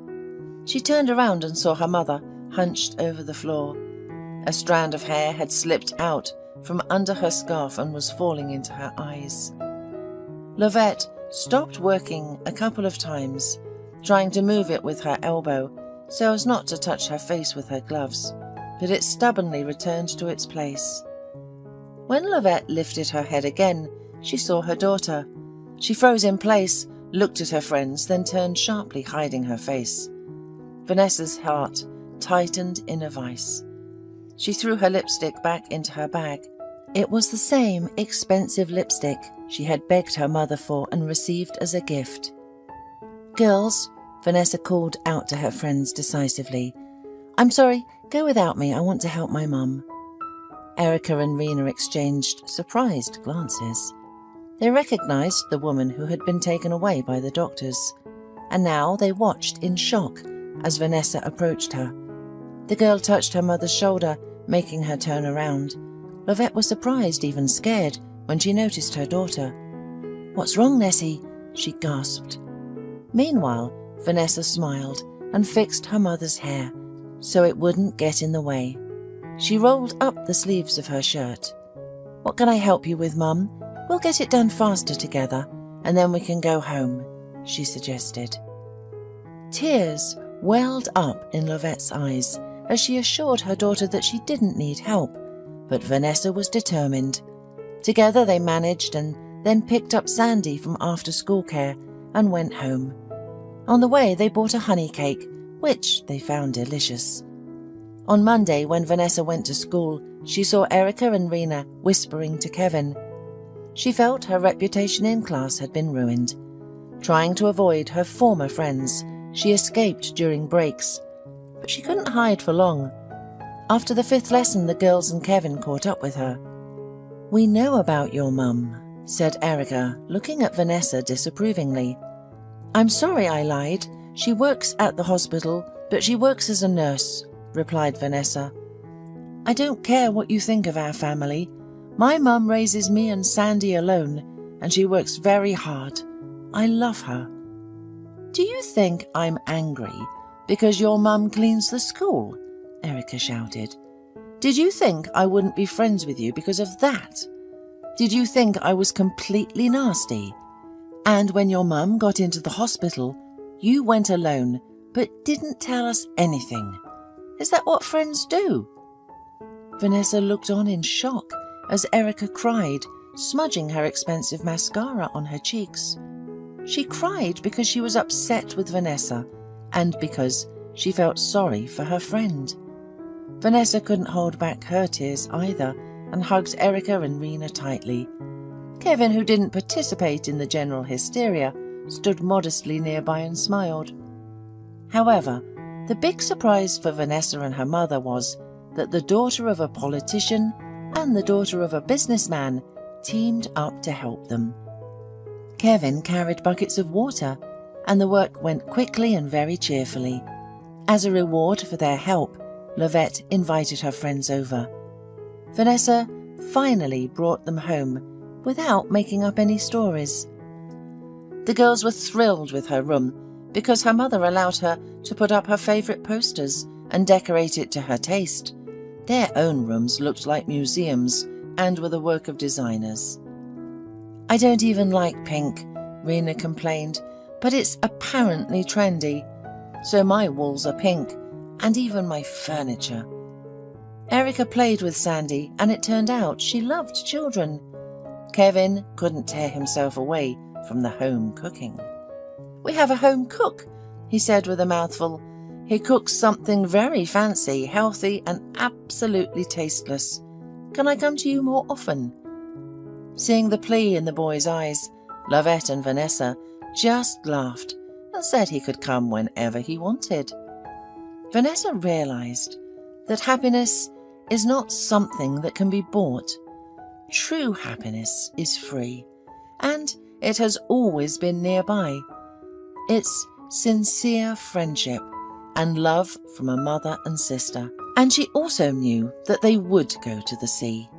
She turned around and saw her mother hunched over the floor. A strand of hair had slipped out from under her scarf and was falling into her eyes. Lovette stopped working a couple of times, trying to move it with her elbow so as not to touch her face with her gloves, but it stubbornly returned to its place. When Lovette lifted her head again, she saw her daughter. She froze in place, looked at her friends, then turned sharply, hiding her face. Vanessa's heart tightened in a vice. She threw her lipstick back into her bag. It was the same expensive lipstick she had begged her mother for and received as a gift. "Girls, Vanessa called out to her friends decisively. "I'm sorry, go without me. I want to help my mum." Erica and Rena exchanged surprised glances. They recognized the woman who had been taken away by the doctors, and now they watched in shock as Vanessa approached her. The girl touched her mother's shoulder, making her turn around. Lovette was surprised, even scared, when she noticed her daughter. "What's wrong, Nessie?" she gasped. Meanwhile, Vanessa smiled and fixed her mother's hair so it wouldn't get in the way. She rolled up the sleeves of her shirt. "What can I help you with, Mum? We'll get it done faster together, and then we can go home," she suggested. Tears welled up in Lovette's eyes as she assured her daughter that she didn't need help, but Vanessa was determined. Together they managed and then picked up Sandy from after-school care and went home. On the way they bought a honey cake, which they found delicious. On Monday, when Vanessa went to school, she saw Erica and Rena whispering to Kevin. She felt her reputation in class had been ruined. Trying to avoid her former friends, she escaped during breaks, but she couldn't hide for long. After the 5th lesson, the girls and Kevin caught up with her. "We know about your mum," said Erica, looking at Vanessa disapprovingly. "I'm sorry I lied. She works at the hospital, but she works as a nurse," replied Vanessa. "I don't care what you think of our family. My mum raises me and Sandy alone, and she works very hard. I love her." "Do you think I'm angry because your mum cleans the school?" Erica shouted. "Did you think I wouldn't be friends with you because of that? Did you think I was completely nasty? And when your mum got into the hospital, you went alone but didn't tell us anything. Is that what friends do?" Vanessa looked on in shock as Erica cried, smudging her expensive mascara on her cheeks. She cried because she was upset with Vanessa and because she felt sorry for her friend. Vanessa couldn't hold back her tears either and hugged Erica and Rena tightly. Kevin, who didn't participate in the general hysteria, stood modestly nearby and smiled. However, the big surprise for Vanessa and her mother was that the daughter of a politician and the daughter of a businessman teamed up to help them. Kevin carried buckets of water, and the work went quickly and very cheerfully. As a reward for their help, Lovette invited her friends over. Vanessa finally brought them home without making up any stories. The girls were thrilled with her room because her mother allowed her to put up her favourite posters and decorate it to her taste. Their own rooms looked like museums and were the work of designers. "I don't even like pink," Rena complained, "but it's apparently trendy. So my walls are pink, and even my furniture." Erica played with Sandy, and it turned out she loved children. Kevin couldn't tear himself away from the home cooking. "We have a home cook," he said with a mouthful. "He cooks something very fancy, healthy, and absolutely tasteless. Can I come to you more often?" Seeing the plea in the boy's eyes, Lovette and Vanessa just laughed and said he could come whenever he wanted. Vanessa realized that happiness is not something that can be bought. True happiness is free, and it has always been nearby. It's sincere friendship and love from a mother and sister. And she also knew that they would go to the sea.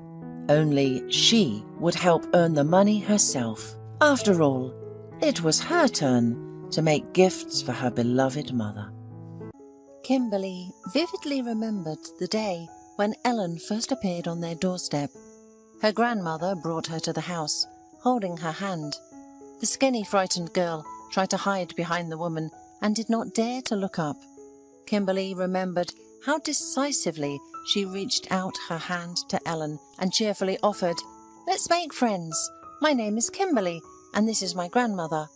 Only she would help earn the money herself. After all, it was her turn to make gifts for her beloved mother. Kimberly vividly remembered the day when Ellen first appeared on their doorstep. Her grandmother brought her to the house, holding her hand. The skinny, frightened girl tried to hide behind the woman and did not dare to look up. Kimberly remembered how decisively she reached out her hand to Ellen and cheerfully offered, "Let's make friends. My name is Kimberly, and this is my grandmother."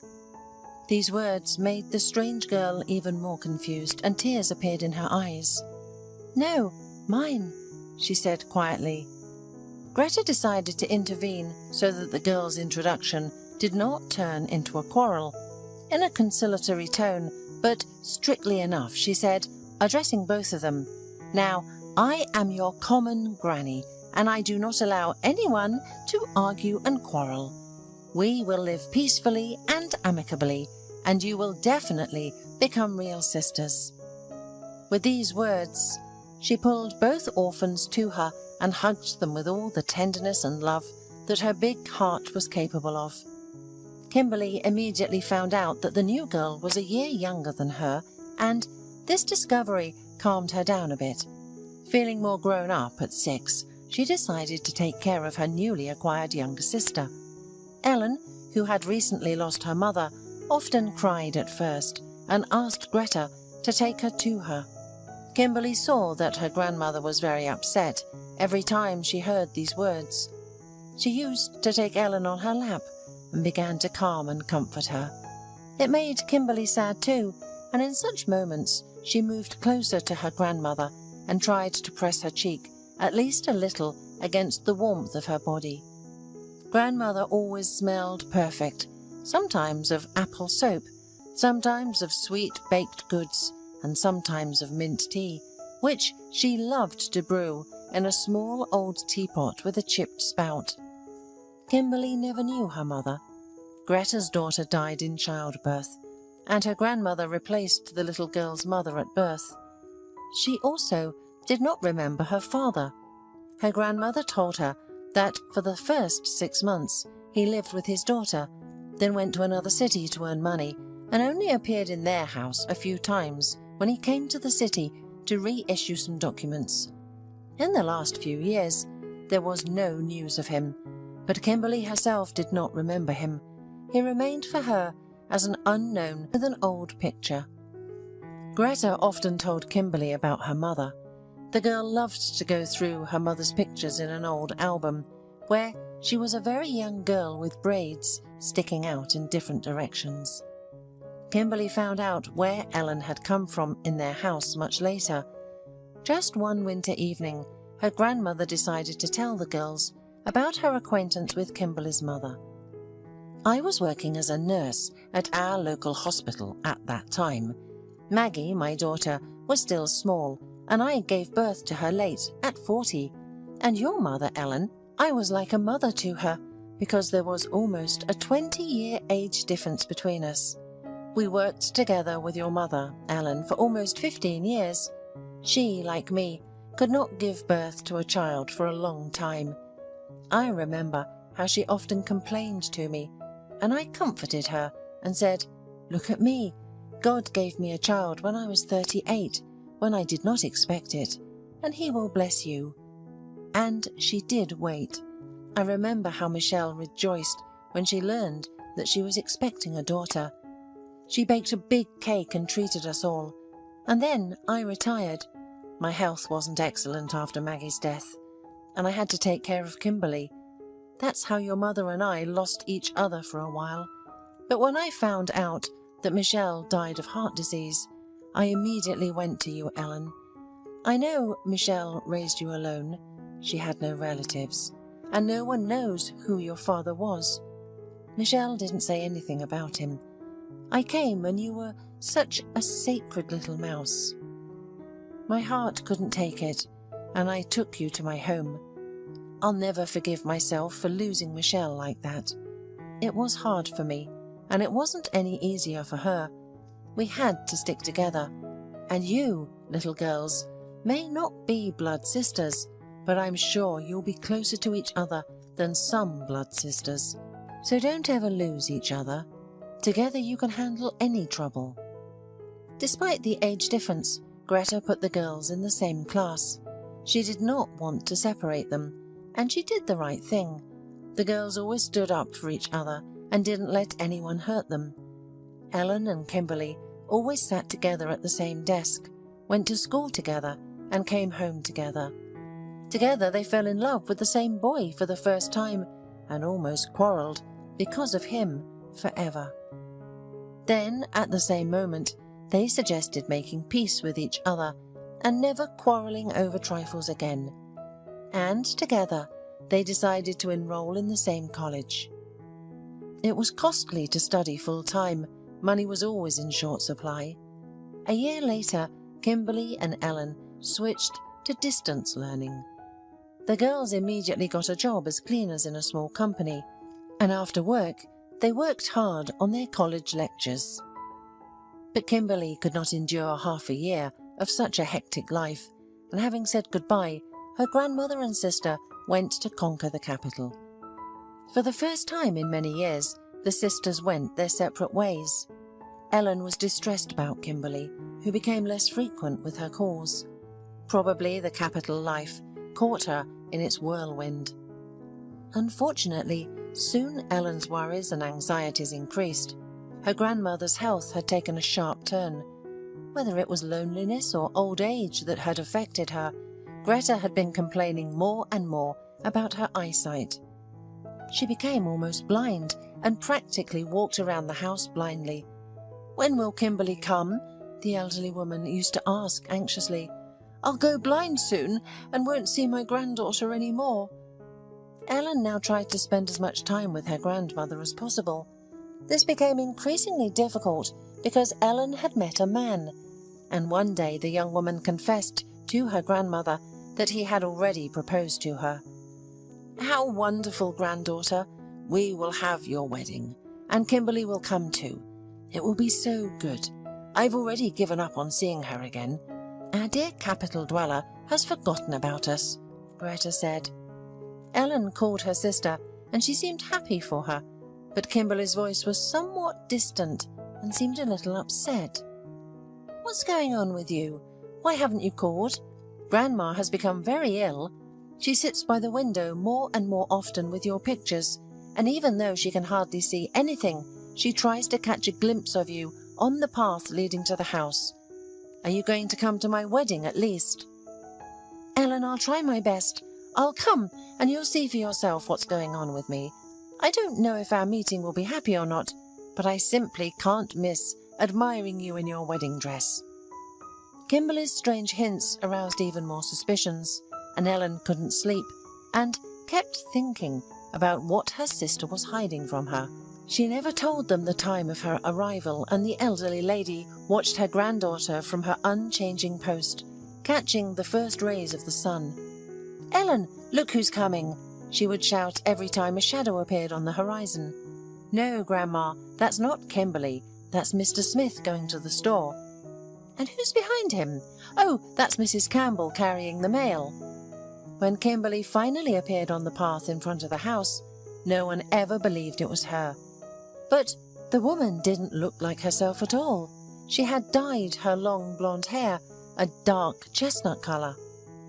These words made the strange girl even more confused, and tears appeared in her eyes. "No, mine," she said quietly. Greta decided to intervene so that the girl's introduction did not turn into a quarrel. In a conciliatory tone, but strictly enough, she said, addressing both of them, "Now, I am your common granny, and I do not allow anyone to argue and quarrel. We will live peacefully and amicably, and you will definitely become real sisters." With these words, she pulled both orphans to her and hugged them with all the tenderness and love that her big heart was capable of. Kimberly immediately found out that the new girl was a year younger than her, and this discovery calmed her down a bit. Feeling more grown up at 6, she decided to take care of her newly acquired younger sister. Ellen, who had recently lost her mother, often cried at first and asked Greta to take her to her. Kimberly saw that her grandmother was very upset every time she heard these words. She used to take Ellen on her lap and began to calm and comfort her. It made Kimberly sad too, and in such moments she moved closer to her grandmother and tried to press her cheek, at least a little, against the warmth of her body. Grandmother always smelled perfect, sometimes of apple soap, sometimes of sweet baked goods, and sometimes of mint tea, which she loved to brew in a small old teapot with a chipped spout. Kimberly never knew her mother. Greta's daughter died in childbirth, and her grandmother replaced the little girl's mother at birth. She also did not remember her father. Her grandmother told her that for the first 6 months he lived with his daughter, then went to another city to earn money, and only appeared in their house a few times when he came to the city to reissue some documents. In the last few years, there was no news of him, but Kimberly herself did not remember him. He remained for her as an unknown with an old picture. Greta often told Kimberly about her mother. The girl loved to go through her mother's pictures in an old album, where she was a very young girl with braids sticking out in different directions. Kimberly found out where Ellen had come from in their house much later. Just one winter evening, her grandmother decided to tell the girls about her acquaintance with Kimberly's mother. "I was working as a nurse at our local hospital at that time. Maggie, my daughter, was still small, and I gave birth to her late, at 40. And your mother, Ellen, I was like a mother to her, because there was almost a 20-year age difference between us. We worked together with your mother, Ellen, for almost 15 years. She, like me, could not give birth to a child for a long time. I remember how she often complained to me, and I comforted her and said, 'Look at me. God gave me a child when I was 38, when I did not expect it, and He will bless you.' And she did wait. I remember how Michelle rejoiced when she learned that she was expecting a daughter. She baked a big cake and treated us all. And then I retired. My health wasn't excellent after Maggie's death, and I had to take care of Kimberly. That's how your mother and I lost each other for a while. But when I found out that Michelle died of heart disease, I immediately went to you, Ellen. I know Michelle raised you alone. She had no relatives, and no one knows who your father was. Michelle didn't say anything about him. I came and you were such a sacred little mouse. My heart couldn't take it, and I took you to my home. I'll never forgive myself for losing Michelle like that. It was hard for me, and it wasn't any easier for her. We had to stick together. And you, little girls, may not be blood sisters, but I'm sure you'll be closer to each other than some blood sisters. So don't ever lose each other. Together you can handle any trouble." Despite the age difference, Greta put the girls in the same class. She did not want to separate them, and she did the right thing. The girls always stood up for each other and didn't let anyone hurt them. Ellen and Kimberly always sat together at the same desk, went to school together, and came home together. Together they fell in love with the same boy for the first time and almost quarrelled because of him forever. Then, at the same moment, they suggested making peace with each other and never quarrelling over trifles again. And together, they decided to enroll in the same college. It was costly to study full-time. Money was always in short supply. A year later, Kimberly and Ellen switched to distance learning. The girls immediately got a job as cleaners in a small company, and after work, they worked hard on their college lectures. But Kimberly could not endure half a year of such a hectic life, and having said goodbye, her grandmother and sister went to conquer the capital. For the first time in many years, the sisters went their separate ways. Ellen was distressed about Kimberly, who became less frequent with her calls. Probably the capital life caught her in its whirlwind. Unfortunately, soon Ellen's worries and anxieties increased. Her grandmother's health had taken a sharp turn. Whether it was loneliness or old age that had affected her, Greta had been complaining more and more about her eyesight. She became almost blind and practically walked around the house blindly. "When will Kimberly come?" the elderly woman used to ask anxiously. "I'll go blind soon and won't see my granddaughter any more." Ellen now tried to spend as much time with her grandmother as possible. This became increasingly difficult because Ellen had met a man, and one day the young woman confessed to her grandmother that he had already proposed to her. "How wonderful, granddaughter! We will have your wedding, and Kimberly will come too. It will be so good. I've already given up on seeing her again. Our dear capital dweller has forgotten about us," Greta said. Ellen called her sister, and she seemed happy for her, but Kimberly's voice was somewhat distant and seemed a little upset. "What's going on with you? Why haven't you called? Grandma has become very ill. She sits by the window more and more often with your pictures, and even though she can hardly see anything, she tries to catch a glimpse of you on the path leading to the house. Are you going to come to my wedding at least?" "Ellen, I'll try my best. I'll come, and you'll see for yourself what's going on with me. I don't know if our meeting will be happy or not, but I simply can't miss admiring you in your wedding dress." Kimberly's strange hints aroused even more suspicions, and Ellen couldn't sleep and kept thinking about what her sister was hiding from her. She never told them the time of her arrival, and the elderly lady watched her granddaughter from her unchanging post, catching the first rays of the sun. "Ellen, look who's coming!" she would shout every time a shadow appeared on the horizon. "No, Grandma, that's not Kimberly. That's Mr. Smith going to the store." "And who's behind him?" "Oh, that's Mrs. Campbell carrying the mail." When Kimberly finally appeared on the path in front of the house, no one ever believed it was her. But the woman didn't look like herself at all. She had dyed her long blonde hair a dark chestnut colour.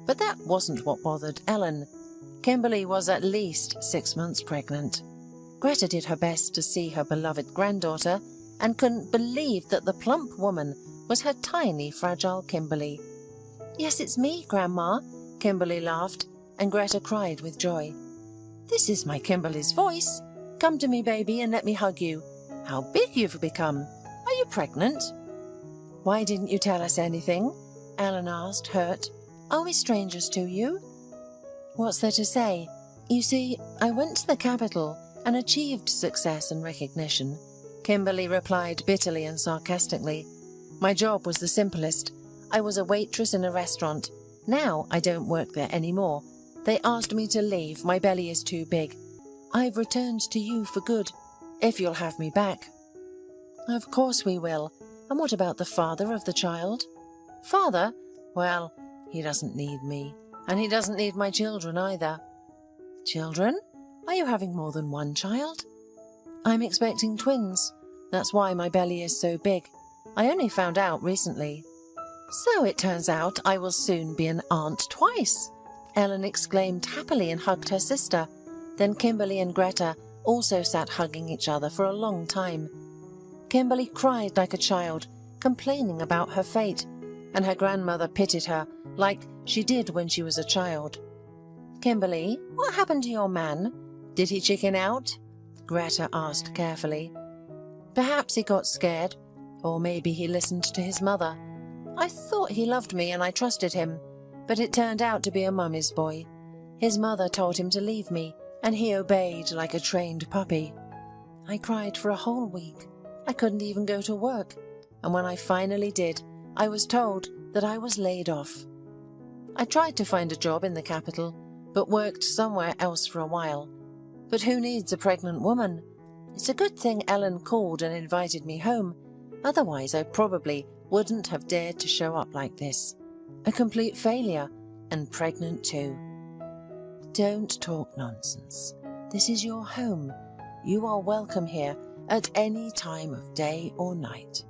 But that wasn't what bothered Ellen. Kimberly was at least 6 months pregnant. Greta did her best to see her beloved granddaughter and couldn't believe that the plump woman was her tiny, fragile Kimberly. "Yes, it's me, Grandma," Kimberly laughed, and Greta cried with joy. "This is my Kimberly's voice. Come to me, baby, and let me hug you. How big you've become. Are you pregnant?" "Why didn't you tell us anything?" Ellen asked, hurt. "Are we strangers to you?" "What's there to say? You see, I went to the capital and achieved success and recognition," Kimberly replied bitterly and sarcastically. "My job was the simplest. I was a waitress in a restaurant. Now I don't work there anymore. They asked me to leave. My belly is too big. I've returned to you for good, if you'll have me back." "Of course we will. And what about the father of the child?" "Father? Well, he doesn't need me, and he doesn't need my children either." "Children? Are you having more than one child?" "I'm expecting twins. That's why my belly is so big. I only found out recently." "So it turns out I will soon be an aunt twice," Ellen exclaimed happily and hugged her sister. Then Kimberly and Greta also sat hugging each other for a long time. Kimberly cried like a child, complaining about her fate, and her grandmother pitied her like she did when she was a child. "Kimberly, what happened to your man? Did he chicken out?" Greta asked carefully. "Perhaps he got scared, or maybe he listened to his mother. I thought he loved me and I trusted him, but it turned out to be a mummy's boy. His mother told him to leave me, and he obeyed like a trained puppy. I cried for a whole week. I couldn't even go to work, and when I finally did, I was told that I was laid off. I tried to find a job in the capital, but worked somewhere else for a while. But who needs a pregnant woman? It's a good thing Ellen called and invited me home. Otherwise, I probably wouldn't have dared to show up like this. A complete failure, and pregnant too. Don't talk nonsense. This is your home. You are welcome here at any time of day or night,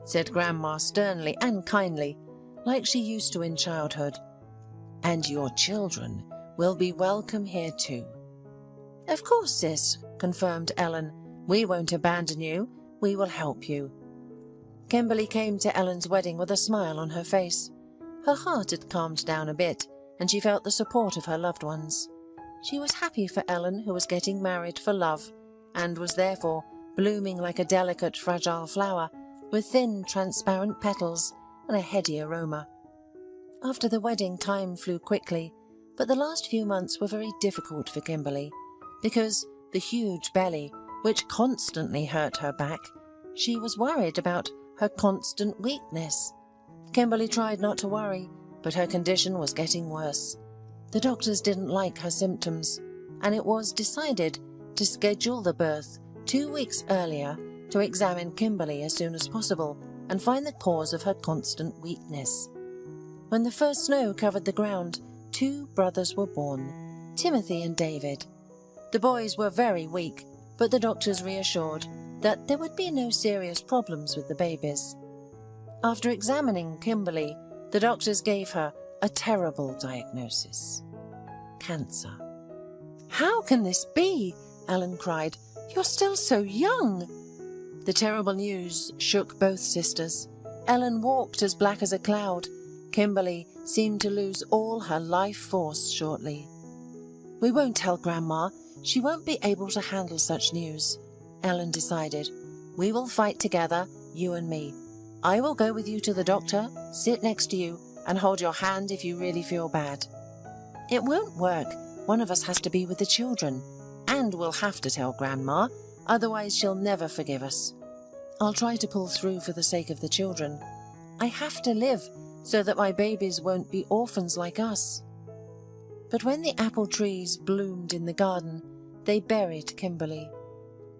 said Grandma sternly and kindly, like she used to in childhood. And your children will be welcome here too. Of course, sis, confirmed Ellen. We won't abandon you. We will help you. Kimberly came to Ellen's wedding with a smile on her face. Her heart had calmed down a bit, and she felt the support of her loved ones. She was happy for Ellen, who was getting married for love, and was therefore blooming like a delicate, fragile flower, with thin, transparent petals and a heady aroma. After the wedding, time flew quickly, but the last few months were very difficult for Kimberly, because the huge belly, which constantly hurt her back, she was worried about her constant weakness. Kimberly tried not to worry, but her condition was getting worse. The doctors didn't like her symptoms, and it was decided to schedule the birth 2 weeks earlier to examine Kimberly as soon as possible and find the cause of her constant weakness. When the first snow covered the ground, 2 brothers were born, Timothy and David. The boys were very weak, but the doctors reassured that there would be no serious problems with the babies. After examining Kimberly, the doctors gave her a terrible diagnosis: cancer. How can this be? Ellen cried. You're still so young. The terrible news shook both sisters. Ellen walked as black as a cloud. Kimberly seemed to lose all her life force shortly. We won't tell Grandma. She won't be able to handle such news, Ellen decided. We will fight together, you and me. I will go with you to the doctor, sit next to you, and hold your hand if you really feel bad. It won't work. One of us has to be with the children, and we'll have to tell Grandma, otherwise she'll never forgive us. I'll try to pull through for the sake of the children. I have to live so that my babies won't be orphans like us. But when the apple trees bloomed in the garden, they buried Kimberly.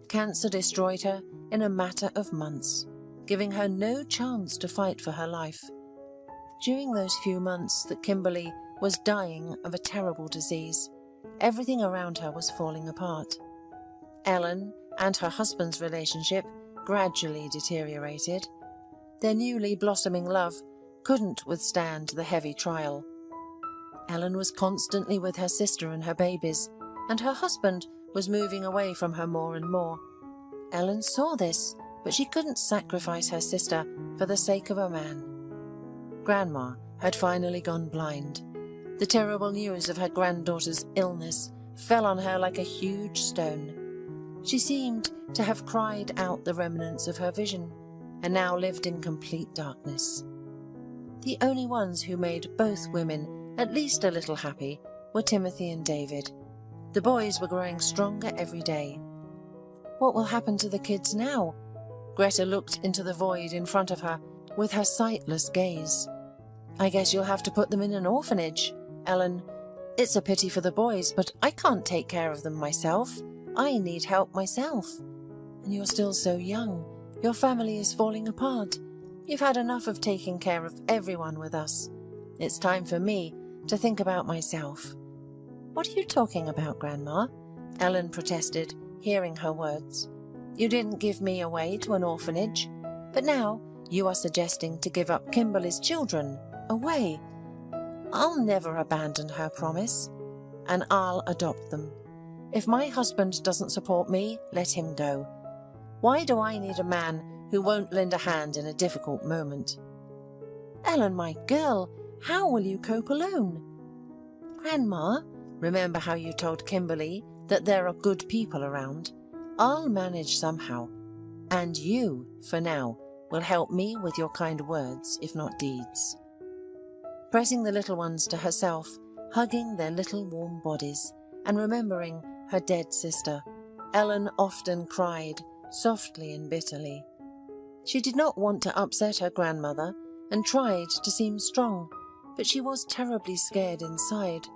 Cancer destroyed her in a matter of months, giving her no chance to fight for her life. During those few months that Kimberly was dying of a terrible disease, everything around her was falling apart. Ellen and her husband's relationship gradually deteriorated. Their newly blossoming love couldn't withstand the heavy trial. Ellen was constantly with her sister and her babies, and her husband was moving away from her more and more. Ellen saw this, but she couldn't sacrifice her sister for the sake of a man. Grandma had finally gone blind. The terrible news of her granddaughter's illness fell on her like a huge stone. She seemed to have cried out the remnants of her vision, and now lived in complete darkness. The only ones who made both women at least a little happy were Timothy and David. The boys were growing stronger every day. What will happen to the kids now? Greta looked into the void in front of her with her sightless gaze. I guess you'll have to put them in an orphanage, Ellen. It's a pity for the boys, but I can't take care of them myself. I need help myself. And you're still so young. Your family is falling apart. You've had enough of taking care of everyone with us. It's time for me to think about myself. What are you talking about, Grandma? Ellen protested, hearing her words. You didn't give me away to an orphanage, but now you are suggesting to give up Kimberly's children away. I'll never abandon her promise, and I'll adopt them. If my husband doesn't support me, let him go. Why do I need a man who won't lend a hand in a difficult moment? Ellen, my girl, how will you cope alone? Grandma, remember how you told Kimberly that there are good people around? I'll manage somehow, and you, for now, will help me with your kind words, if not deeds. Pressing the little ones to herself, hugging their little warm bodies, and remembering her dead sister, Ellen often cried, softly and bitterly. She did not want to upset her grandmother, and tried to seem strong, but she was terribly scared inside.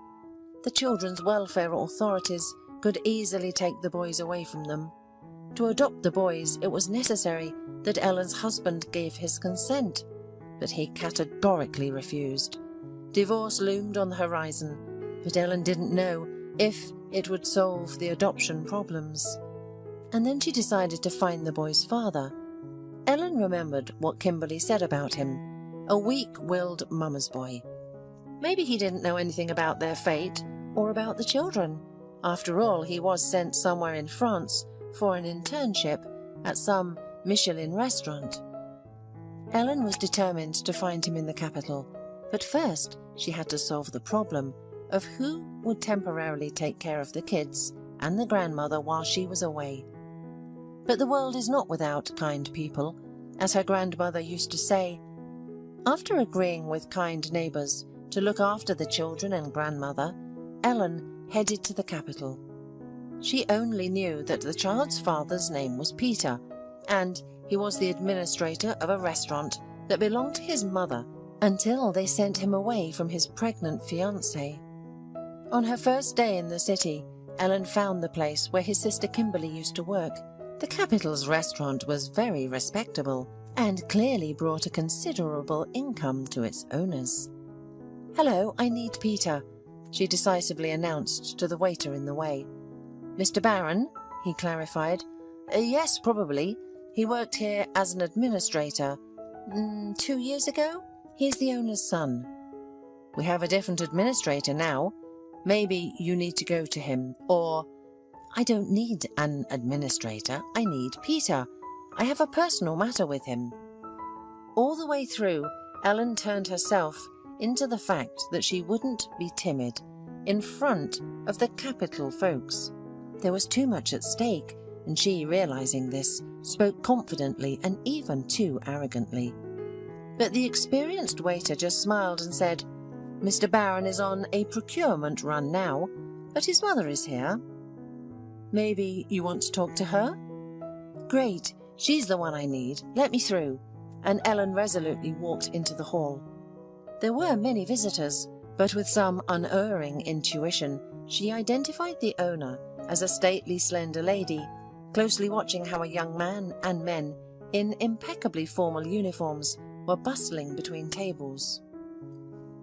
The children's welfare authorities could easily take the boys away from them. To adopt the boys, it was necessary that Ellen's husband gave his consent, but he categorically refused. Divorce loomed on the horizon, but Ellen didn't know if it would solve the adoption problems. And then she decided to find the boy's father. Ellen remembered what Kimberly said about him, a weak-willed mama's boy. Maybe he didn't know anything about their fate or about the children. After all, he was sent somewhere in France for an internship at some Michelin restaurant. Ellen was determined to find him in the capital, but first she had to solve the problem of who would temporarily take care of the kids and the grandmother while she was away. But the world is not without kind people, as her grandmother used to say. After agreeing with kind neighbours to look after the children and grandmother, Ellen headed to the capital. She only knew that the child's father's name was Peter, and he was the administrator of a restaurant that belonged to his mother until they sent him away from his pregnant fiancée. On her first day in the city, Ellen found the place where his sister Kimberly used to work. The capital's restaurant was very respectable and clearly brought a considerable income to its owners. "Hello, I need Peter," she decisively announced to the waiter in the way. "Mr. Barron," he clarified. "Yes, probably. He worked here as an administrator. 2 years ago? He's the owner's son." "We have a different administrator now. Maybe you need to go to him, or—" "I don't need an administrator. I need Peter. I have a personal matter with him." All the way through, Ellen turned herself into the fact that she wouldn't be timid in front of the capital folks. There was too much at stake, and she, realizing this, spoke confidently and even too arrogantly. But the experienced waiter just smiled and said, "Mr. Barron is on a procurement run now, but his mother is here. Maybe you want to talk to her?" "Great, she's the one I need. Let me through." And Ellen resolutely walked into the hall. There were many visitors, but with some unerring intuition, she identified the owner as a stately, slender lady, closely watching how a young man and men in impeccably formal uniforms were bustling between tables.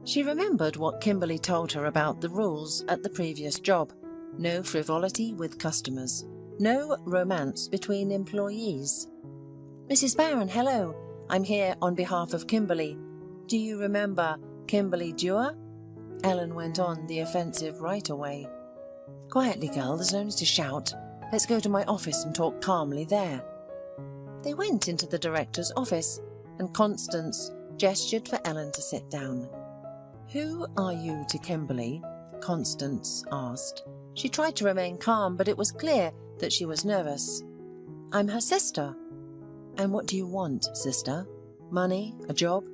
She remembered what Kimberly told her about the rules at the previous job: no frivolity with customers, no romance between employees. "Mrs. Barron, hello. I'm here on behalf of Kimberly. Do you remember Kimberly Dewar?" Ellen went on the offensive right away. "Quietly, girl, there's no need to shout. Let's go to my office and talk calmly there." They went into the director's office, and Constance gestured for Ellen to sit down. "Who are you to Kimberly?" Constance asked. She tried to remain calm, but it was clear that she was nervous. "I'm her sister." "And what do you want, sister? Money? A job?"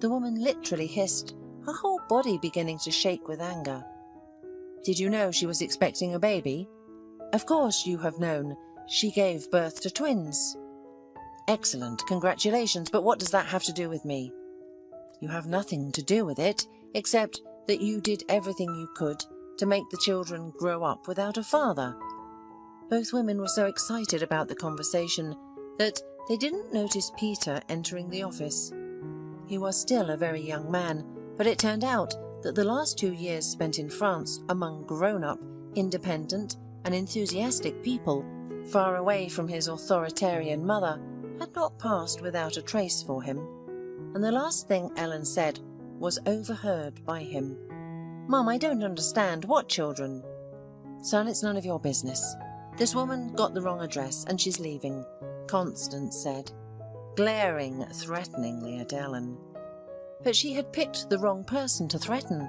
The woman literally hissed, her whole body beginning to shake with anger. "Did you know she was expecting a baby?" "Of course you have known. She gave birth to twins." "Excellent, congratulations, but what does that have to do with me?" "You have nothing to do with it, except that you did everything you could to make the children grow up without a father." Both women were so excited about the conversation that they didn't notice Peter entering the office. He was still a very young man, but it turned out that the last 2 years spent in France among grown-up, independent and enthusiastic people, far away from his authoritarian mother, had not passed without a trace for him. And the last thing Ellen said was overheard by him. "Mum, I don't understand. What children?" "Son, it's none of your business. This woman got the wrong address and she's leaving," Constance said, glaring threateningly at Ellen. But she had picked the wrong person to threaten.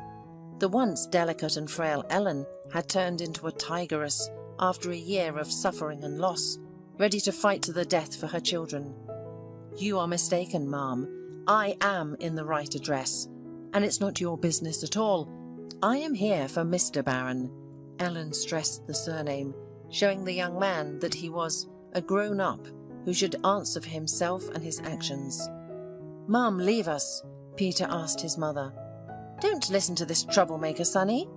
The once delicate and frail Ellen had turned into a tigress after a year of suffering and loss, ready to fight to the death for her children. "You are mistaken, Ma'am. I am in the right address, and it's not your business at all. I am here for Mr. Barron." Ellen stressed the surname, showing the young man that he was a grown-up who should answer for himself and his actions. "Mum, leave us. Peter asked his mother. "Don't listen to this troublemaker, Sonny."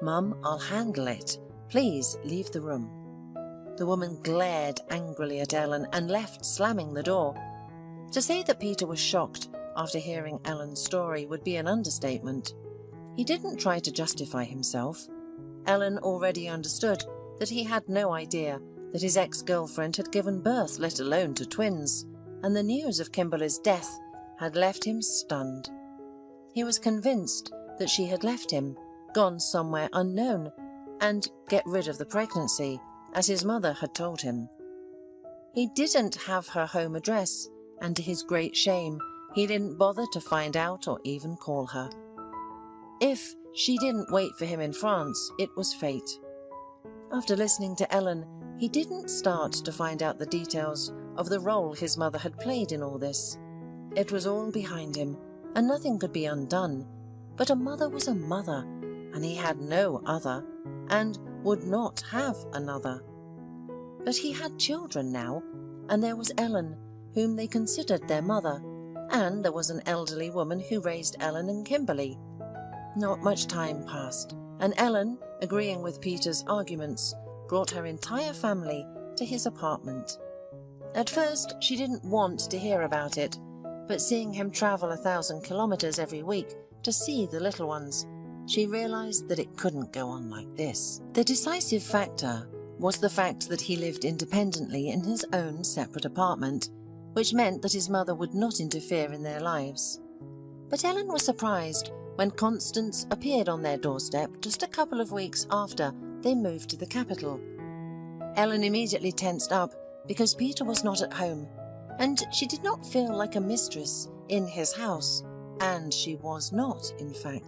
"Mum, I'll handle it. Please leave the room." The woman glared angrily at Ellen and left, slamming the door. To say that Peter was shocked after hearing Ellen's story would be an understatement. He didn't try to justify himself. Ellen already understood that he had no idea that his ex-girlfriend had given birth, let alone to twins, and the news of Kimberly's death had left him stunned. He was convinced that she had left him, gone somewhere unknown, and get rid of the pregnancy, as his mother had told him. He didn't have her home address, and to his great shame, he didn't bother to find out or even call her. If she didn't wait for him in France, it was fate. After listening to Ellen, he didn't start to find out the details of the role his mother had played in all this. It was all behind him, and nothing could be undone. But a mother was a mother, and he had no other, and would not have another. But he had children now, and there was Ellen, whom they considered their mother, and there was an elderly woman who raised Ellen and Kimberly. Not much time passed, and Ellen, agreeing with Peter's arguments, brought her entire family to his apartment. At first, she didn't want to hear about it, but seeing him travel 1,000 kilometers every week to see the little ones, she realized that it couldn't go on like this. The decisive factor was the fact that he lived independently in his own separate apartment, which meant that his mother would not interfere in their lives. But Ellen was surprised when Constance appeared on their doorstep just a couple of weeks after they moved to the capital. Ellen immediately tensed up because Peter was not at home, and she did not feel like a mistress in his house, and she was not, in fact.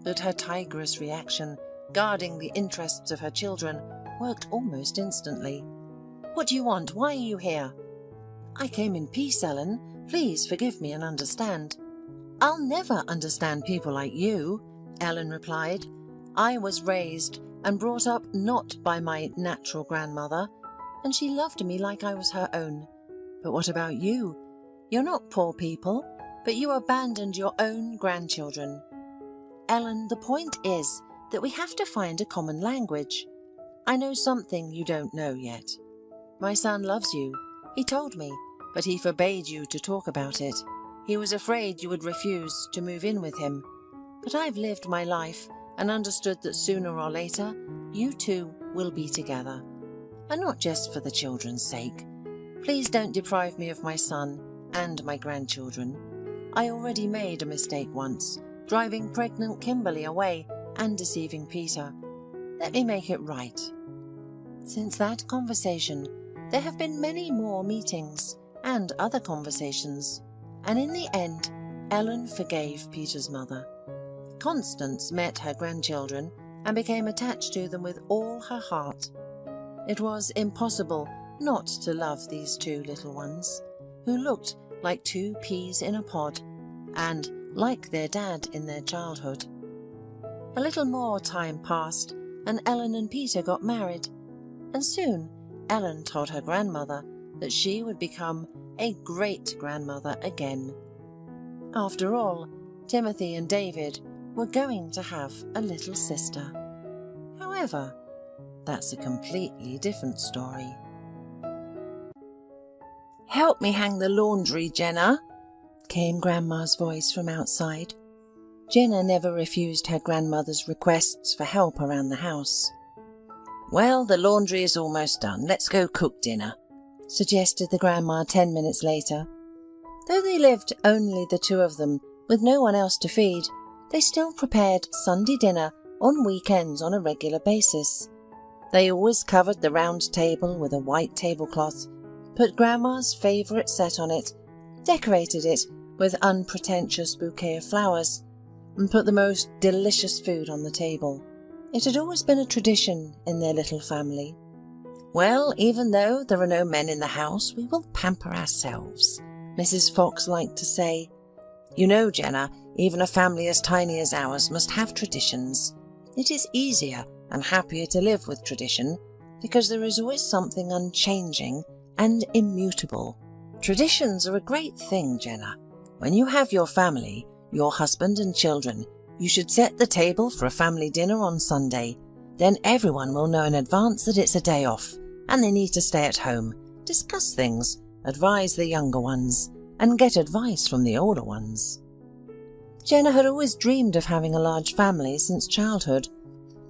But her tigress reaction, guarding the interests of her children, worked almost instantly. "What do you want? Why are you here?" "I came in peace, Ellen. Please forgive me and understand." "I'll never understand people like you," Ellen replied. "I was raised and brought up not by my natural grandmother, and she loved me like I was her own. But what about you? You're not poor people, but you abandoned your own grandchildren." "Ellen, the point is that we have to find a common language. I know something you don't know yet. My son loves you. He told me, but he forbade you to talk about it. He was afraid you would refuse to move in with him. But I've lived my life and understood that sooner or later, you two will be together. And not just for the children's sake. Please don't deprive me of my son and my grandchildren. I already made a mistake once, driving pregnant Kimberly away and deceiving Peter. Let me make it right." Since that conversation, there have been many more meetings and other conversations, and in the end, Ellen forgave Peter's mother. Constance met her grandchildren and became attached to them with all her heart. It was impossible not to love these two little ones, who looked like 2 peas in a pod, and like their dad in their childhood. A little more time passed, and Ellen and Peter got married, and soon Ellen told her grandmother that she would become a great-grandmother again. After all, Timothy and David were going to have a little sister. However, that's a completely different story. "Help me hang the laundry, Jenna," came Grandma's voice from outside. Jenna never refused her grandmother's requests for help around the house. "Well, the laundry is almost done. Let's go cook dinner," suggested the grandma 10 minutes later. Though they lived only the two of them, with no one else to feed, they still prepared Sunday dinner on weekends on a regular basis. They always covered the round table with a white tablecloth, put Grandma's favourite set on it, decorated it with unpretentious bouquet of flowers, and put the most delicious food on the table. It had always been a tradition in their little family. "Well, even though there are no men in the house, we will pamper ourselves," Mrs. Fox liked to say. "You know, Jenna, even a family as tiny as ours must have traditions. It is easier and happier to live with tradition, because there is always something unchanging and immutable. Traditions are a great thing, Jenna. When you have your family, your husband and children. You should set the table for a family dinner on Sunday. Then everyone will know in advance that it's a day off, and they need to stay at home, discuss things, advise the younger ones, and get advice from the older ones. Jenna had always dreamed of having a large family since childhood.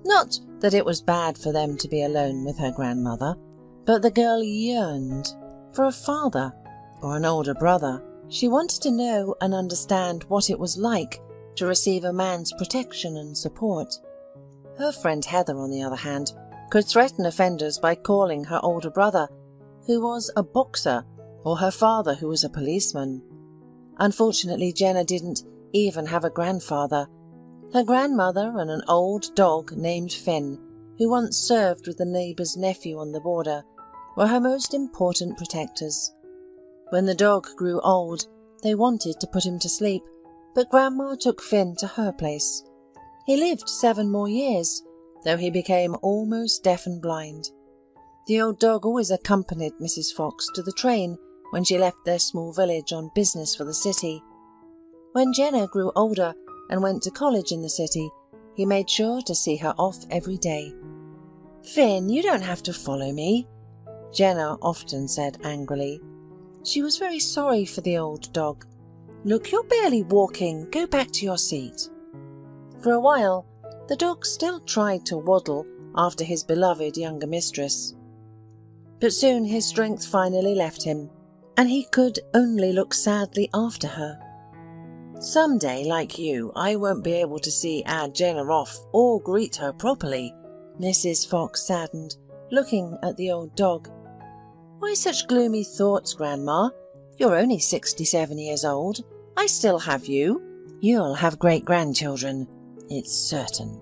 Not that it was bad for them to be alone with her grandmother, but the girl yearned for a father or an older brother. She wanted to know and understand what it was like to receive a man's protection and support. Her friend Heather, on the other hand, could threaten offenders by calling her older brother, who was a boxer, or her father, who was a policeman. Unfortunately, Jenna didn't even have a grandfather. Her grandmother and an old dog named Finn, who once served with the neighbour's nephew on the border, were her most important protectors. When the dog grew old, they wanted to put him to sleep, but Grandma took Finn to her place. He lived 7 more years, though he became almost deaf and blind. The old dog always accompanied Mrs. Fox to the train when she left their small village on business for the city. When Jenna grew older and went to college in the city, he made sure to see her off every day. "Finn, you don't have to follow me," Jenna often said angrily. She was very sorry for the old dog. "Look, you're barely walking. Go back to your seat." For a while, the dog still tried to waddle after his beloved younger mistress. But soon his strength finally left him, and he could only look sadly after her. "Someday, like you, I won't be able to see our Jenna off or greet her properly," Mrs. Fox saddened, looking at the old dog. "Why such gloomy thoughts, Grandma? You're only 67 years old. I still have you. You'll have great-grandchildren. It's certain."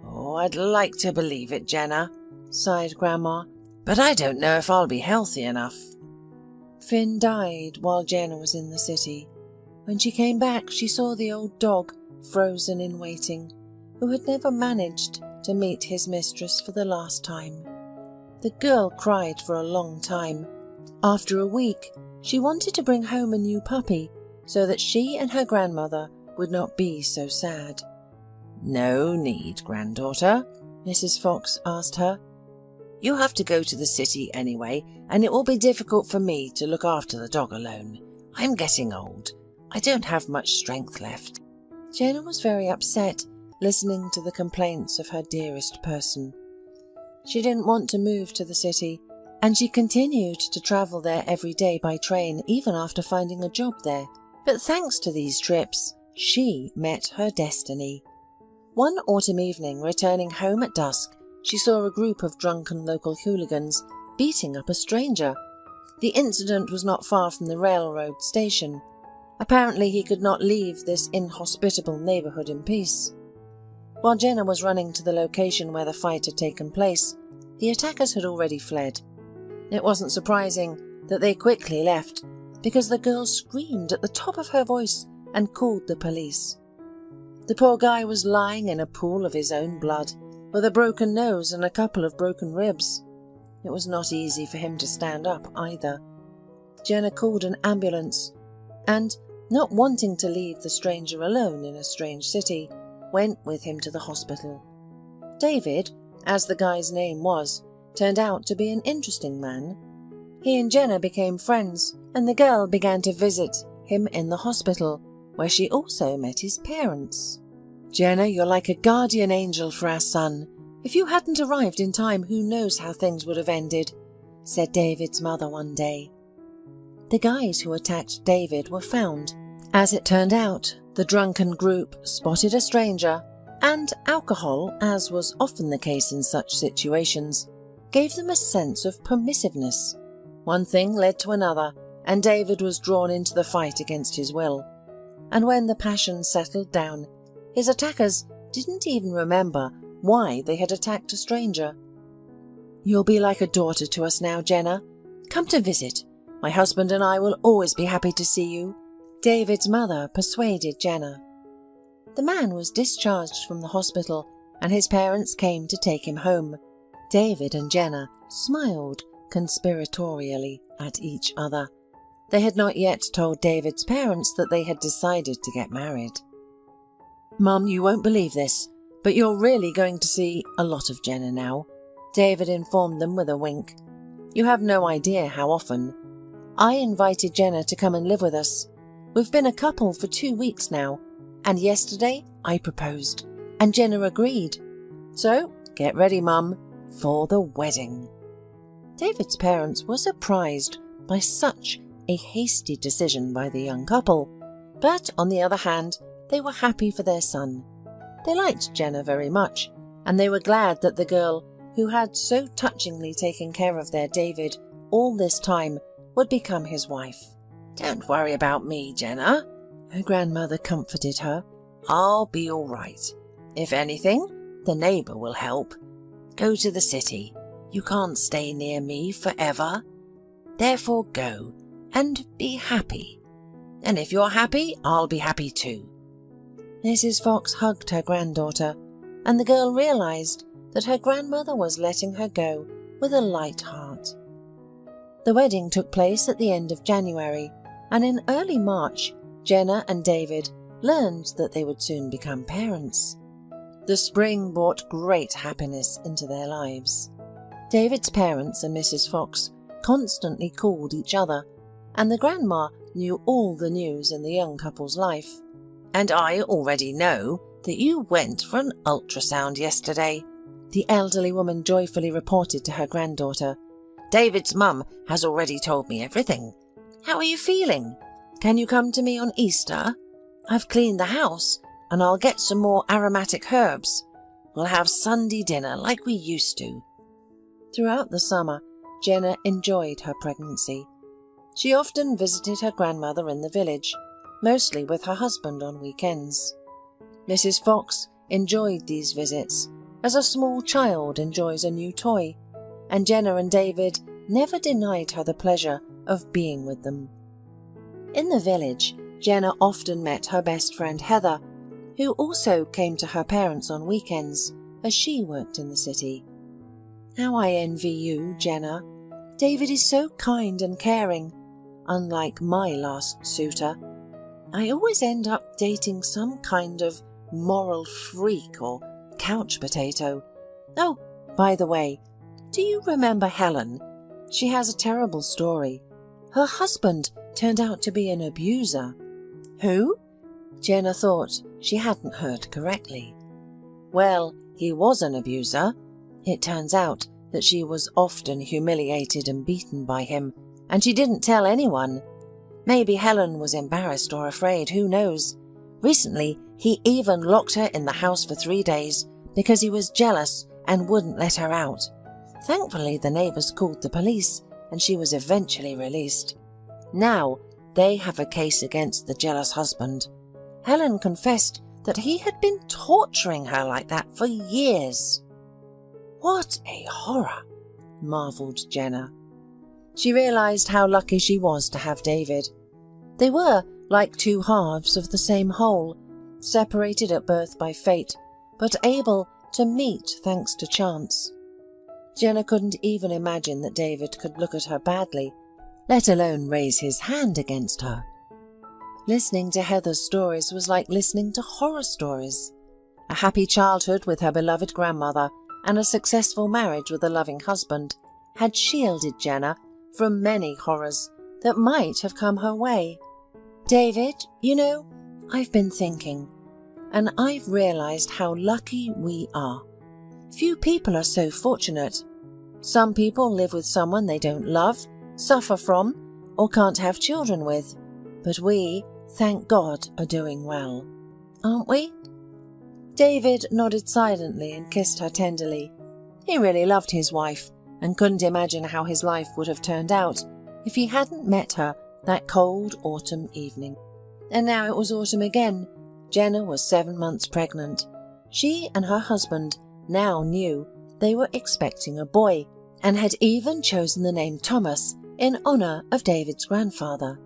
"Oh, I'd like to believe it, Jenna," sighed Grandma, "but I don't know if I'll be healthy enough." Finn died while Jenna was in the city. When she came back, she saw the old dog frozen in waiting, who had never managed to meet his mistress for the last time. The girl cried for a long time. After a week, she wanted to bring home a new puppy so that she and her grandmother would not be so sad. "No need, granddaughter," Mrs. Fox asked her. "You have to go to the city anyway, and it will be difficult for me to look after the dog alone. I'm getting old. I don't have much strength left." Jenna was very upset, listening to the complaints of her dearest person. She didn't want to move to the city, and she continued to travel there every day by train even after finding a job there. But thanks to these trips, she met her destiny. One autumn evening, returning home at dusk, she saw a group of drunken local hooligans beating up a stranger. The incident was not far from the railroad station. Apparently he could not leave this inhospitable neighbourhood in peace. While Jenna was running to the location where the fight had taken place, the attackers had already fled. It wasn't surprising that they quickly left, because the girl screamed at the top of her voice and called the police. The poor guy was lying in a pool of his own blood, with a broken nose and a couple of broken ribs. It was not easy for him to stand up either. Jenna called an ambulance, and, not wanting to leave the stranger alone in a strange city, went with him to the hospital. David, as the guy's name was, turned out to be an interesting man. He and Jenna became friends, and the girl began to visit him in the hospital, where she also met his parents. "Jenna, you're like a guardian angel for our son. If you hadn't arrived in time, who knows how things would have ended," said David's mother one day. The guys who attacked David were found. As it turned out, the drunken group spotted a stranger, and alcohol, as was often the case in such situations, gave them a sense of permissiveness. One thing led to another, and David was drawn into the fight against his will. And when the passion settled down, his attackers didn't even remember why they had attacked a stranger. "You'll be like a daughter to us now, Jenna. Come to visit. My husband and I will always be happy to see you," David's mother persuaded Jenna. The man was discharged from the hospital, and his parents came to take him home. David and Jenna smiled conspiratorially at each other. They had not yet told David's parents that they had decided to get married. "Mum, you won't believe this, but you're really going to see a lot of Jenna now," David informed them with a wink. "You have no idea how often. I invited Jenna to come and live with us. We've been a couple for 2 weeks now, and yesterday I proposed, and Jenna agreed. So, get ready, Mum, for the wedding." David's parents were surprised by such a hasty decision by the young couple, but on the other hand, they were happy for their son. They liked Jenna very much, and they were glad that the girl who had so touchingly taken care of their David all this time would become his wife. "Don't worry about me, Jenna," her grandmother comforted her. "I'll be all right. If anything, the neighbour will help. Go to the city. You can't stay near me forever. Therefore go and be happy. And if you're happy, I'll be happy too." Mrs. Fox hugged her granddaughter, and the girl realized that her grandmother was letting her go with a light heart. The wedding took place at the end of January, and in early March, Jenna and David learned that they would soon become parents. The spring brought great happiness into their lives. David's parents and Mrs. Fox constantly called each other, and the grandma knew all the news in the young couple's life. "And I already know that you went for an ultrasound yesterday," the elderly woman joyfully reported to her granddaughter. "David's mum has already told me everything. How are you feeling? Can you come to me on Easter? I've cleaned the house, and I'll get some more aromatic herbs. We'll have Sunday dinner like we used to." Throughout the summer, Jenna enjoyed her pregnancy. She often visited her grandmother in the village, mostly with her husband on weekends. Mrs. Fox enjoyed these visits as a small child enjoys a new toy, and Jenna and David never denied her the pleasure of being with them. In the village, Jenna often met her best friend Heather, who also came to her parents on weekends as she worked in the city. "How I envy you, Jenna. David is so kind and caring, unlike my last suitor. I always end up dating some kind of moral freak or couch potato. Oh, by the way, do you remember Helen? She has a terrible story. Her husband turned out to be an abuser." "Who?" Jenna thought she hadn't heard correctly. "Well, he was an abuser. It turns out that she was often humiliated and beaten by him, and she didn't tell anyone. Maybe Helen was embarrassed or afraid, who knows. Recently, he even locked her in the house for 3 days because he was jealous and wouldn't let her out. Thankfully, the neighbours called the police, and she was eventually released. Now, they have a case against the jealous husband. Helen confessed that he had been torturing her like that for years." "What a horror," marvelled Jenna. She realised how lucky she was to have David. They were like two halves of the same whole, separated at birth by fate, but able to meet thanks to chance. Jenna couldn't even imagine that David could look at her badly, let alone raise his hand against her. Listening to Heather's stories was like listening to horror stories. A happy childhood with her beloved grandmother and a successful marriage with a loving husband had shielded Jenna from many horrors that might have come her way. "David, you know, I've been thinking, and I've realised how lucky we are. Few people are so fortunate. Some people live with someone they don't love, suffer from, or can't have children with. But we, thank God, are doing well. Aren't we?" David nodded silently and kissed her tenderly. He really loved his wife and couldn't imagine how his life would have turned out if he hadn't met her that cold autumn evening. And now it was autumn again. Jenna was 7 months pregnant. She and her husband now knew they were expecting a boy and had even chosen the name Thomas in honour of David's grandfather.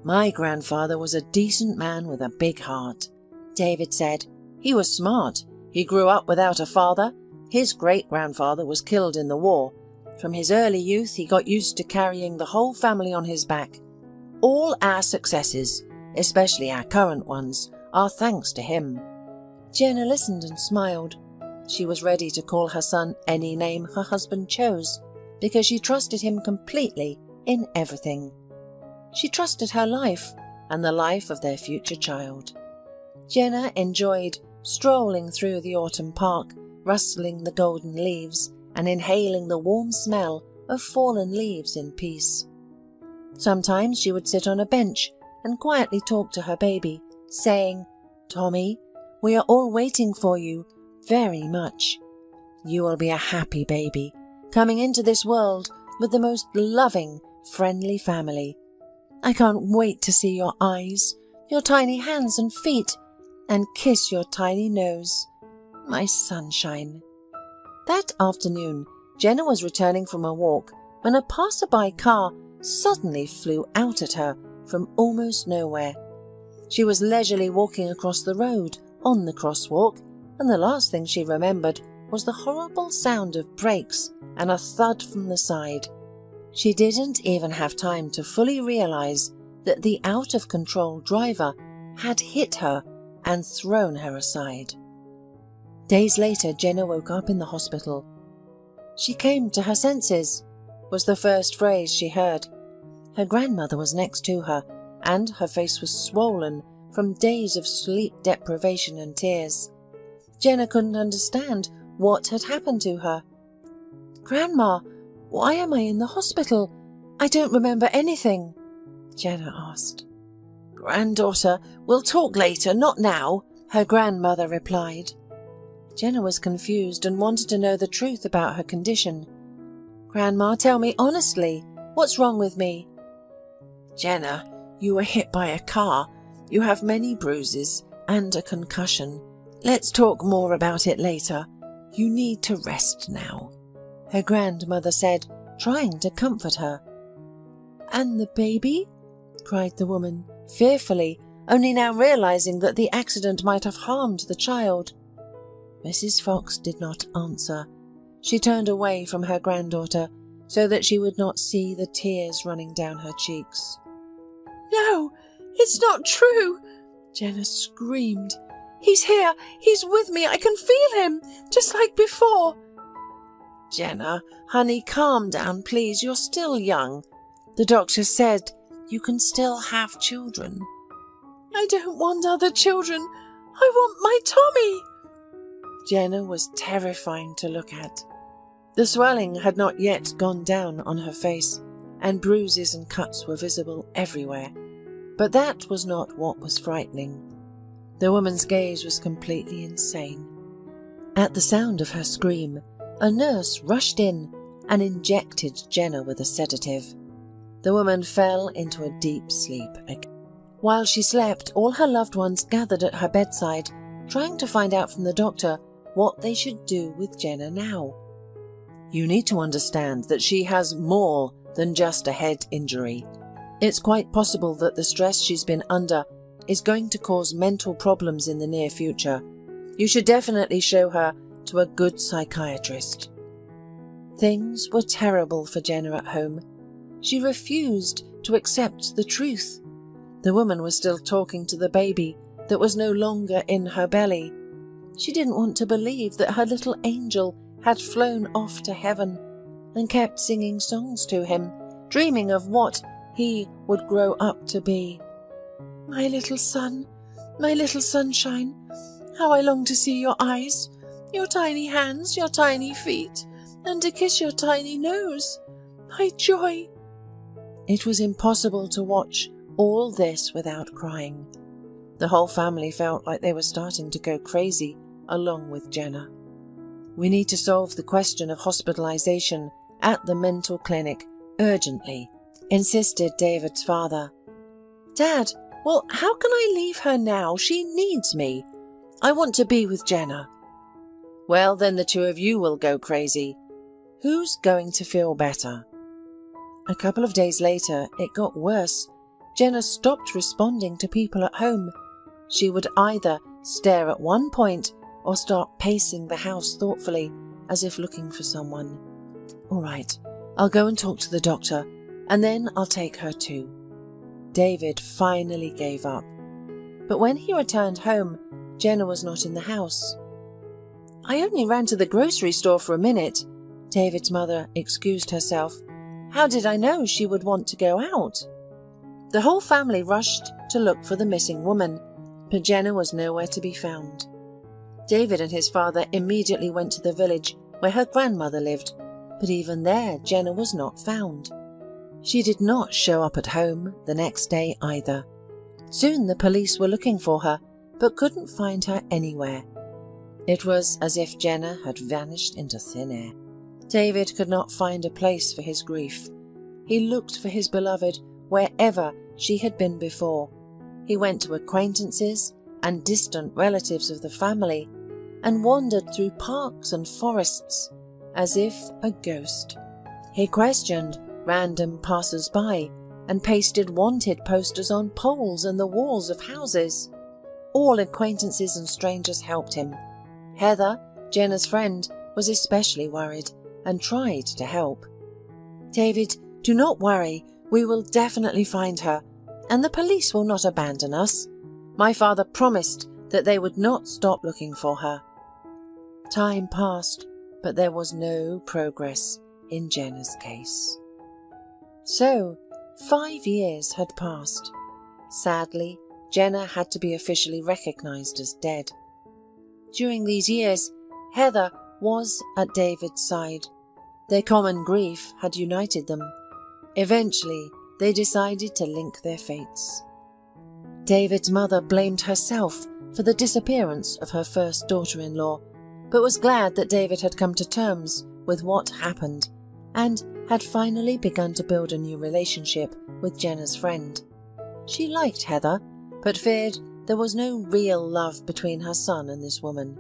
"My grandfather was a decent man with a big heart," David said. "He was smart. He grew up without a father. His great-grandfather was killed in the war. From his early youth he got used to carrying the whole family on his back. all our successes, especially our current ones, are thanks to him." Jenna listened and smiled. She was ready to call her son any name her husband chose, because she trusted him completely in everything. She trusted her life and the life of their future child. Jenna enjoyed strolling through the autumn park, rustling the golden leaves and inhaling the warm smell of fallen leaves in peace. Sometimes she would sit on a bench and quietly talk to her baby, saying, "Tommy, we are all waiting for you very much. You will be a happy baby, coming into this world with the most loving, friendly family. I can't wait to see your eyes, your tiny hands and feet, and kiss your tiny nose, my sunshine." That afternoon, Jenna was returning from a walk when a passerby car suddenly flew out at her from almost nowhere. She was leisurely walking across the road on the crosswalk, and the last thing she remembered was the horrible sound of brakes and a thud from the side. She didn't even have time to fully realize that the out-of-control driver had hit her and thrown her aside. Days later, Jenna woke up in the hospital. "She came to her senses," was the first phrase she heard. Her grandmother was next to her, and her face was swollen from days of sleep deprivation and tears. Jenna couldn't understand what had happened to her. "Grandma, why am I in the hospital? I don't remember anything," Jenna asked. "Granddaughter, we'll talk later, not now," her grandmother replied. Jenna was confused and wanted to know the truth about her condition. "Grandma, tell me honestly, what's wrong with me?" "Jenna, you were hit by a car. You have many bruises and a concussion. Let's talk more about it later. You need to rest now," her grandmother said, trying to comfort her. "And the baby?" cried the woman, fearfully, only now realizing that the accident might have harmed the child. Mrs. Fox did not answer. She turned away from her granddaughter so that she would not see the tears running down her cheeks. "No, it's not true!" Jenna screamed. "He's here! He's with me! I can feel him! Just like before!" "Jenna, honey, calm down, please. You're still young. The doctor said you can still have children." "I don't want other children. I want my Tommy!" Jenna was terrifying to look at. The swelling had not yet gone down on her face, and bruises and cuts were visible everywhere. But that was not what was frightening. The woman's gaze was completely insane. At the sound of her scream, a nurse rushed in and injected Jenna with a sedative. The woman fell into a deep sleep again. While she slept, all her loved ones gathered at her bedside, trying to find out from the doctor what they should do with Jenna now. "You need to understand that she has more than just a head injury. It's quite possible that the stress she's been under is going to cause mental problems in the near future. You should definitely show her to a good psychiatrist." Things were terrible for Jenna at home. She refused to accept the truth. The woman was still talking to the baby that was no longer in her belly. She didn't want to believe that her little angel had flown off to heaven and kept singing songs to him, dreaming of what he would grow up to be. "My little son, my little sunshine, how I long to see your eyes, your tiny hands, your tiny feet, and to kiss your tiny nose. My joy!" It was impossible to watch all this without crying. The whole family felt like they were starting to go crazy along with Jenna. "We need to solve the question of hospitalization at the mental clinic urgently," insisted David's father. "Dad, well, how can I leave her now? She needs me. I want to be with Jenna." "Well, then the two of you will go crazy. Who's going to feel better?" A couple of days later, it got worse. Jenna stopped responding to people at home. She would either stare at one point or start pacing the house thoughtfully, as if looking for someone. "All right, I'll go and talk to the doctor, and then I'll take her too." David finally gave up. But when he returned home, Jenna was not in the house. "I only ran to the grocery store for a minute," David's mother excused herself. "How did I know she would want to go out?" The whole family rushed to look for the missing woman, but Jenna was nowhere to be found. David and his father immediately went to the village where her grandmother lived, but even there Jenna was not found. She did not show up at home the next day either. Soon the police were looking for her, but couldn't find her anywhere. It was as if Jenna had vanished into thin air. David could not find a place for his grief. He looked for his beloved wherever she had been before. He went to acquaintances and distant relatives of the family and wandered through parks and forests as if a ghost. He questioned random passers-by and pasted wanted posters on poles and the walls of houses. All acquaintances and strangers helped him. Heather, Jenna's friend, was especially worried and tried to help. "David, do not worry. We will definitely find her, and the police will not abandon us. My father promised that they would not stop looking for her." Time passed, but there was no progress in Jenna's case. So, 5 years had passed. Sadly, Jenna had to be officially recognized as dead. During these years, Heather was at David's side. Their common grief had united them. Eventually, they decided to link their fates. David's mother blamed herself for the disappearance of her first daughter-in-law, but was glad that David had come to terms with what happened and had finally begun to build a new relationship with Jenna's friend. She liked Heather, but feared there was no real love between her son and this woman.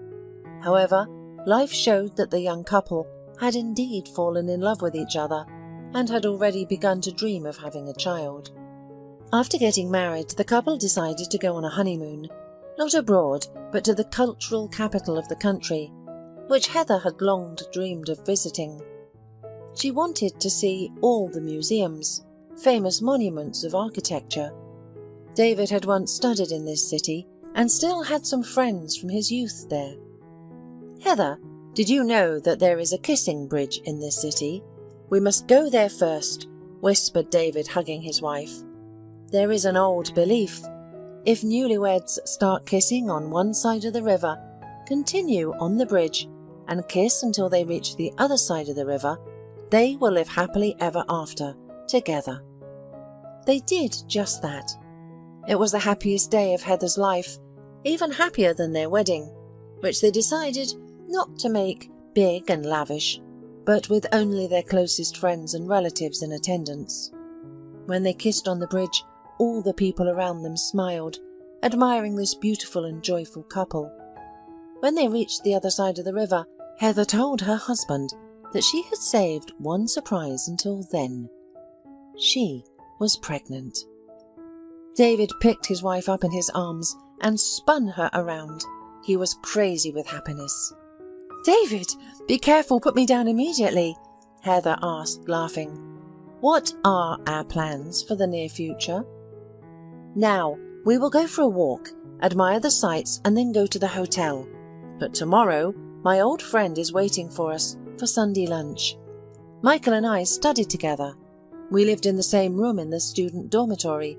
However, life showed that the young couple had indeed fallen in love with each other and had already begun to dream of having a child. After getting married, the couple decided to go on a honeymoon, not abroad, but to the cultural capital of the country, which Heather had long dreamed of visiting. She wanted to see all the museums, famous monuments of architecture. David had once studied in this city and still had some friends from his youth there. "Heather, did you know that there is a kissing bridge in this city? We must go there first," whispered David, hugging his wife. "There is an old belief. If newlyweds start kissing on one side of the river, continue on the bridge, and kiss until they reach the other side of the river, they will live happily ever after, together." They did just that. It was the happiest day of Heather's life, even happier than their wedding, which they decided not to make big and lavish, but with only their closest friends and relatives in attendance. When they kissed on the bridge, all the people around them smiled, admiring this beautiful and joyful couple. When they reached the other side of the river, Heather told her husband that she had saved one surprise until then. She was pregnant. David picked his wife up in his arms and spun her around. He was crazy with happiness. "David, be careful, put me down immediately," Heather asked, laughing. "What are our plans for the near future?" "Now, we will go for a walk, admire the sights, and then go to the hotel. But tomorrow, my old friend is waiting for us for Sunday lunch. Michael and I studied together. We lived in the same room in the student dormitory.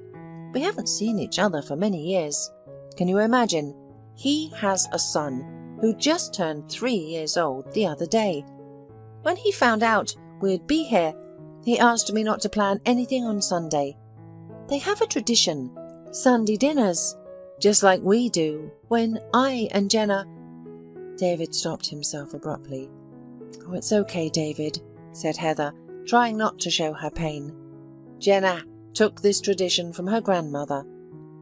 We haven't seen each other for many years. Can you imagine? He has a son who just turned 3 years old the other day. When he found out we'd be here, he asked me not to plan anything on Sunday. They have a tradition, Sunday dinners, just like we do when I and Jenna—" David stopped himself abruptly. "Oh, it's okay, David," said Heather, trying not to show her pain. "Jenna took this tradition from her grandmother,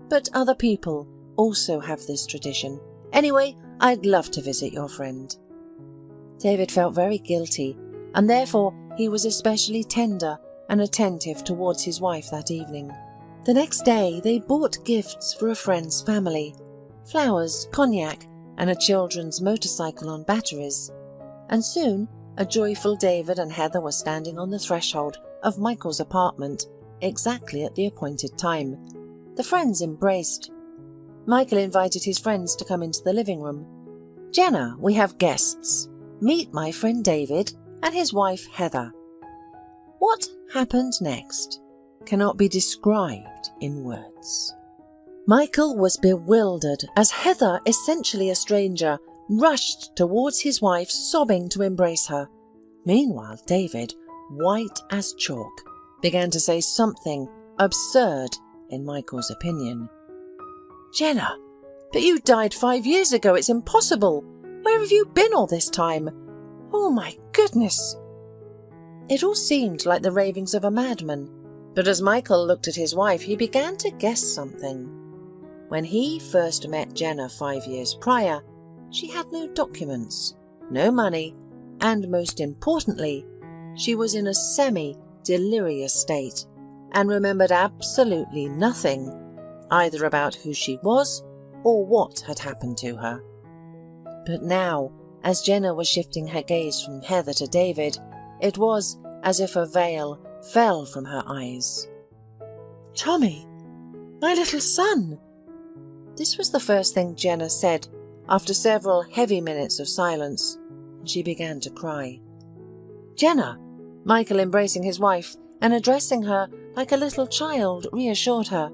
but other people also have this tradition. Anyway, I'd love to visit your friend." David felt very guilty, and therefore he was especially tender and attentive towards his wife that evening. The next day they bought gifts for a friend's family, flowers, cognac, and a children's motorcycle on batteries. And soon a joyful David and Heather were standing on the threshold of Michael's apartment, exactly at the appointed time. The friends embraced. Michael invited his friends to come into the living room. "Jenna, we have guests. Meet my friend David and his wife Heather." What happened next cannot be described in words. Michael was bewildered as Heather, essentially a stranger, rushed towards his wife, sobbing to embrace her. Meanwhile, David, white as chalk, began to say something absurd in Michael's opinion. "Jenna, but you died 5 years ago. It's impossible. Where have you been all this time? Oh my goodness." It all seemed like the ravings of a madman, but as Michael looked at his wife, he began to guess something. When he first met Jenna 5 years prior, she had no documents, no money, and most importantly, she was in a semi-delirious state and remembered absolutely nothing, either about who she was or what had happened to her. But now, as Jenna was shifting her gaze from Heather to David, it was as if a veil fell from her eyes. "Tommy, my little son!" This was the first thing Jenna said after several heavy minutes of silence, and she began to cry. "Jenna," Michael, embracing his wife and addressing her like a little child, reassured her.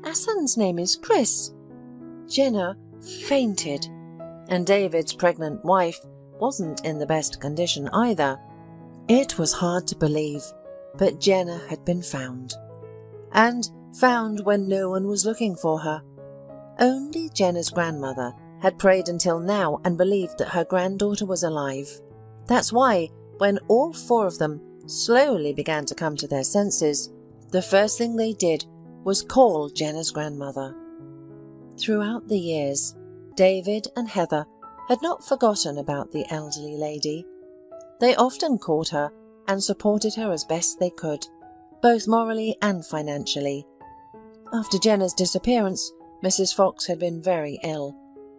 "Our son's name is Chris." Jenna fainted, and David's pregnant wife wasn't in the best condition either. It was hard to believe, but Jenna had been found. And found when no one was looking for her. Only Jenna's grandmother had prayed until now and believed that her granddaughter was alive. That's why, when all 4 of them slowly began to come to their senses, the first thing they did was call Jenna's grandmother. Throughout the years, David and Heather had not forgotten about the elderly lady. They often called her and supported her as best they could, both morally and financially. After Jenna's disappearance, Mrs. Fox had been very ill,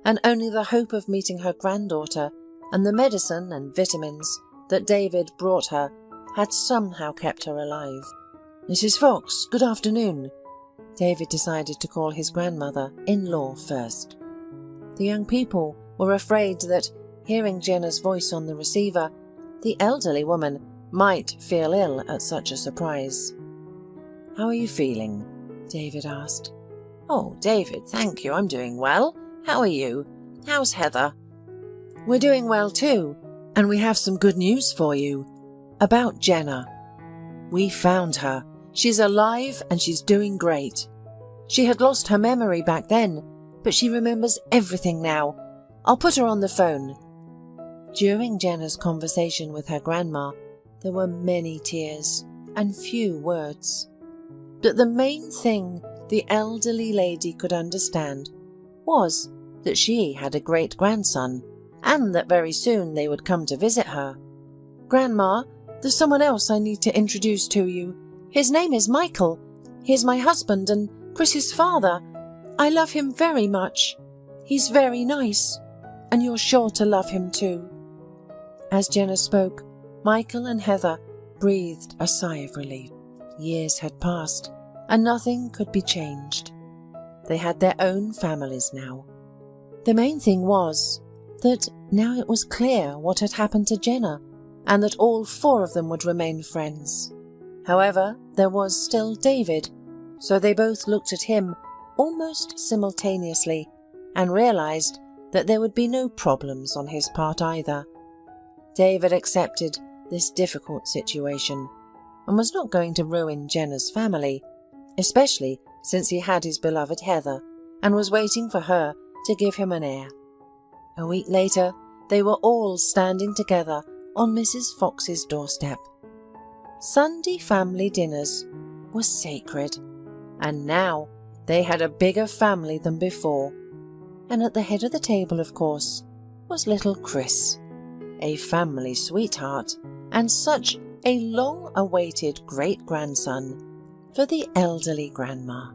and only the hope of meeting her granddaughter and the medicine and vitamins that David brought her had somehow kept her alive. "Mrs. Fox, good afternoon." David decided to call his grandmother-in-law first. The young people were afraid that, hearing Jenna's voice on the receiver, the elderly woman might feel ill at such a surprise. "How are you feeling?" David asked. "Oh, David, thank you. I'm doing well. How are you? How's Heather?" "We're doing well too, and we have some good news for you. About Jenna. We found her. She's alive and she's doing great. She had lost her memory back then, but she remembers everything now. I'll put her on the phone." During Jenna's conversation with her grandma, there were many tears and few words. But the main thing the elderly lady could understand was that she had a great-grandson, and that very soon they would come to visit her. "Grandma, there's someone else I need to introduce to you. His name is Michael. He's my husband and Chris's father. I love him very much. He's very nice, and you're sure to love him too." As Jenna spoke, Michael and Heather breathed a sigh of relief. Years had passed, and nothing could be changed. They had their own families now. The main thing was that now it was clear what had happened to Jenna, and that all 4 of them would remain friends. However, there was still David, so they both looked at him almost simultaneously and realized that there would be no problems on his part either. David accepted this difficult situation and was not going to ruin Jenna's family, especially since he had his beloved Heather and was waiting for her to give him an heir. A week later, they were all standing together on Mrs. Fox's doorstep. Sunday family dinners were sacred, and now they had a bigger family than before. And at the head of the table, of course, was little Chris, a family sweetheart and such a long-awaited great-grandson for the elderly grandma.